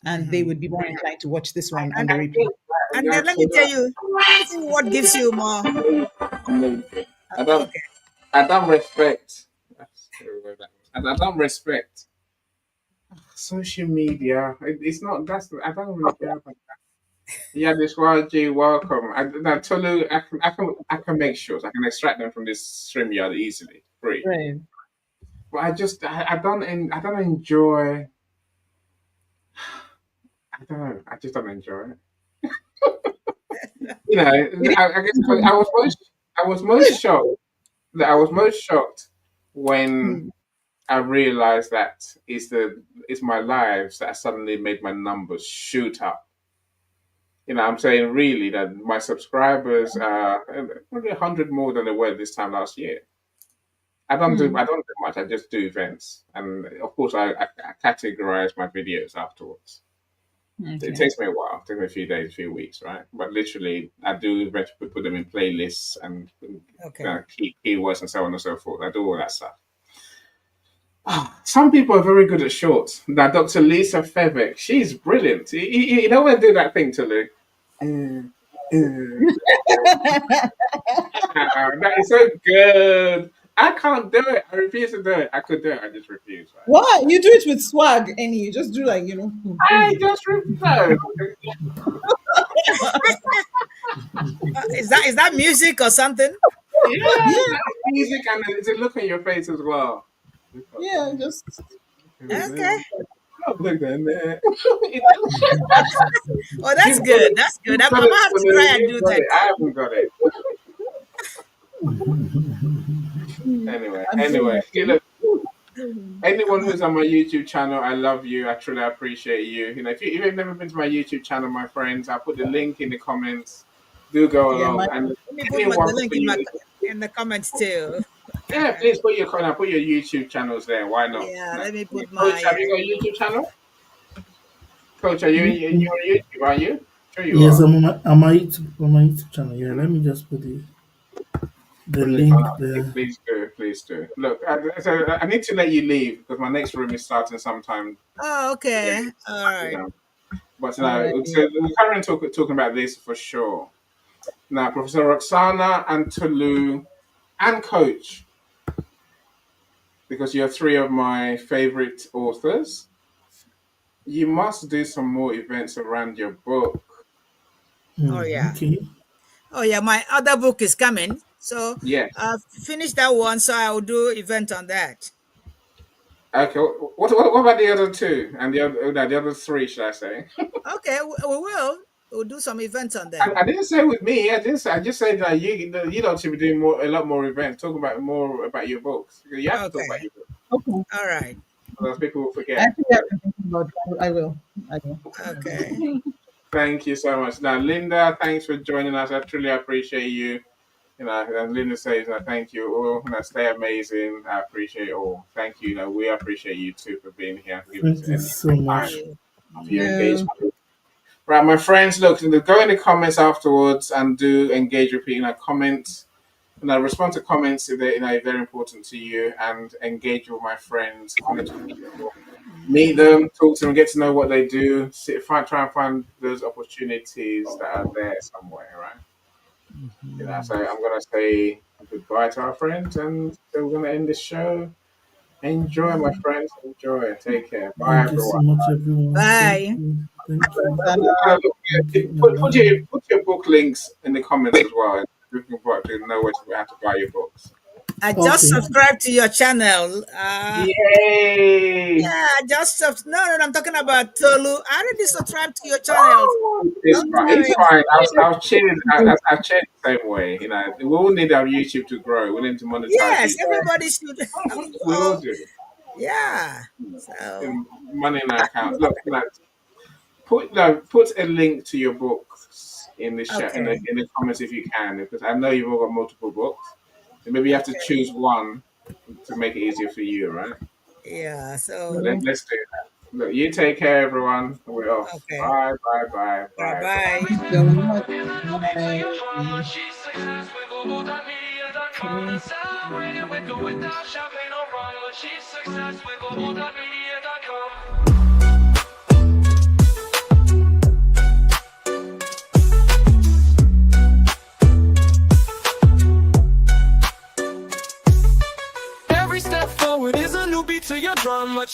and they Mhm. would be more inclined to watch this one on And the replay. then let me tell you what gives you more. I don't. Okay. I don't respect. I don't respect social media. It's not. That's. I don't really care about. Yeah, this YG, welcome. Now Tolu, I can make sure I can extract them from this StreamYard easily, free. Right. But I don't enjoy. I don't know. I just don't enjoy it. You know, I guess I was most shocked. That I was most shocked when Mm. I realized that it's my lives that suddenly made my numbers shoot up. I'm saying really that my subscribers are probably 100 more than they were this time last year. Mm. I don't do much. I just do events, and of course I categorize my videos afterwards. It Okay. takes me a while. It takes me a few days, a few weeks, right? But literally, I do eventually put them in playlists and Okay. key keywords and so on and so forth. I do all that stuff. Some people are very good at shorts. Now, Dr. Lisa Fevek, she's brilliant. You know when I do that thing to Lou? That is so good. I can't do it. I refuse to do it. I could do it. I just refuse. Right? Why? You do it with swag, and you just do like, I just refuse. Is that music or something? Yeah, Yeah, that's music and there's a look on your face as well. yeah, just Okay. Look down there. Oh, that's You've got good. it. That's good. You've I'm got gonna it, have to Tolu. try and You've do got that. it. I haven't got it. I'm so Anyway. Okay, happy. look, anyone who's on my YouTube channel, I love you. I truly appreciate you. If you've never been to my YouTube channel, my friends, I'll put the link in the comments. Do go Yeah, my along. And Let me put anyone the link for in you, in the comments too. yeah, please put your YouTube channels there. Why not? Yeah, No. let me put Coach, my. have you got a YouTube channel? Coach, are you on YouTube? Are you? Sure, you Yes, are. on my YouTube channel. Yeah, let me just put the Put it on. link there. Please do, please do. Look, I need to let you leave because my next room is starting sometime. Oh, okay. You All right. know. But all right. so we're currently talking about this for sure. Now, Professor Roxana and Tolu and Coach, because you're three of my favorite authors, you must do some more events around your book. Oh yeah. Okay. Oh yeah. My other book is coming, so Yes. finish that one. So I will do event on that. Okay. What about the other two and the other three? Should I say? Okay, we will. We'll do some events on I them. didn't say with me. I just said that you don't should be doing a lot more events. Talk about more about your books. You have to talk about Okay. your books. Okay. All right. Otherwise, people will I forget. actually have been thinking about it. I will. I will. Okay. Thank you so much. Now, Linda, thanks for joining us. I truly appreciate you. And Linda says, thank you all. Stay amazing. I appreciate it all. Thank you. We appreciate you too for being here, for giving us Thank you any so time much. for your Yeah. engagement. Right, my friends, look, go in the comments afterwards and do engage, repeat, comment. Respond to comments if if they're important to you, and engage with my friends, connect with people, meet them, talk to them, get to know what they do, try and find those opportunities that are there somewhere, right? So I'm gonna say goodbye to our friends, and so we're gonna end this show. Enjoy, my friends. Enjoy. Take care. Bye, Thank you so everyone. much, everyone. Thank Bye. you. Thank you. And, Thank you. Put your book links in the comments as well. We can know where to, how to buy your books. I Bye. just Okay. subscribed to your channel. Yay! Yeah, I just no, I'm talking about Tolu. I already subscribed to your channel. It's Don't fine. It's worry. fine. I'll cheer. I'll cheer the same way. We all need our YouTube to grow. We need to monetize Yes, YouTube. everybody should. We all do. Yeah. So Money in our account. Look, put a link to your books in the chat okay. in the comments if you can, because I know you've all got multiple books. So maybe you have to Okay. choose one to make it easier for you, right? Yeah. So So let's do that. Look, you take care, everyone. We're off. okay. Bye, bye, bye, Bye bye, bye. Every step so forward much. is a new beat to your drum. Achieve success with Global.Media.com. Let's celebrate it with or without champagne or rum. Achieve success with Global.Media.com. to your drama.